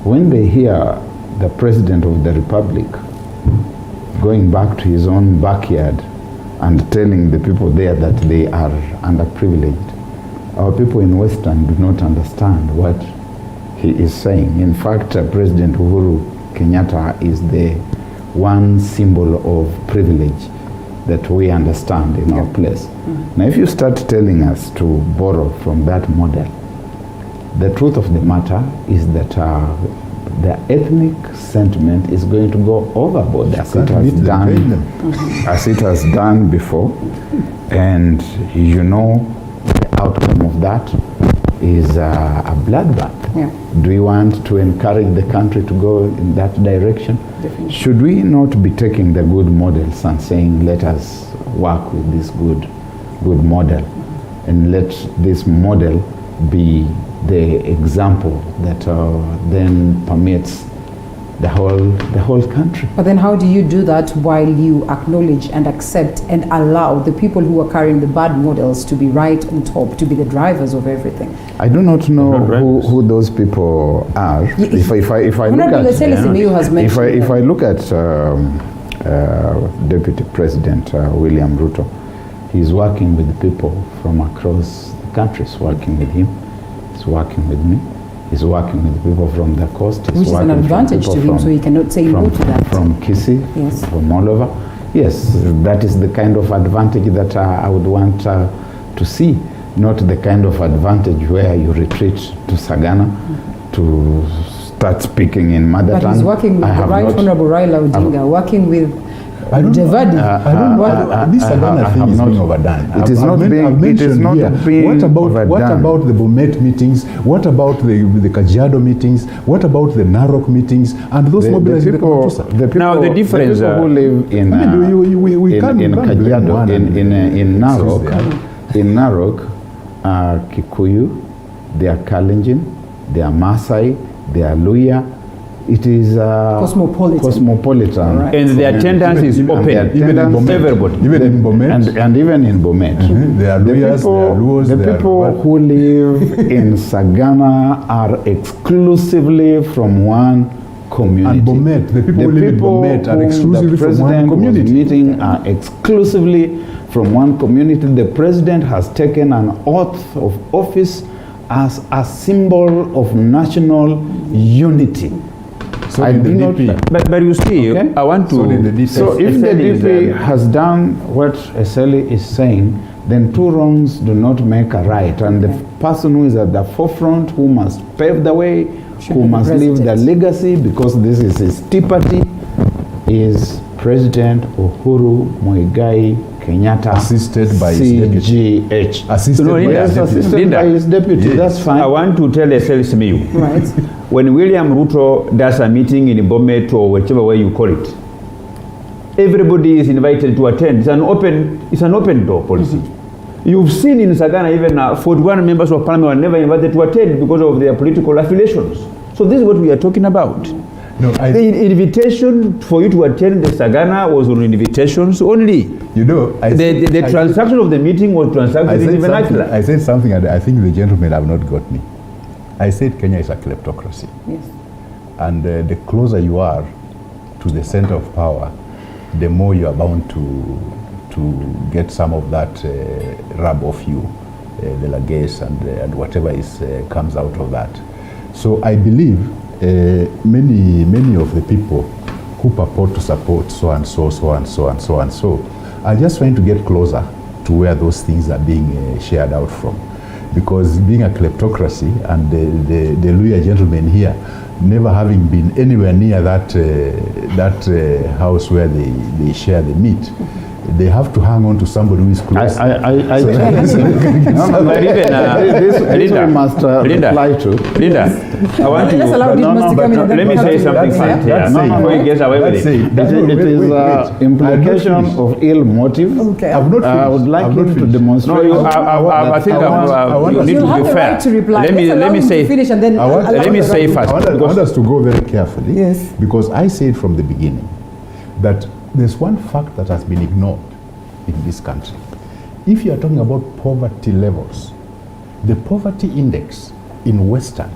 When they hear the President of the Republic going back to his own backyard and telling the people there that they are underprivileged, our people in Western do not understand what he is saying. In fact, President Uhuru Kenyatta is the one symbol of privilege that we understand in our place. Now, if you start telling us to borrow from that model, the truth of the matter is that the ethnic sentiment is going to go overboard as it has done before. And you know, the outcome of that is a bloodbath. Yeah. Do we want to encourage the country to go in that direction? Definitely. Should we not be taking the good models and saying, let us work with this good model, and let this model be the example that then permeates the whole country? But then how do you do that while you acknowledge and accept and allow the people who are carrying the bad models to be right on top, to be the drivers of everything? I do not know who those people are. If I look at Deputy President William Ruto, he's working with people from across the country. He's working with him. He's working with me. He's working with people from the coast. Which is an advantage to him, so he cannot say no to that. From Kisii, yes, from all over. Yes, that is the kind of advantage that I would want to see, not the kind of advantage where you retreat to Sagana to start speaking in mother tongue. But he's working with the Right Honorable Raila Odinga, working with Javadi. This Sagana thing is being overdone. It is not being overdone. What about the Bomet meetings? What about the Kajiado meetings? What about the Narok meetings? And those mobilizing the people. Now the difference, the people who live in Kajiado, in Narok, are Kikuyu, they are Kalenjin, they are Maasai, they are Luhya. It is cosmopolitan. Right. And the attendance is open. Even in Bomet. Everybody. Even in Bomet. And even in Bomet. There are Luyas, there are Luos. The people who live in Sagana are exclusively from one community. And Bomet, the people who live in Bomet are exclusively from one community. Meeting are exclusively from one community. The president has taken an oath of office as a symbol of national unity. So but you see, okay? I want to. So if the DP has done what Eseli is saying, then two wrongs do not make a right. And the person who is at the forefront, who must pave the way, who must leave the legacy, because this is his tea party, is President Uhuru Muigai Kenyatta, assisted by his deputy. Assisted by his deputy. Yes. That's fine. I want to tell Eseli Simiyu. Right. When William Ruto does a meeting in Bomet or whichever way you call it, everybody is invited to attend. It's an open door policy. You've seen in Sagana even 41 members of parliament were never invited to attend because of their political affiliations. So this is what we are talking about. No, the invitation for you to attend the Sagana was on invitations only. You know, the transaction of the meeting was transacted in vernacular. I said something, and I think the gentlemen have not got me. I said Kenya is a kleptocracy. Yes. And the closer you are to the center of power, the more you are bound to get some of that rub off you, the largesse and whatever comes out of that. So I believe many of the people who purport to support so and so are just trying to get closer to where those things are being shared out from. Because being a kleptocracy, and the Luya gentlemen here never having been anywhere near that house where they share the meat, they have to hang on to somebody who is close. This we must reply to. Linda, I want to. Let me say something funny here. Before he gets away with it. It is implication of ill motive. Okay. I would like him to demonstrate. No, I think you need to be fair. Let me say. Let me say first. I want us to go very carefully. Yes. Because I said from the beginning that there's one fact that has been ignored in this country. If you are talking about poverty levels, the poverty index in Western,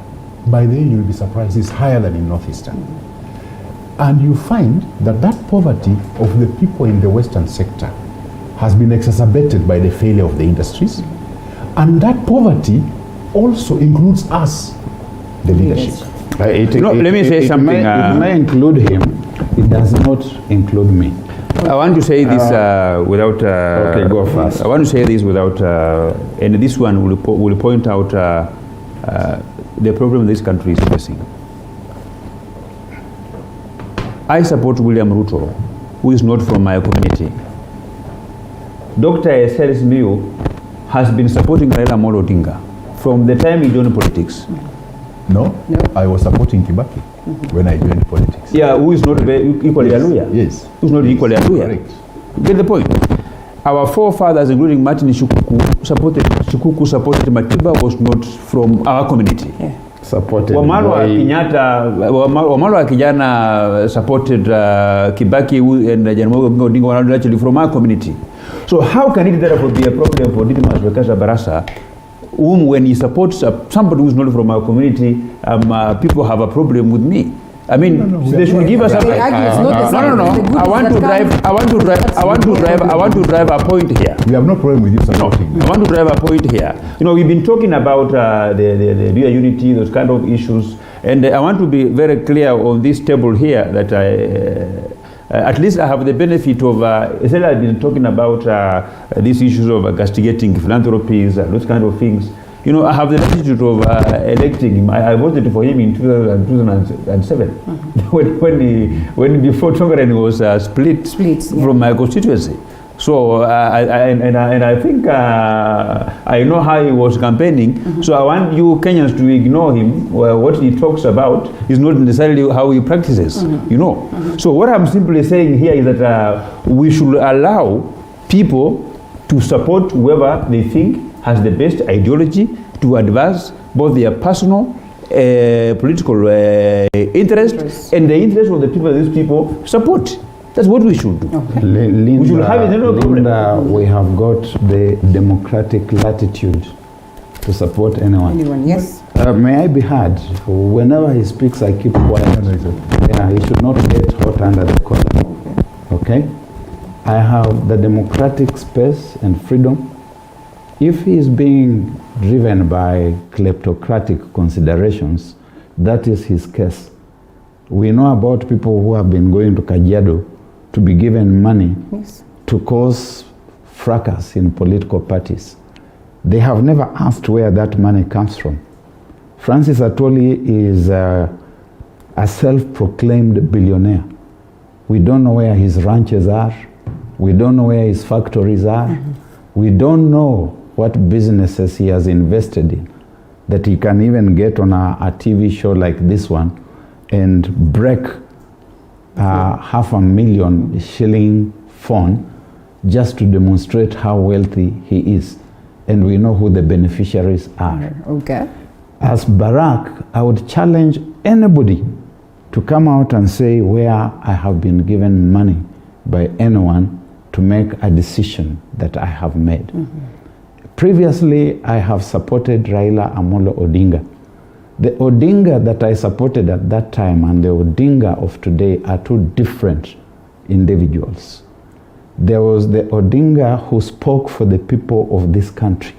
by then you'll be surprised, is higher than in Northeastern. And you find that poverty of the people in the Western sector has been exacerbated by the failure of the industries. And that poverty also includes us, the leadership. Let me say something. It may include him. It does not include me. I want to say this without. Okay, go first. I want to say this without, and this one will point out the problem this country is facing. I support William Ruto, who is not from my community. Dr. Eselis Miu has been supporting Raila Amolo Odinga from the time he joined politics. No, I was supporting Kibaki when I joined politics. Yeah, who is not equally a lawyer? Yes. Who's not equally a lawyer? Correct. Get the point. Our forefathers, including Martin Shikuku, supported Matiba, was not from our community. Yeah. Supported Wamalo wa Kijana supported Kibaki and Jaramogi Odinga were actually from our community. So how can it therefore be a problem for Didmus Wekesa Barasa, whom when he supports somebody who is not from our community, people have a problem with me? I mean, they should give us a I want to drive a point here. We have no problem with you supporting. I want to drive a point here. You know, we've been talking about the real unity, those kind of issues, and I want to be very clear on this table here that at least I have the benefit of, instead I've been talking about these issues of castigating philanthropies and those kind of things. You know, I have the latitude of electing him. I voted for him in 2007 when before Tongaren was split from my constituency. So I think I know how he was campaigning. So I want you Kenyans to ignore him. What he talks about is not necessarily how he practices. You know. So what I'm simply saying here is that we should allow people to support whoever they think has the best ideology to advance both their personal political interests and the interests of the people these people support. That's what we should do. Okay. Linda, we should have Linda, we have got the democratic latitude to support anyone. Anyone, yes. May I be heard? Whenever he speaks, I keep quiet. Yeah, he should not get hot under the collar. Okay? I have the democratic space and freedom. If he is being driven by kleptocratic considerations, that is his case. We know about people who have been going to Kajiado to be given money to cause fracas in political parties. They have never asked where that money comes from. Francis Atwoli is a self-proclaimed billionaire. We don't know where his ranches are. We don't know where his factories are. We don't know what businesses he has invested in, that he can even get on a TV show like this one and break $500,000 shilling phone just to demonstrate how wealthy he is. And we know who the beneficiaries are. Okay. As Barack, I would challenge anybody to come out and say where I have been given money by anyone to make a decision that I have made. Previously, I have supported Raila Amolo Odinga The Odinga that I supported at that time and the Odinga of today are two different individuals. There was the Odinga who spoke for the people of this country.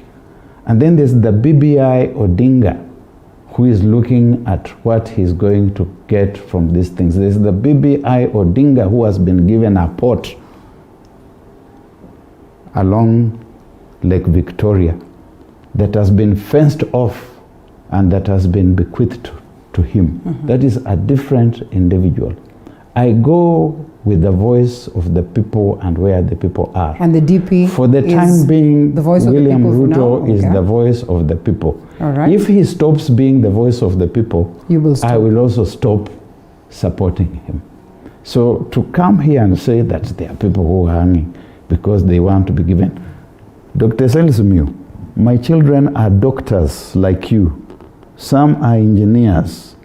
And then there's the BBI Odinga who is looking at what he's going to get from these things. There's the BBI Odinga who has been given a port along Lake Victoria that has been fenced off and that has been bequeathed to him. That is a different individual. I go with the voice of the people and where the people are. And the DP for the time is being, the voice William of the people Ruto for now? is Okay. the voice of the people. All right. If he stops being the voice of the people, You will stop. I will also stop supporting him. So to come here and say that there are people who are hanging because they want to be given. Dr. Selsumiu, my children are doctors like you. Some are engineers.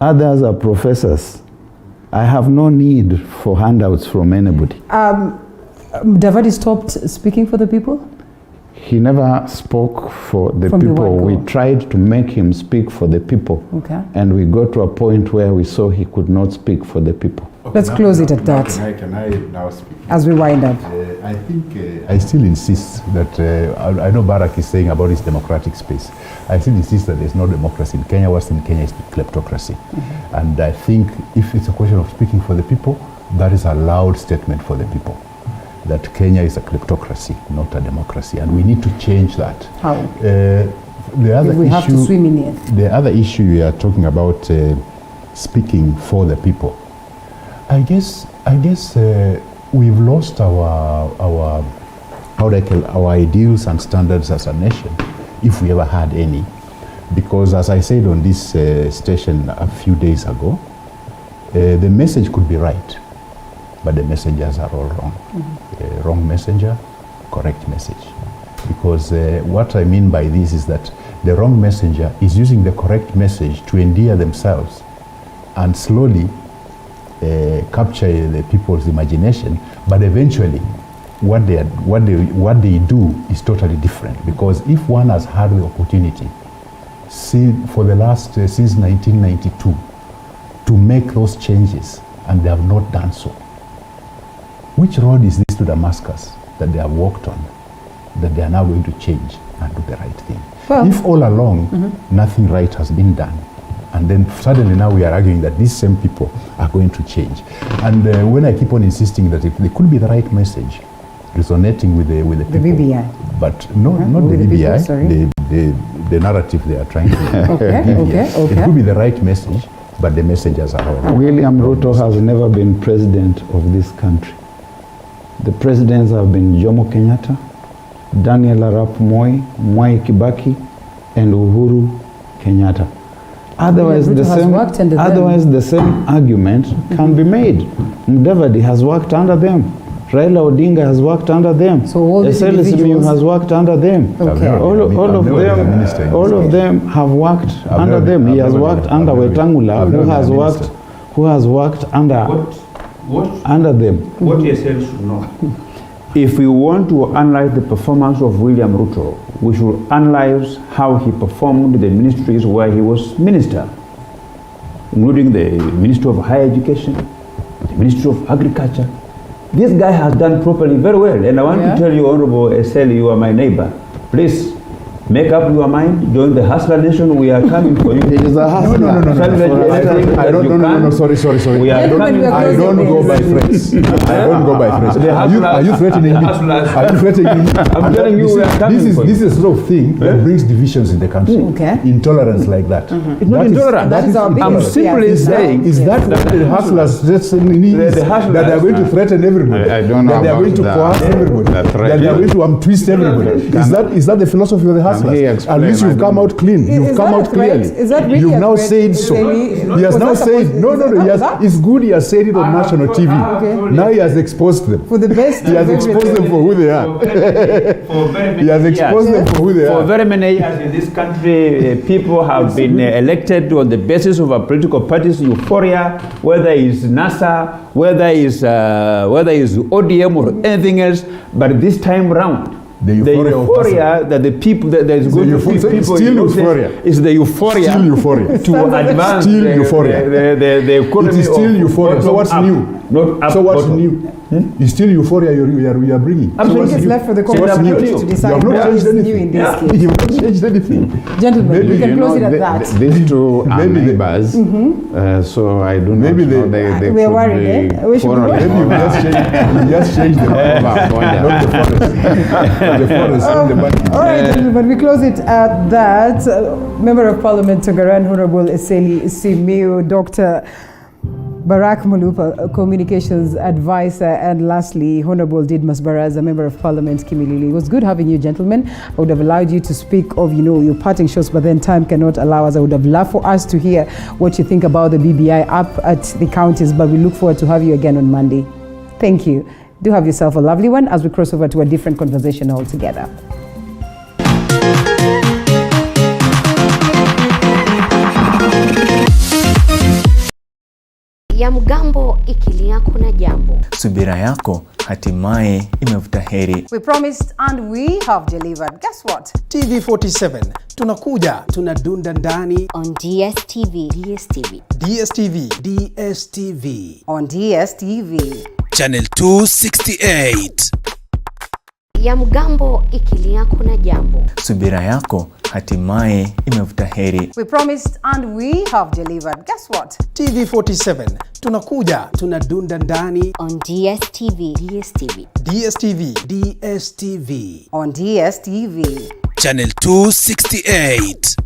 Others are professors. I have no need for handouts from anybody. Davadi stopped speaking for the people? He never spoke for the From the people. word We go. tried to make him speak for the people. Okay. And we got to a point where we saw he could not speak for the people. Let's close it at that. Can I now speak? As we wind up. I think I still insist that I know Barack is saying about his democratic space. I still insist that there's no democracy in Kenya. What's in Kenya is kleptocracy. And I think if it's a question of speaking for the people, that is a loud statement for the people. That Kenya is a kleptocracy, not a democracy. And we need to change that. How? The other If we have to issue- swim in it. The other issue we are talking about speaking for the people. I guess we've lost our how do I call our ideals and standards as a nation, if we ever had any, because as I said on this station a few days ago, the message could be right, but the messengers are all wrong. Wrong messenger, correct message. Because what I mean by this is that the wrong messenger is using the correct message to endear themselves and slowly capture the people's imagination, but eventually what they do is totally different. Because if one has had the opportunity, for the last since 1992, to make those changes and they have not done so, which road is this to Damascus that they have walked on, that they are now going to change and do the right thing? Well, if all along nothing right has been done, and then suddenly now we are arguing that these same people are going to change. And when I keep on insisting that if there could be the right message resonating with the people. The BBI. But no, not the with the BBI, people, sorry. the narrative they are trying to Okay. It could be the right message, but the messengers are all wrong. William Ruto has never been president of this country. The presidents have been Jomo Kenyatta, Daniel Arap Moi, Mwai Kibaki, and Uhuru Kenyatta. Otherwise, Ruto the has same, worked under them. otherwise the same argument can be made. Mudavadi has worked under them. Raila Odinga has worked under them. So all these Eseli Simiyu individuals- has worked under them. Okay. All of them have worked under never- them. He I've has never worked been- under I've never been- Wetangula, I've who never has been a worked, minister. who has worked under under them. What ESL should know. If we want to analyze the performance of William Ruto, we should analyze how he performed the ministries where he was minister, including the Ministry of Higher Education, the Ministry of Agriculture. This guy has done properly very well. And I want to tell you, Honorable Eseli, you are my neighbor. Please, make up your mind, join the Hustler Nation. We are coming for you. He is a hustler. Sorry. We are I don't go by friends. I don't go by friends. Are you threatening me? Are you threatening me? I'm telling you, we are coming for you. This is the sort of thing that brings divisions in the country. Okay. Intolerance like that. It's not intolerant. That is our I'm biggest- simply yes. saying. Is that what the hustlers just means? The hustlers- That they are going to threaten everybody? I don't know That they are about going to that. coerce everybody? That threat. That they are going to twist everybody? Is that the philosophy of the hustlers? he At explain? least you've I come don't out clean. You've Is come that a out threat? clearly. Is that really You've a now threat, said so. Eseli? He has Was now that said, supposed- no, is he has, that- it's good he has said it on national TV. Okay. Now he has exposed them. For the best He has of exposed everything. them for who they are. For very many He has exposed them for who they For are. very many years in this country, people have been elected on the basis of a political party's euphoria, whether it's NASA, whether it's ODM or anything else. But this time round, The euphoria that the people that is going to feed people still euphoria. Is the euphoria. Still euphoria. To advance still euphoria. The economy. It is still euphoria. So what's up, new? Not up, so what's bottom. new? It's still euphoria you are bringing. I think it's left for the committee to decide what is new in this case. You have not changed anything. Gentlemen, we can close it at that. These two are neighbors, so I do not know they we are worried, eh? We should be worried. Maybe you just changed the not the forest. The forest and the bank. All right, gentlemen, we close it at that. Member of Parliament Tongaran, Honorable Eseli Simiyu, Dr. Barak Mulupa, Communications Advisor, and lastly, Honorable Didmas Baraza, Member of Parliament Kimilili. It was good having you, gentlemen. I would have allowed you to speak of, your parting shots, but then time cannot allow us. I would have loved for us to hear what you think about the BBI up at the counties, but we look forward to have you again on Monday. Thank you. Do have yourself a lovely one as we cross over to a different conversation altogether. Ya mgambo ikilia kuna jambo. Subira yako hatimaye imevuta heri. We promised and we have delivered. Guess what? TV47 tunakuja, tunadunda ndani on DSTV. DSTV on DSTV. Channel 268. Ya mgambo ikilia kuna jambo. Subira yako hatimaye imevuta heri. We promised and we have delivered. Guess what? TV47 tunakuja, tunadunda ndani on DSTV. on DSTV. Channel 268.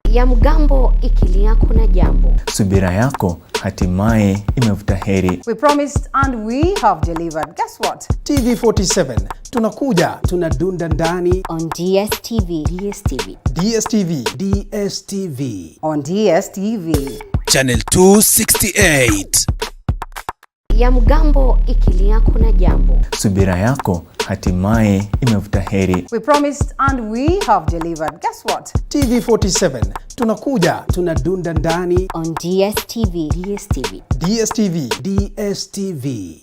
Ya mgambo ikilia kuna jambo. Subira yako hatimaye imevuta heri. We promised and we have delivered. Guess what? TV47 tunakuja, tunadunda ndani on DSTV. on DSTV. Channel 268. Ya mgambo ikilia kuna jambo. Subira yako hatimaye imevuta heri. We promised and we have delivered. Guess what? TV47 tunakuja, tunadunda ndani on DSTV.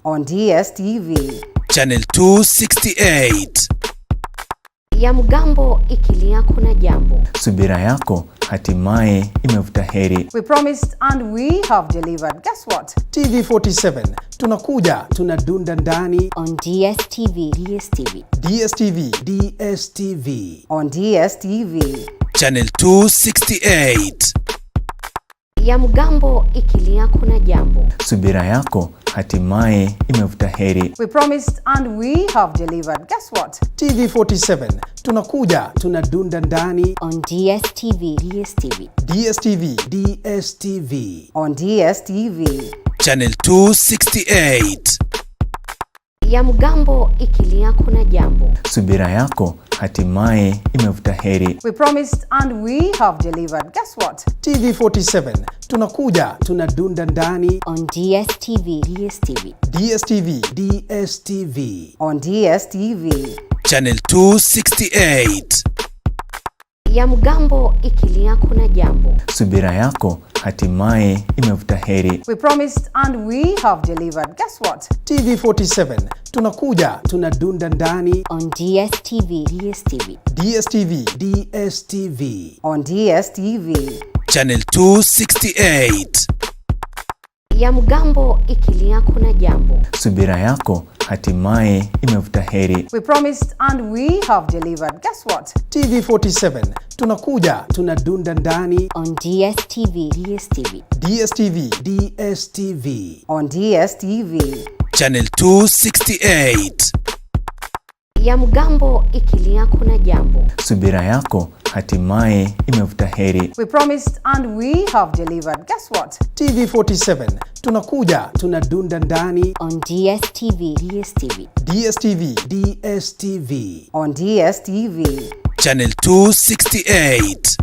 on DSTV. Channel 268. Ya mgambo ikilia kuna jambo. Subira yako hatimaye imevuta heri. We promised and we have delivered. Guess what? TV47 tunakuja, tunadunda ndani on DSTV. on DSTV. Channel 268. Ya mgambo ikilia kuna jambo. Subira yako hatimaye imevuta heri. We promised and we have delivered. Guess what? TV47 tunakuja, tunadunda ndani on DSTV. on DSTV. Channel 268. Ya mgambo ikilia kuna jambo. Subira yako hatimaye imevuta heri. We promised and we have delivered. Guess what? TV47 tunakuja, tunadunda ndani on DSTV. on DSTV. Channel 268. Ya mgambo ikilia kuna jambo. Subira yako hatimaye imevuta heri. We promised and we have delivered. Guess what? TV47 tunakuja, tunadunda ndani on DSTV. on DSTV. Channel 268. Ya mgambo ikilia kuna jambo. Subira yako hatimaye imevuta heri. We promised and we have delivered. Guess what? TV47 tunakuja, tunadunda ndani on DSTV. on DSTV. Channel 268. Ya mgambo ikilia kuna jambo. Subira yako hatimaye imevuta heri. We promised and we have delivered. Guess what? TV47 tunakuja, tunadunda ndani on DSTV. on DSTV. Channel 268.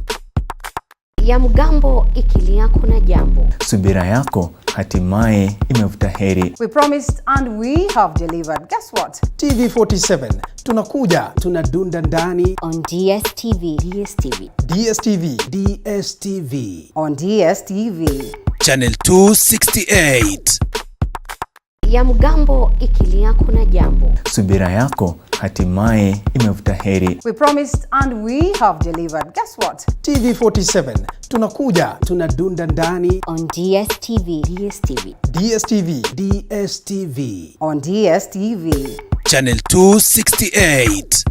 Ya mgambo ikilia kuna jambo. Subira yako hatimaye imevuta heri. We promised and we have delivered. Guess what? TV47 tunakuja, tunadunda ndani on DSTV. on DSTV. Channel 268. Ya mgambo ikilia kuna jambo. Subira yako hatimaye imevuta heri. We promised and we have delivered. Guess what? TV47 tunakuja, tunadunda ndani on DSTV. On DSTV. Channel 268.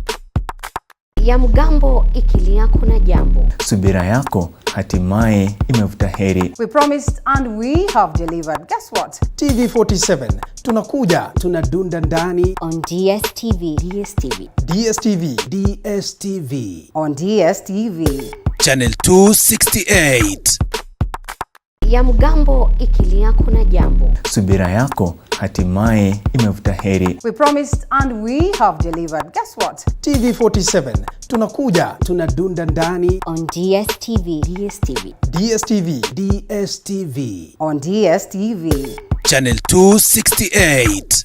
Ya mgambo ikilia kuna jambo. Subira yako hatimaye imevuta heri. We promised and we have delivered. Guess what? TV47 tunakuja, tunadunda ndani on DSTV. On DSTV. Channel 268. Ya mgambo ikilia kuna jambo. Subira yako hatimaye imevuta heri. We promised and we have delivered. Guess what? TV47 tunakuja, tunadunda ndani on DSTV. On DSTV. Channel 268.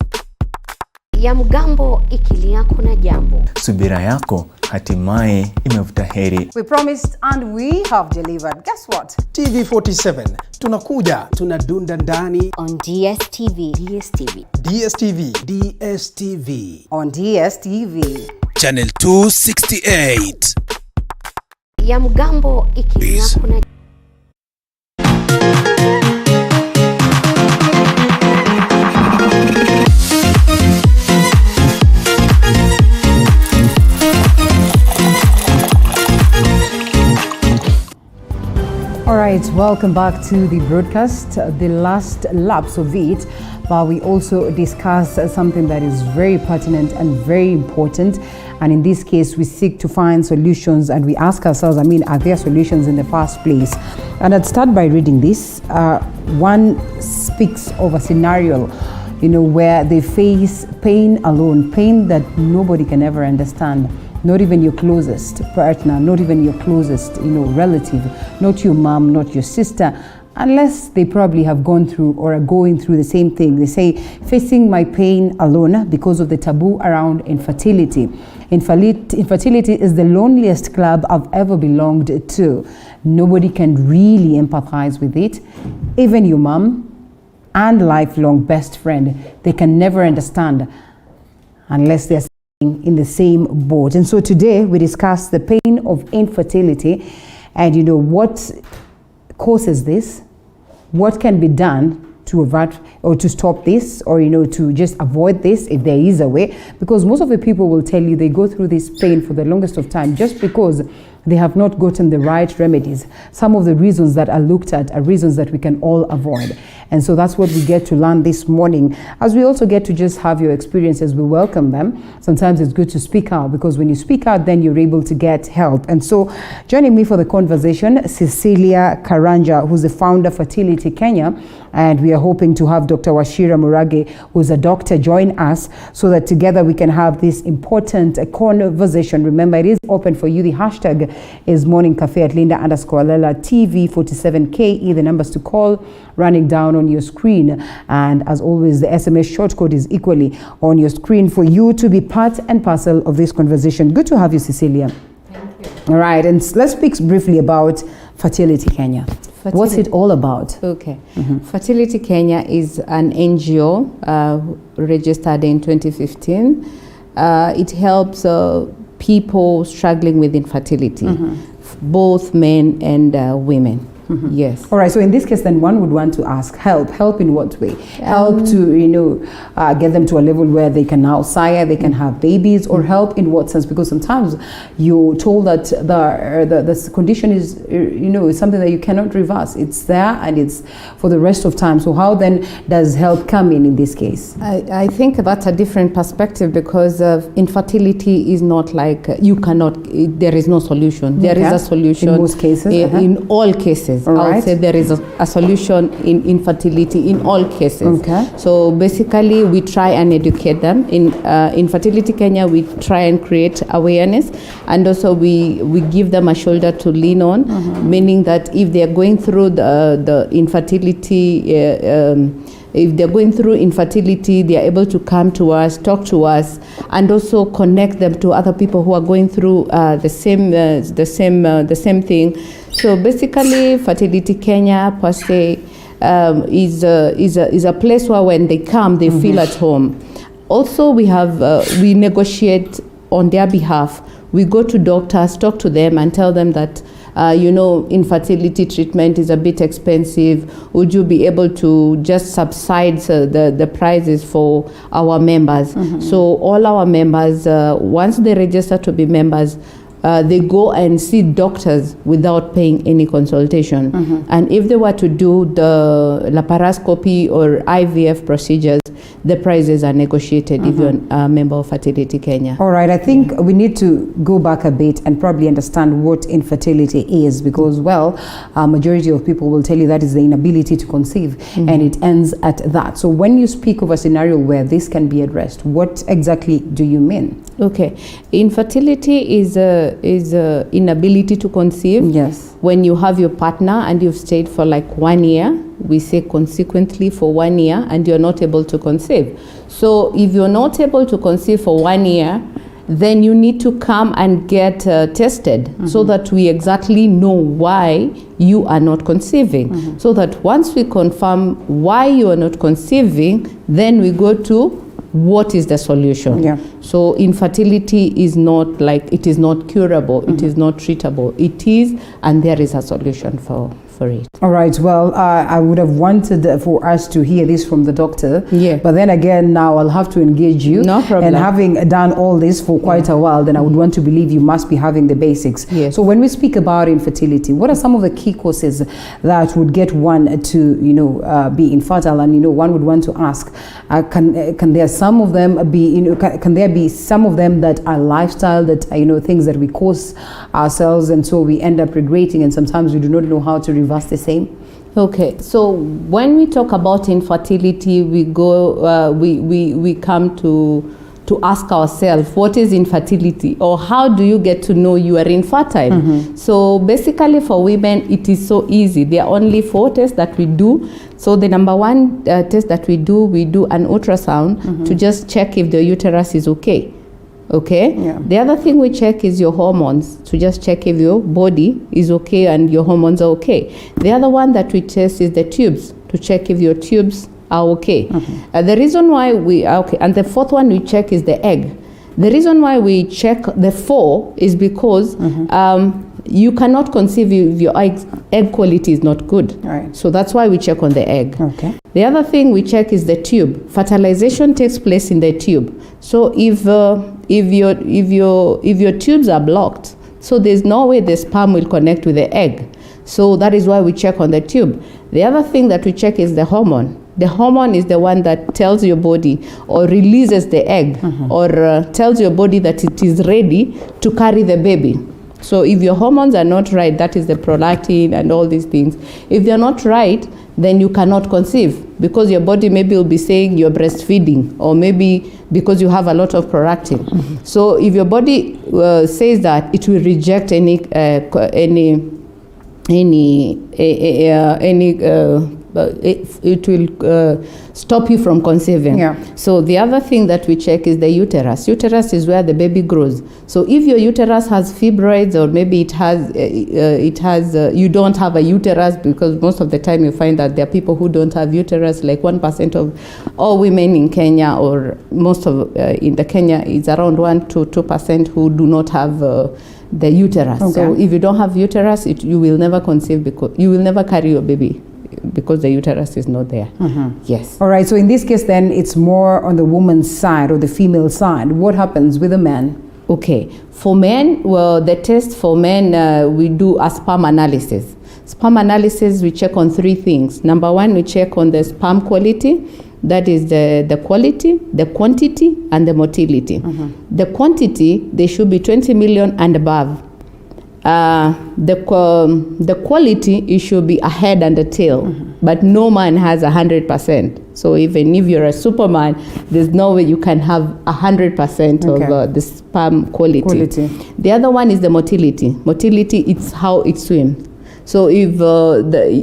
Ya mgambo ikilia kuna jambo. Subira yako hatimaye imevuta heri. We promised and we have delivered. Guess what? TV47 tunakuja, tunadunda ndani on DSTV. On DSTV. Channel 268. Ya mgambo ikilia kuna All right, welcome back to the broadcast, the last laps of it, but we also discuss something that is very pertinent and very important. And in this case, we seek to find solutions and we ask ourselves, are there solutions in the first place? And I'd start by reading this. One speaks of a scenario, where they face pain alone, pain that nobody can ever understand. Not even your closest partner, not even your closest, relative, not your mom, not your sister, unless they probably have gone through or are going through the same thing. They say, facing my pain alone because of the taboo around infertility. Infertility is the loneliest club I've ever belonged to. Nobody can really empathize with it. Even your mom and lifelong best friend, they can never understand unless they're in the same boat. And so today we discuss the pain of infertility and what causes this, what can be done to avert or to stop this, or to just avoid this if there is a way, because most of the people will tell you they go through this pain for the longest of time just because they have not gotten the right remedies. Some of the reasons that are looked at are reasons that we can all avoid. And so that's what we get to learn this morning. As we also get to just have your experiences, we welcome them. Sometimes it's good to speak out, because when you speak out, then you're able to get help. And so joining me for the conversation, Cecilia Karanja, who's the founder of Fertility Kenya. And we are hoping to have Dr. Wachira Murage, who's a doctor, join us so that together we can have this important conversation. Remember, it is open for you. The hashtag is Morning Cafe at Linda_Lela TV47KE, the numbers to call running down on your screen. And as always, the SMS short code is equally on your screen for you to be part and parcel of this conversation. Good to have you, Cecilia. Thank you. All right, and let's speak briefly about Fertility Kenya. What's it all about? Okay. Fertility Kenya is an NGO registered in 2015. It helps people struggling with infertility, both men and women. Yes. All right. So in this case, then one would want to ask, help in what way? Help to, get them to a level where they can now sire, they can have babies, or help in what sense? Because sometimes you're told that the condition is, is something that you cannot reverse. It's there and it's for the rest of time. So how then does help come in this case? I think that's a different perspective, because infertility is not like there is no solution. There is a solution. In most cases? In all cases. All I right. would say there is a solution in infertility in all cases. Okay. So basically we try and educate them. In Fertility Kenya, we try and create awareness, and also we give them a shoulder to lean on, meaning that if they are going through the infertility, if they're going through infertility, they are able to come to us, talk to us, and also connect them to other people who are going through the same thing. So basically, Fertility Kenya per se is a place where when they come, they feel at home. Also, we negotiate on their behalf. We go to doctors, talk to them, and tell them that, infertility treatment is a bit expensive. Would you be able to just subside the prices for our members? So all our members, once they register to be members, they go and see doctors without paying any consultation. And if they were to do the laparoscopy or IVF procedures, the prices are negotiated if you're a member of Fertility Kenya. All right, I think we need to go back a bit and probably understand what infertility is, because, majority of people will tell you that is the inability to conceive, and it ends at that. So when you speak of a scenario where this can be addressed, what exactly do you mean? Okay, infertility is inability to conceive. Yes. When you have your partner and you've stayed for like 1 year, we say consequently for 1 year, and you're not able to conceive. So if you're not able to conceive for 1 year, then you need to come and get tested so that we exactly know why you are not conceiving. So that once we confirm why you are not conceiving, then we go to what is the solution. Yeah. So infertility is not it is not curable, it is not treatable. It is, and there is a solution for it. All right, well, I would have wanted for us to hear this from the doctor. Yeah. But then again, now I'll have to engage you. No problem. And having done all this for quite a while, then I would want to believe you must be having the basics. Yes. So when we speak about infertility, what are some of the key causes that would get one to, be infertile? And, one would want to ask, can there some of them be, can there be some of them that are lifestyle, that are, things that we cause ourselves, and so we end up regretting, and sometimes we do not know how to reverse the same? Okay, so when we talk about infertility, we go, we come to ask ourselves, what is infertility, or how do you get to know you are infertile? So basically for women, it is so easy. There are only 4 tests that we do. So the number 1 test that we do an ultrasound to just check if the uterus is okay. Okay. Yeah. The other thing we check is your hormones, to just check if your body is okay and your hormones are okay. The other one that we test is the tubes, to check if your tubes are okay. The reason why we are okay, and the 4th one we check is the egg. The reason why we check the 4 is because you cannot conceive if your egg quality is not good. Right. So that's why we check on the egg. Okay. The other thing we check is the tube. Fertilization takes place in the tube. So if your tubes are blocked, so there's no way the sperm will connect with the egg. So that is why we check on the tube. The other thing that we check is the hormone. The hormone is the one that tells your body or releases the egg or tells your body that it is ready to carry the baby. So if your hormones are not right, that is the prolactin and all these things. If they're not right, then you cannot conceive, because your body maybe will be saying you're breastfeeding, or maybe because you have a lot of prolactin. So if your body says that, it will reject it will stop you from conceiving. Yeah. So the other thing that we check is the uterus. Uterus is where the baby grows. So if your uterus has fibroids, or maybe it has you don't have a uterus, because most of the time you find that there are people who don't have uterus, like 1% of all women in Kenya, or most of in the Kenya is around 1 to 2% who do not have the uterus. Okay. So if you don't have uterus, you will never conceive, because you will never carry your baby, because the uterus is not there. Yes. All right, so in this case then, it's more on the woman's side or the female side. What happens with the man? Okay, for men, well, the test for men, we do a sperm analysis. Sperm analysis, we check on 3 things. Number 1, we check on the sperm quality. That is the quality, the quantity, and the motility. The quantity, they should be 20 million and above. The quality, it should be a head and a tail, but no man has 100%. So even if you're a superman, there's no way you can have 100% of the sperm quality. The other one is the motility. Motility, it's how it swims. So if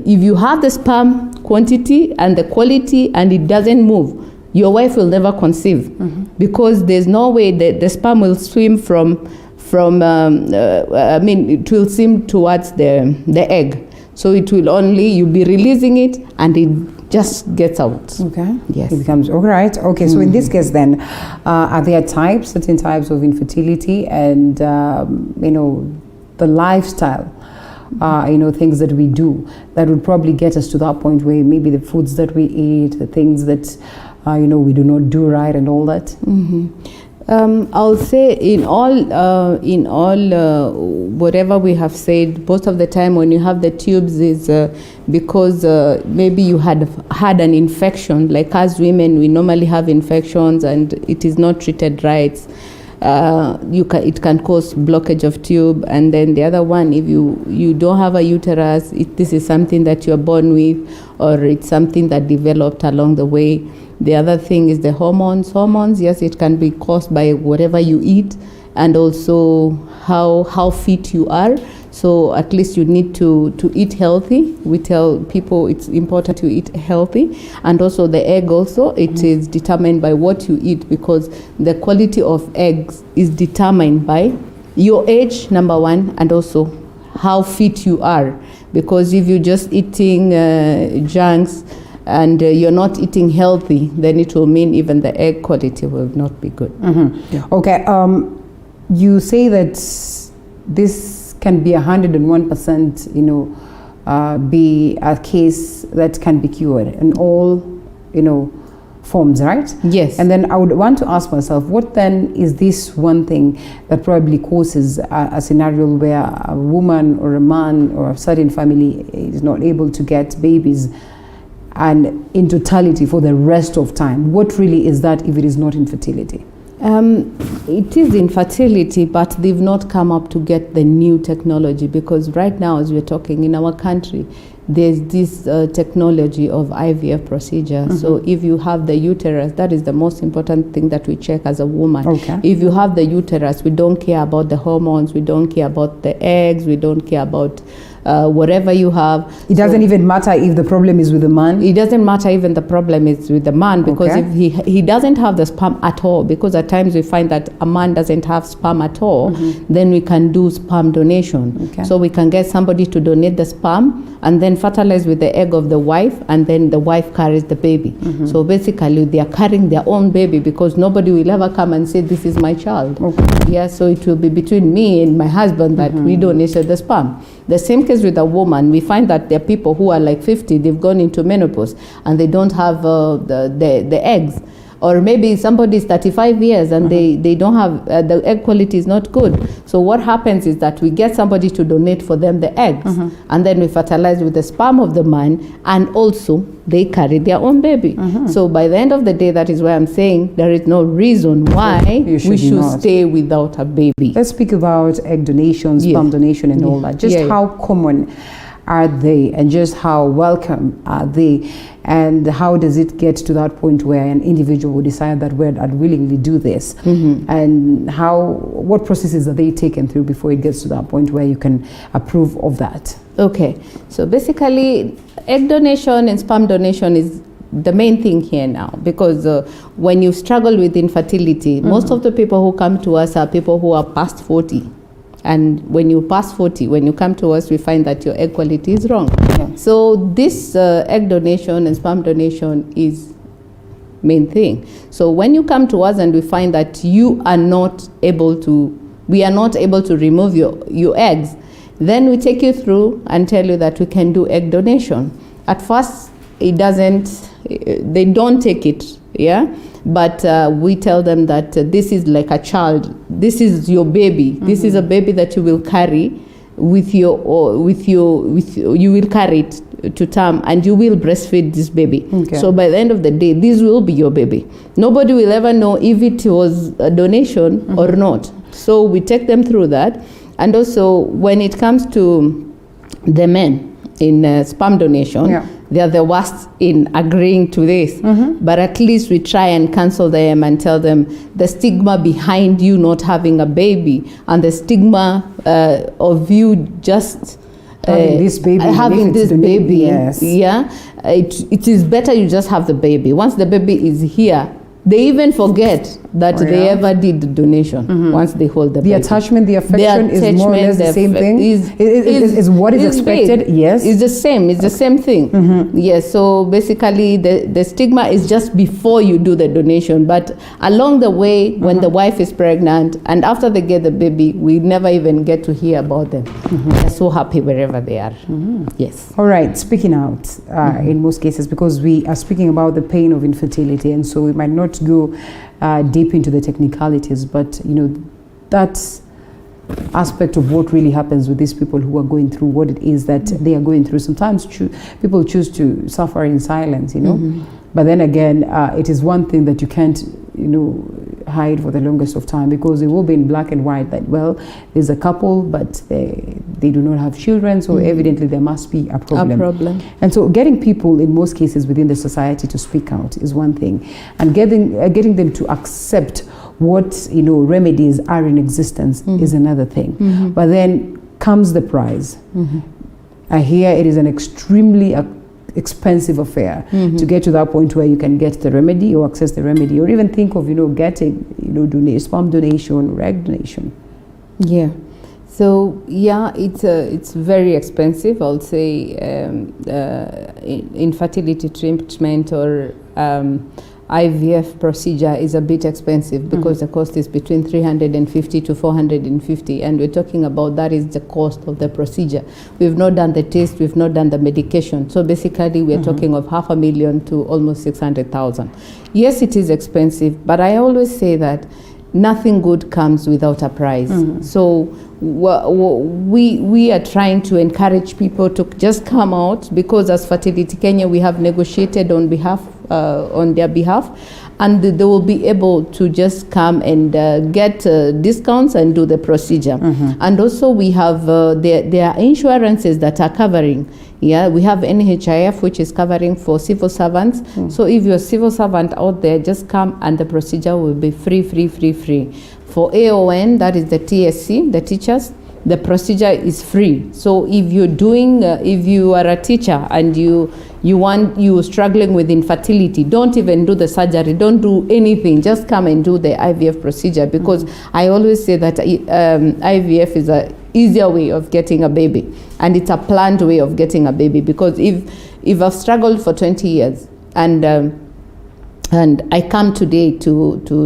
you have the sperm quantity and the quality and it doesn't move, your wife will never conceive, because there's no way that the sperm will swim it will swim towards the egg. So it will only, you'll be releasing it and it just gets out. Okay. Yes. It becomes all right. Okay. So in this case, then, are there certain types of infertility, and the lifestyle, things that we do that would probably get us to that point where maybe the foods that we eat, the things that we do not do right, and all that. I'll say in all whatever we have said, most of the time when you have the tubes is because maybe you had an infection. Like as women, we normally have infections and it is not treated right. It can cause blockage of tube. And then the other one, if you don't have a uterus, this is something that you're born with, or it's something that developed along the way. The other thing is the hormones. Hormones, yes, it can be caused by whatever you eat, and also how fit you are. So at least you need to eat healthy. We tell people it's important to eat healthy. And also the egg also, it is determined by what you eat, because the quality of eggs is determined by your age, number one, and also how fit you are. Because if you're just eating junks, and you're not eating healthy, then it will mean even the egg quality will not be good. Yeah. Okay. You say that this can be 101%, be a case that can be cured in all, forms, right? Yes. And then I would want to ask myself, what then is this one thing that probably causes a scenario where a woman or a man or a certain family is not able to get babies, and in totality for the rest of time? What really is that if it is not infertility? It is infertility, but they've not come up to get the new technology, because right now, as we're talking in our country, there's this technology of IVF procedure. So if you have the uterus, that is the most important thing that we check as a woman. Okay. If you have the uterus, we don't care about the hormones, we don't care about the eggs, we don't care about whatever you have. It doesn't even matter if the problem is with the man? It doesn't matter even the problem is with the man, because Okay. if he doesn't have the sperm at all, because at times we find that a man doesn't have sperm at all, then we can do sperm donation. Okay. So we can get somebody to donate the sperm and then fertilize with the egg of the wife, and then the wife carries the baby. So basically they are carrying their own baby, because nobody will ever come and say, this is my child. Yeah, so it will be between me and my husband that we donated the sperm. The same case with a woman, we find that there are people who are like 50, they've gone into menopause and they don't have the eggs. Or maybe somebody is 35 years and they don't have, the egg quality is not good. So what happens is that we get somebody to donate for them the eggs, and then we fertilize with the sperm of the man, and also they carry their own baby. So by the end of the day, that is why I'm saying there is no reason why we should not stay without a baby. Let's speak about egg donations, sperm donation, and all that. Just how common are they, and just how welcome are they, and how does it get to that point where an individual will decide that I'd willingly do this, and what processes are they taken through before it gets to that point where you can approve of that? Okay, so basically egg donation and sperm donation is the main thing here now, because when you struggle with infertility, most of the people who come to us are people who are past 40. And when you pass 40, when you come to us, we find that your egg quality is wrong. So this egg donation and sperm donation is main thing. So when you come to us and we find that we are not able to remove your eggs, then we take you through and tell you that we can do egg donation. At first, they don't take it, yeah? But we tell them that this is like a child. This is your baby. This is a baby that you will carry you will carry it to term, and you will breastfeed this baby. So by the end of the day, this will be your baby. Nobody will ever know if it was a donation or not. So we take them through that. And also when it comes to the men in sperm donation, they are the worst in agreeing to this. But at least we try and counsel them and tell them the stigma behind you not having a baby, and the stigma of you just having this baby, yes. Yeah, it is better you just have the baby. Once the baby is here, they even forget that they ever did the donation once they hold the baby. Attachment, the affection is more or less the same thing? Is what is expected? Big. Yes. It's the same. It's the same thing. Yes. So basically, the stigma is just before you do the donation. But along the way, when the wife is pregnant and after they get the baby, we never even get to hear about them. They're so happy wherever they are. Yes. All right. Speaking out in most cases, because we are speaking about the pain of infertility, and so we might not go deep into the technicalities, but you know, that's aspect of what really happens with these people who are going through what it is that they are going through. Sometimes people choose to suffer in silence, you know. But then again, it is one thing that you can't, you know, hide for the longest of time, because it will be in black and white that, well, there's a couple, but they do not have children, so evidently there must be a problem. And so getting people, in most cases within the society, to speak out is one thing, and getting them to accept what, you know, remedies are in existence is another thing. But then comes the price. I hear it is an extremely expensive affair to get to that point where you can get the remedy or access the remedy, or even think of, you know, getting, you know, sperm donation or egg donation. Yeah. So yeah, it's very expensive. I'll say infertility treatment or IVF procedure is a bit expensive because the cost is between 350 to 450, and we're talking about that is the cost of the procedure. We've not done the test, we've not done the medication. So basically we're talking of $500,000 to almost 600,000. Yes, it is expensive, but I always say that nothing good comes without a price. So we are trying to encourage people to just come out, because as Fertility Kenya we have negotiated on their behalf, and they will be able to just come and get discounts and do the procedure. And also we have there are insurances that are covering. Yeah, we have NHIF, which is covering for civil servants. So if you're a civil servant out there, just come and the procedure will be free. For AON, that is the TSC, the teachers, the procedure is free. So if you're doing, if you are a teacher and you're struggling with infertility, don't even do the surgery, don't do anything, just come and do the IVF procedure, because I always say that IVF is a easier way of getting a baby, and it's a planned way of getting a baby, because if I've struggled for 20 years and I come today to do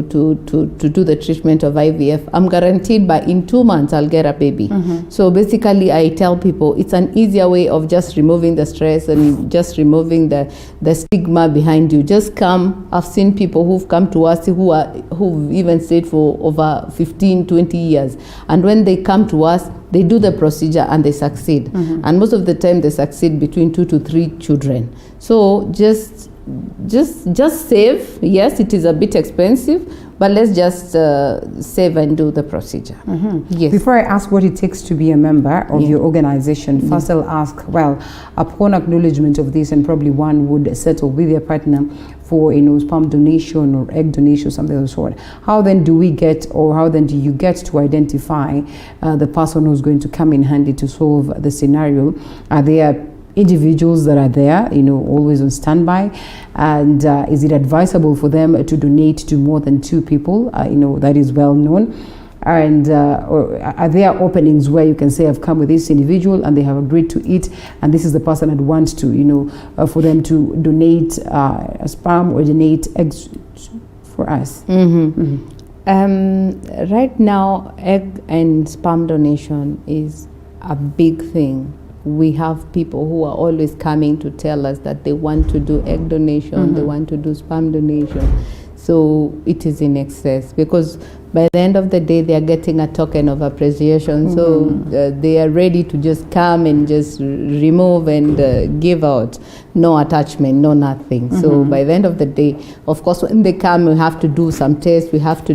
the treatment of IVF, I'm guaranteed by in 2 months I'll get a baby. So basically I tell people it's an easier way of just removing the stress and just removing the stigma behind you. Just come. I've seen people who've come to us who've even stayed for over 15, 20 years, and when they come to us, they do the procedure and they succeed. And most of the time they succeed between 2 to 3 children. So just save. Yes, it is a bit expensive, but let's just save and do the procedure. Yes. Before I ask what it takes to be a member of your organization, first I'll ask, well, upon acknowledgement of this, and probably one would settle with their partner for, you know, sperm donation or egg donation, something of the sort. How then do you get to identify the person who's going to come in handy to solve the scenario? Are there individuals that are there, you know, always on standby, and is it advisable for them to donate to more than 2 people? You know, that is well known. And or are there openings where you can say, I've come with this individual and they have agreed to it, and this is the person I'd want to, you know, for them to donate a sperm or donate eggs for us? Right now, egg and sperm donation is a big thing. We have people who are always coming to tell us that they want to do egg donation, they want to do sperm donation. So it is in excess, because by the end of the day, they are getting a token of appreciation. So they are ready to just come and just remove and give out. No attachment, no nothing. So by the end of the day, of course, when they come, we have to do some tests. We have to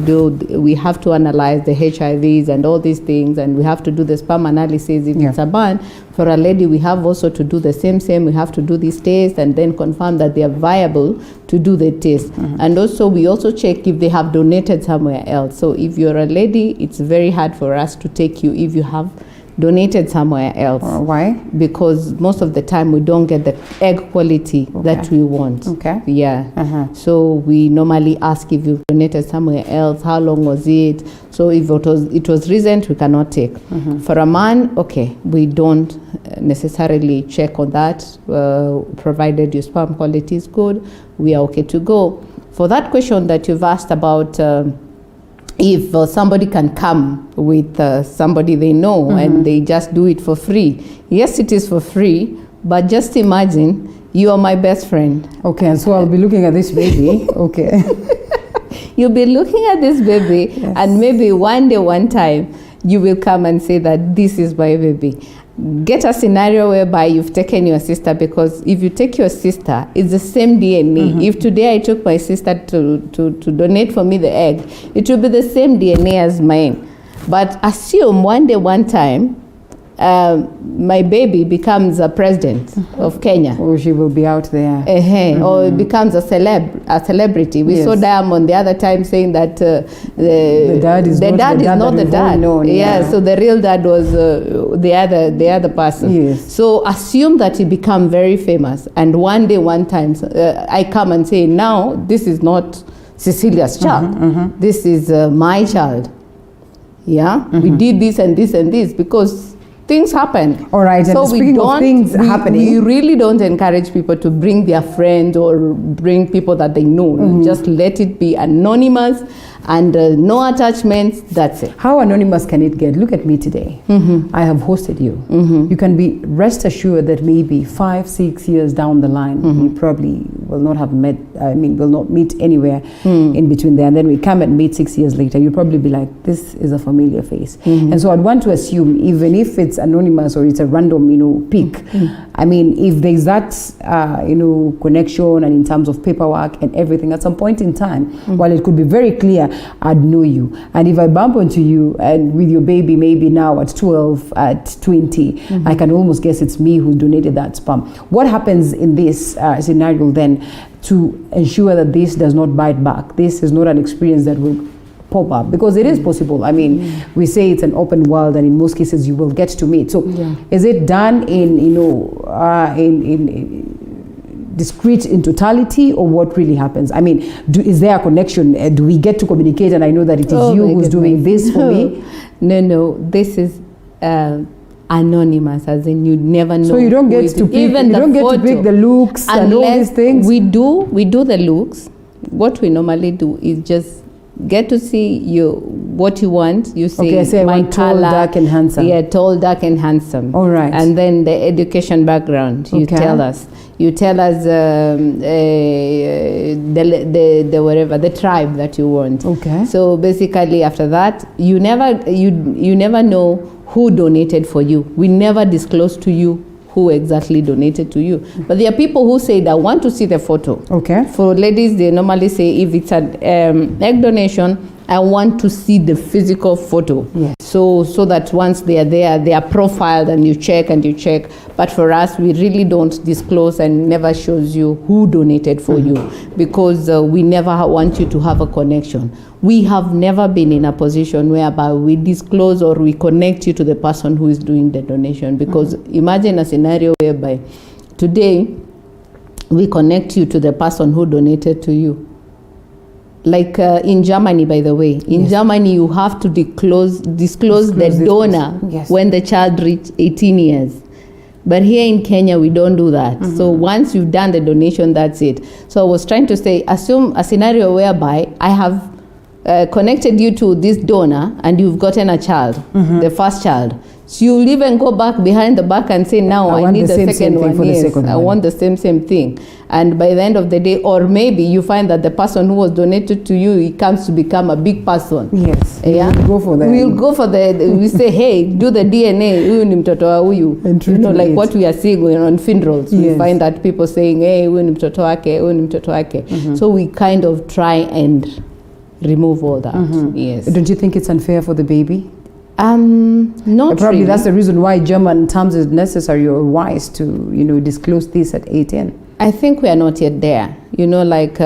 analyze the HIVs and all these things, and we have to do the sperm analysis if it's a man. For a lady, we have also to do the same. We have to do these tests and then confirm that they are viable to do the test. And also, we also check if they have donated somewhere else. So if you're a lady, it's very hard for us to take you if you have donated somewhere else. Why? Because most of the time we don't get the egg quality that we want. Okay. Yeah. So we normally ask if you donated somewhere else, how long was it? So if it was recent, we cannot take. For a man, okay, we don't necessarily check on that. Provided your sperm quality is good, we are okay to go. For that question that you've asked about if somebody can come with somebody they know and they just do it for free. Yes, it is for free, but just imagine you are my best friend. Okay, and so I'll be looking at this baby. Okay. You'll be looking at this baby, and maybe one day, one time, you will come and say that this is my baby. Get a scenario whereby you've taken your sister, because if you take your sister, it's the same DNA. If today I took my sister to donate for me the egg, it will be the same DNA as mine. But assume one day, one time, my baby becomes a president of Kenya. Or she will be out there. Or becomes a celebrity. We saw Diamond the other time saying that the dad is not the dad. So the real dad was the other person. So assume that he become very famous, and one day, one time, I come and say, now this is not Cecilia's child. This is my child. Yeah, we did this and this and this because things happen. All right, and speaking of things happening, we really don't encourage people to bring their friends or bring people that they know. Just let it be anonymous and no attachments. That's it. How anonymous can it get? Look at me today. I have hosted you. You can be rest assured that maybe 5-6 years down the line, we probably will not have met. Will not meet anywhere in between there. And then we come and meet 6 years later. You'll probably be like, this is a familiar face. And so I'd want to assume, even if it's anonymous or it's a random, pick. If there's that, connection, and in terms of paperwork and everything, at some point in time, while it could be very clear, I'd know you. And if I bump into you and with your baby, maybe now at 12, at 20, I can almost guess it's me who donated that sperm. What happens in this scenario then to ensure that this does not bite back? This is not an experience that will pop up, because it is possible. We say it's an open world, and in most cases you will get to meet. So is it done in discrete in totality, or what really happens? Is there a connection? Do we get to communicate and I know that it is you who's doing this for me? No, this is anonymous, as in you never know. So you don't get to pick, even you don't get to pick the looks and all these things? We do the looks. What we normally do is just get to see what you want. You say my tall, dark and handsome. Yeah, tall, dark and handsome. All right. And then the education background. You tell us. You tell us the tribe that you want. Okay. So basically, after that, you never know who donated for you. We never disclose to you who exactly donated to you. But there are people who say, I want to see the photo. Okay. For ladies, they normally say, if it's an egg donation, I want to see the physical photo. Yes. So that once they are there, they are profiled and you check. But for us, we really don't disclose and never shows you who donated for you, because we never want you to have a connection. We have never been in a position whereby we disclose or we connect you to the person who is doing the donation, because imagine a scenario whereby today we connect you to the person who donated to you. Like in Germany, by the way, in Germany you have to disclose the donor when the child reaches 18 years. But here in Kenya, we don't do that. So once you've done the donation, that's it. So I was trying to say, assume a scenario whereby I have connected you to this donor and you've gotten a child, the first child. So you'll even go back behind the back and say, now I need the second one. Yes, I want the same thing. And by the end of the day, or maybe you find that the person who was donated to you, he comes to become a big person. Yes. Yeah. We'll go for that. We'll go for we say, hey, do the DNA. Huyu ni mtoto wa huyu. Like what we are seeing on funerals. We find that people saying, hey, huyu ni mtoto wake, huyu ni mtoto wake. So we kind of try and remove all that. Yes. Don't you think it's unfair for the baby? Not probably really. That's the reason why German terms is necessary or wise to disclose this at 18. I think we are not yet there. Like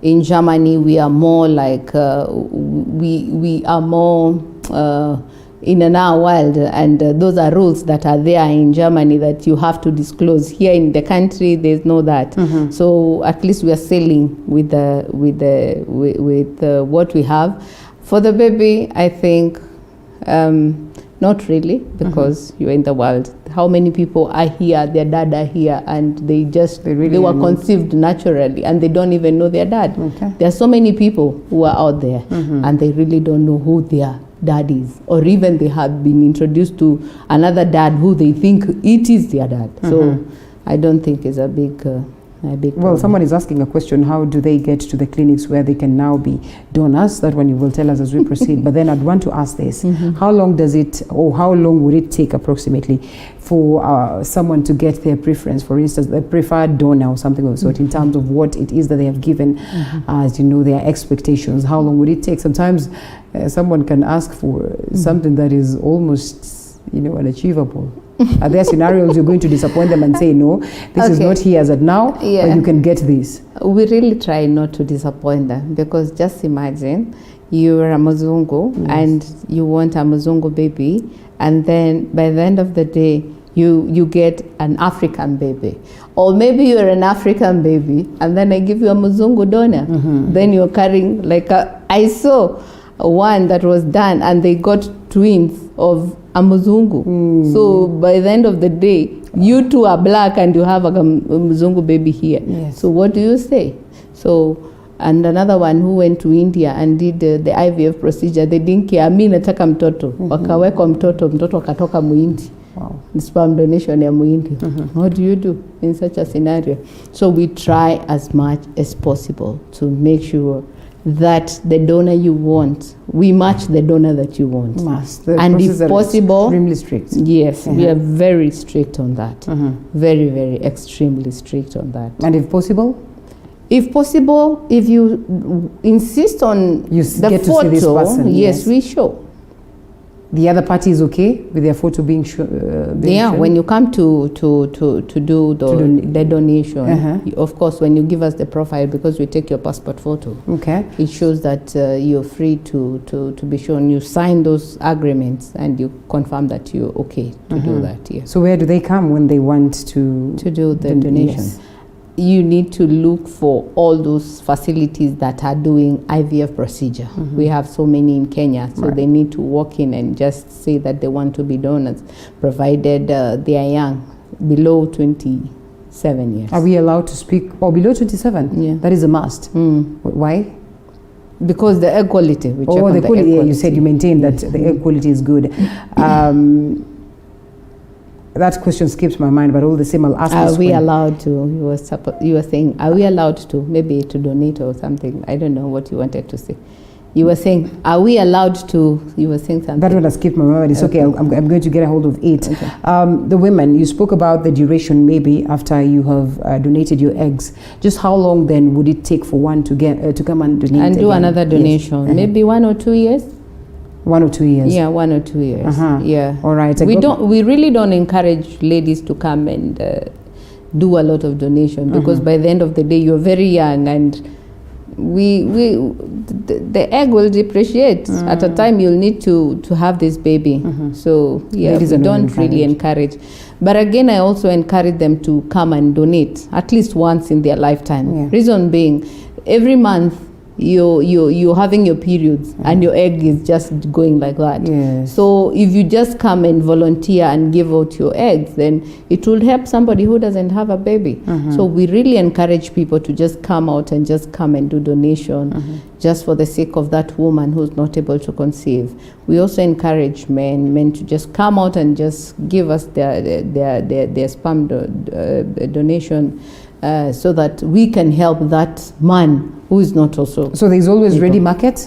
in Germany, we are more like we are more in our world, and those are rules that are there in Germany that you have to disclose. Here in the country, there's no that. So at least we are sailing with what we have. For the baby, I think not really, because you're in the world. How many people are here, their dad are here, and they were conceived naturally, and they don't even know their dad. Okay. There are so many people who are out there, and they really don't know who their dad is, or even they have been introduced to another dad who they think it is their dad. So I don't think it's a big Well, problem. someone is asking a question, how do they get to the clinics where they can now be donors? That one you will tell us as we proceed. But then I'd want to ask this. How long does it, or how long would it take approximately for someone to get their preference, for instance, the preferred donor or something of the sort, in terms of what it is that they have given as, you know, their expectations? How long would it take? Sometimes someone can ask for something that is almost, you know, unachievable. Are there scenarios you're going to disappoint them and say, no, this is not here as at now, but you can get this? We really try not to disappoint them, because just imagine you're a Muzungu and you want a Muzungu baby, and then by the end of the day, you get an African baby. Or maybe you're an African baby, and then I give you a Muzungu donor. Then you're carrying, like, I saw one that was done, and they got twins of a Muzungu. So by the end of the day, you two are black and you have a Muzungu baby here. So what do you say? So, and another one who went to India and did the IVF procedure, they didn't care. Mi nataka mtoto. Wakaweka mtoto akatoka Muhindi. Sperm donation ya Muhindi. What do you do in such a scenario? So we try as much as possible to make sure that the donor you want, we match the donor that you want. And if possible, extremely strict. Yes, we are very strict on that. Very, very extremely strict on that. And if possible? If possible, if you insist on you the get photo, to see this person, yes, we show. The other party is okay with their photo being shown? When you come to do the donation, of course, when you give us the profile, because we take your passport photo, it shows that you're free to be shown. You sign those agreements and you confirm that you're okay to do that. Yeah. So where do they come when they want to do the donation? Yes. You need to look for all those facilities that are doing IVF procedure. We have so many in Kenya, so they need to walk in and just say that they want to be donors, provided they are young, below 27 years. Are we allowed to speak? Oh, below 27? Yeah. That is a must. Why? Because the egg quality. We check the on the quality. egg quality. You said you maintain that the egg quality is good. That question skips my mind, but all the same, I'll ask this. Are we allowed to? You were saying, are we allowed to? Maybe to donate or something. I don't know what you wanted to say. You were saying, are we allowed to? You were saying something. That one has skipped my mind. It's okay. I'm going to get a hold of it. The women, you spoke about the duration maybe after you have donated your eggs. Just how long then would it take for one to get to come and donate and do another donation? Yes. Maybe 1 or 2 years. 1 or 2 years. Yeah, 1 or 2 years. Yeah. All right. We really don't encourage ladies to come and do a lot of donation, because by the end of the day you're very young, and the egg will depreciate. At a time you'll need to have this baby. So yeah, we don't really encourage. But again, I also encourage them to come and donate at least once in their lifetime. Reason being, every month you're having your periods and your egg is just going like that. So if you just come and volunteer and give out your eggs, then it will help somebody who doesn't have a baby. So we really encourage people to just come out and just come and do donation, just for the sake of that woman who's not able to conceive. We also encourage men to just come out and just give us their sperm donation, so that we can help that man who is not also. So there's always ready market?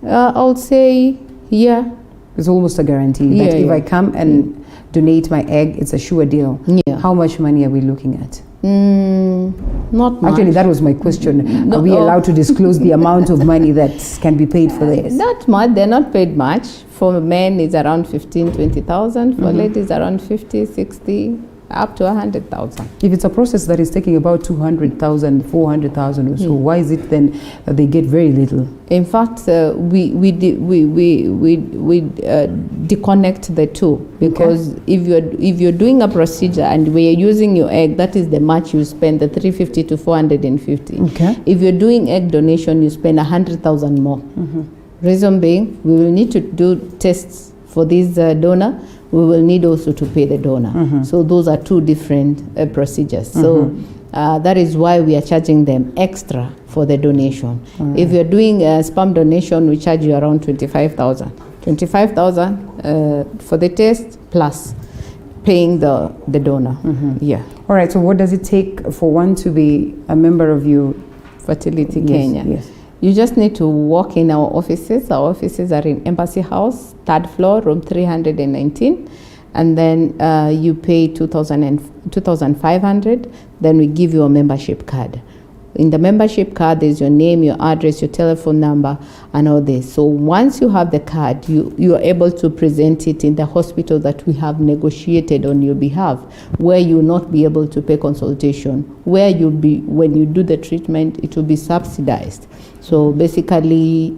I'll say, yeah. It's almost a guarantee that if I come and donate my egg, it's a sure deal. How much money are we looking at? Not much. Actually, that was my question. Are we allowed to disclose the amount of money that can be paid for this? Not much. They're not paid much. For men, it's around 15,000, 20,000. For ladies, around 50, 60. up to 100,000. If it's a process that is taking about 200,000, 400,000 or so, why is it then that they get very little? In fact, we disconnect the two, because if you're doing a procedure and we are using your egg, that is the much you spend, the 350 to 450. Okay. If you're doing egg donation, you spend 100,000 more. Reason being, we will need to do tests for this donor. We will need also to pay the donor. So those are two different procedures. So that is why we are charging them extra for the donation. If you're doing a sperm donation, we charge you around 25,000. 25,000 for the test plus paying the donor. Yeah. All right, so what does it take for one to be a member of your Fertility Yes, Kenya? yes. You just need to walk in our offices. Our offices are in Embassy House, 3rd floor, room 319. And then you pay 2,500. Then we give you a membership card. In the membership card, there's your name, your address, your telephone number, and all this. So once you have the card, you are able to present it in the hospital that we have negotiated on your behalf, where you will not be able to pay consultation, where you'll be, when you do the treatment, it will be subsidized. So basically,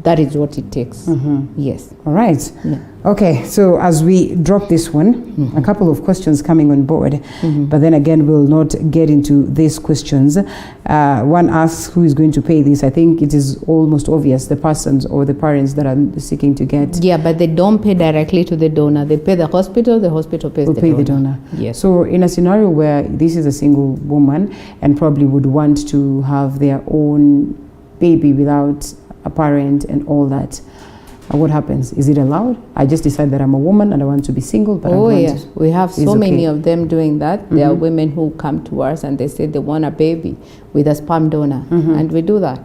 that is what it takes. Yes. All right. Yeah. Okay, so as we drop this one, a couple of questions coming on board, but then again, we'll not get into these questions. One asks, who is going to pay this? I think it is almost obvious, the persons or the parents that are seeking to get. Yeah, but they don't pay directly to the donor. They pay the hospital pays Will the pay donor. the donor. Yes. So in a scenario where this is a single woman and probably would want to have their own baby without a parent and all that, what happens? Is it allowed? I just decide that I'm a woman and I want to be single, but I Oh want yeah, to. we have so It's many okay. of them doing that. There are women who come to us and they say they want a baby with a sperm donor, and we do that.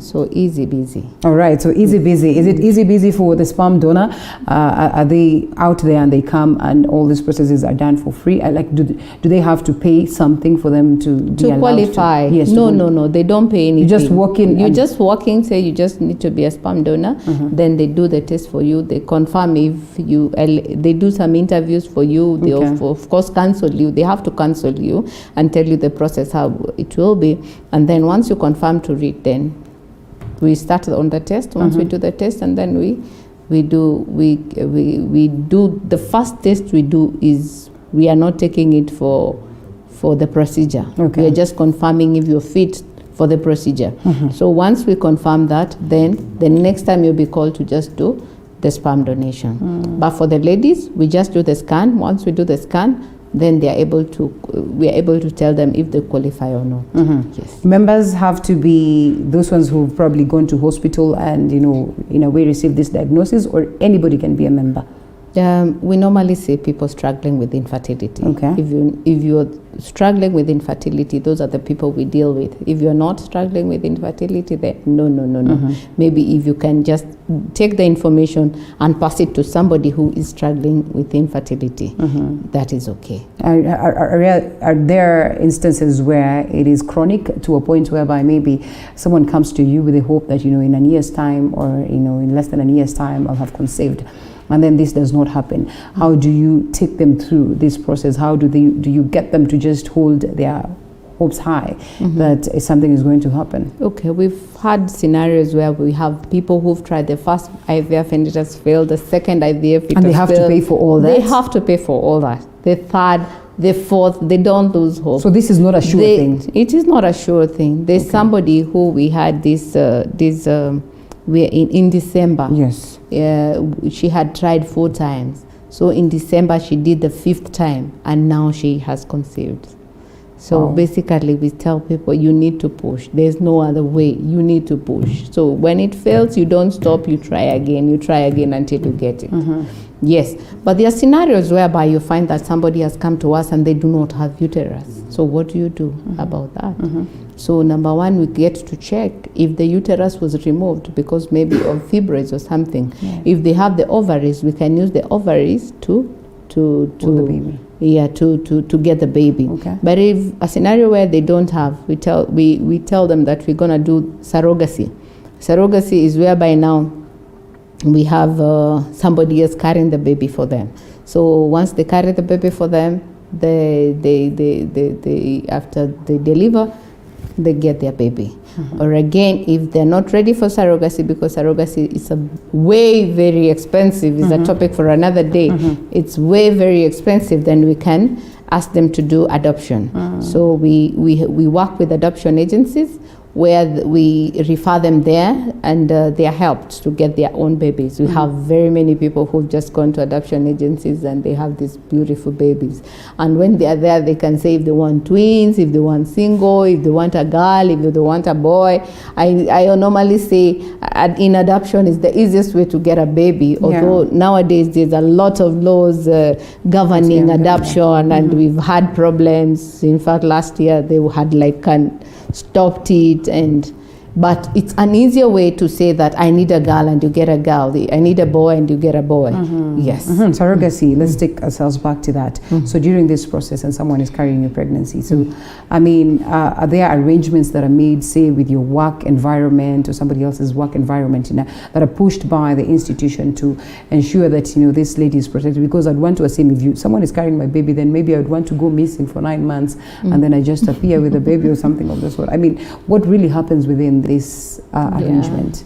So easy busy. All right, so easy busy. Is it easy busy for the sperm donor? Are they out there and they come and all these processes are done for free? Do they have to pay something for them to be To allowed qualify? Yes. No, they don't pay anything. You just walk in. You and- just walk in, say you just need to be a sperm donor. Then they do the test for you. They confirm if you. They do some interviews for you. They Okay. of course cancel you. They have to cancel you and tell you the process how it will be. And then once you confirm to read, then we start on the test. Once we do the test, and then we do the first test we do is we are not taking it for the procedure. Okay. We are just confirming if you're fit for the procedure. So once we confirm that, then the next time you'll be called to just do the sperm donation. But for the ladies, we just do the scan. Once we do the scan, then we are able to tell them if they qualify or not. Yes. Members have to be those ones who've probably gone to hospital and, in a way received this diagnosis, or anybody can be a member? We normally say people struggling with infertility. Okay. If you're struggling with infertility, those are the people we deal with. If you're not struggling with infertility, then no. Maybe if you can just take the information and pass it to somebody who is struggling with infertility, that is okay. Are there instances where it is chronic to a point whereby maybe someone comes to you with the hope that, in a year's time or, in less than a year's time, I'll have conceived, and then this does not happen? How do you take them through this process? How do you get them to just hold their hopes high that something is going to happen? Okay, we've had scenarios where we have people who've tried the first IVF and it has failed, the second IVF it And they has have to failed. pay for all that? They have to pay for all that. The third, the fourth, they don't lose hope. So this is not a sure thing? It is not a sure thing. There's somebody who we had we're in December. Yes. She had tried 4 times. So in December she did the 5th time and now she has conceived. So basically we tell people you need to push. There's no other way. You need to push. So when it fails, you don't stop, you try again until you get it. Yes, but there are scenarios whereby you find that somebody has come to us and they do not have uterus. So what do you do about that? So number one, we get to check if the uterus was removed because maybe of fibroids or something. If they have the ovaries, we can use the ovaries to the baby. Yeah, to get the baby. Okay. But if a scenario where they don't have, we tell them that we're gonna do surrogacy. Surrogacy is whereby now we have somebody else carrying the baby for them. So once they carry the baby for them, after they deliver, they get their baby. Or again, if they're not ready for surrogacy, because surrogacy is a way very expensive, it's a topic for another day. It's way very expensive, then we can ask them to do adoption. So we work with adoption agencies where we refer them there, and they are helped to get their own babies. We have very many people who've just gone to adoption agencies and they have these beautiful babies. And when they are there, they can say if they want twins, if they want single, if they want a girl, if they want a boy. I normally say in adoption is the easiest way to get a baby, although nowadays there's a lot of laws governing adoption, and we've had problems. In fact, last year they had stopped it, but it's an easier way to say that I need a girl and you get a girl, I need a boy and you get a boy. Yes. Surrogacy, let's take ourselves back to that. So during this process and someone is carrying a pregnancy, so I mean, are there arrangements that are made, say with your work environment or somebody else's work environment, that are pushed by the institution to ensure that this lady is protected? Because I'd want to assume if someone is carrying my baby, then maybe I would want to go missing for 9 months and then I just appear with a baby or something of the sort. I mean, what really happens within this arrangement?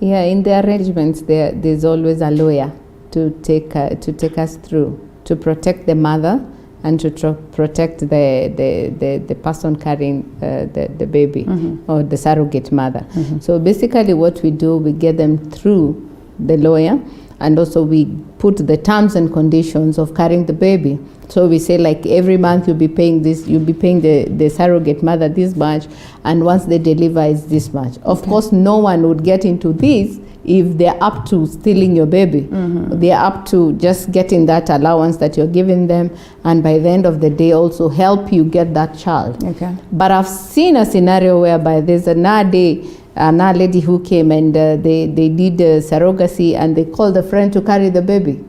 Yeah, in the arrangements there's always a lawyer to take us through, to protect the mother and to protect the person carrying the baby or the surrogate mother. So basically what we do, we get them through the lawyer, and also we put the terms and conditions of carrying the baby. So we say every month you'll be paying this, you'll be paying the surrogate mother this much, and once they deliver is this much. Of course, no one would get into this if they're up to stealing your baby. They're up to just getting that allowance that you're giving them, and by the end of the day also help you get that child. But I've seen a scenario whereby there's another lady who came and they did surrogacy, and they called the friend to carry the baby.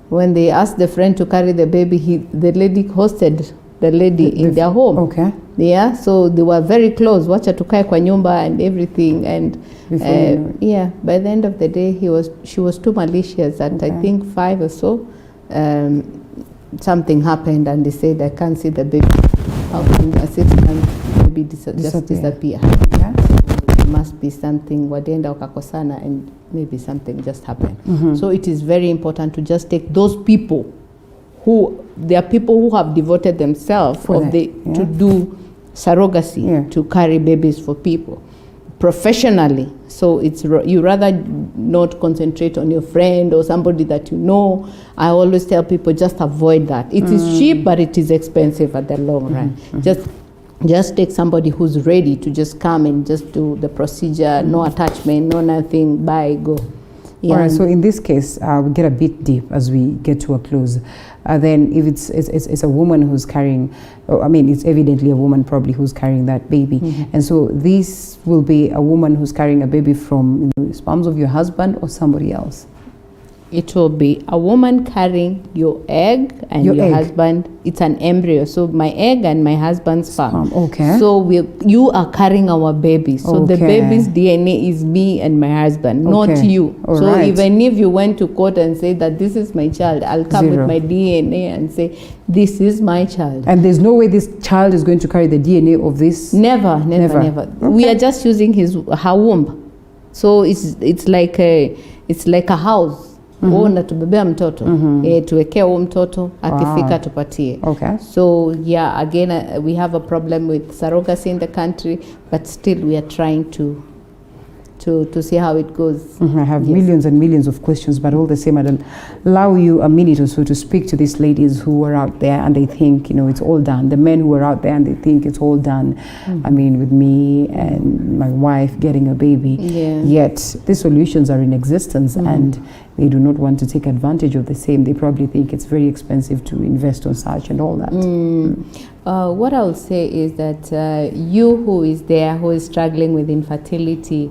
When they asked the friend to carry the baby, the lady hosted the lady in their home. Yeah, so they were very close. Wacha tukae kwa nyumba and everything, and by the end of the day, she was too malicious. At I think 5 or so, something happened, and they said, I can't see the baby. How can a 6-month baby just disappear? It must be something, wadienda wakakosana, and maybe something just happened. So it is very important to just take those people there are people who have devoted themselves to do surrogacy, to carry babies for people professionally. So you rather not concentrate on your friend or somebody that you know. I always tell people, just avoid that. It is cheap, but it is expensive at the long run. Just take somebody who's ready to just come and just do the procedure, no attachment, no nothing, bye, go. All right, so in this case, we get a bit deep as we get to a close. Then if it's a woman who's carrying, it's evidently a woman probably who's carrying that baby. And so this will be a woman who's carrying a baby from the sperms of your husband or somebody else. It will be a woman carrying your egg and your husband. It's an embryo. So my egg and my husband's sperm. So you are carrying our baby. So the baby's DNA is me and my husband, not you. So even if you went to court and say that this is my child, I'll come with my DNA and say this is my child. And there's no way this child is going to carry the DNA of this? Never. We are just using her womb. So it's like a house. Natubebea mtoto tuwekee huo mtoto akifika tupatie. So again we have a problem with surrogacy in the country, but still we are trying to see how it goes. I have millions and millions of questions, but all the same, I'll allow you a minute or so to speak to these ladies who are out there and they think it's all done. The men who are out there and they think it's all done. With me and my wife getting a baby, yet the solutions are in existence and they do not want to take advantage of the same. They probably think it's very expensive to invest on such and all that. What I will say is that you who is there, who is struggling with infertility,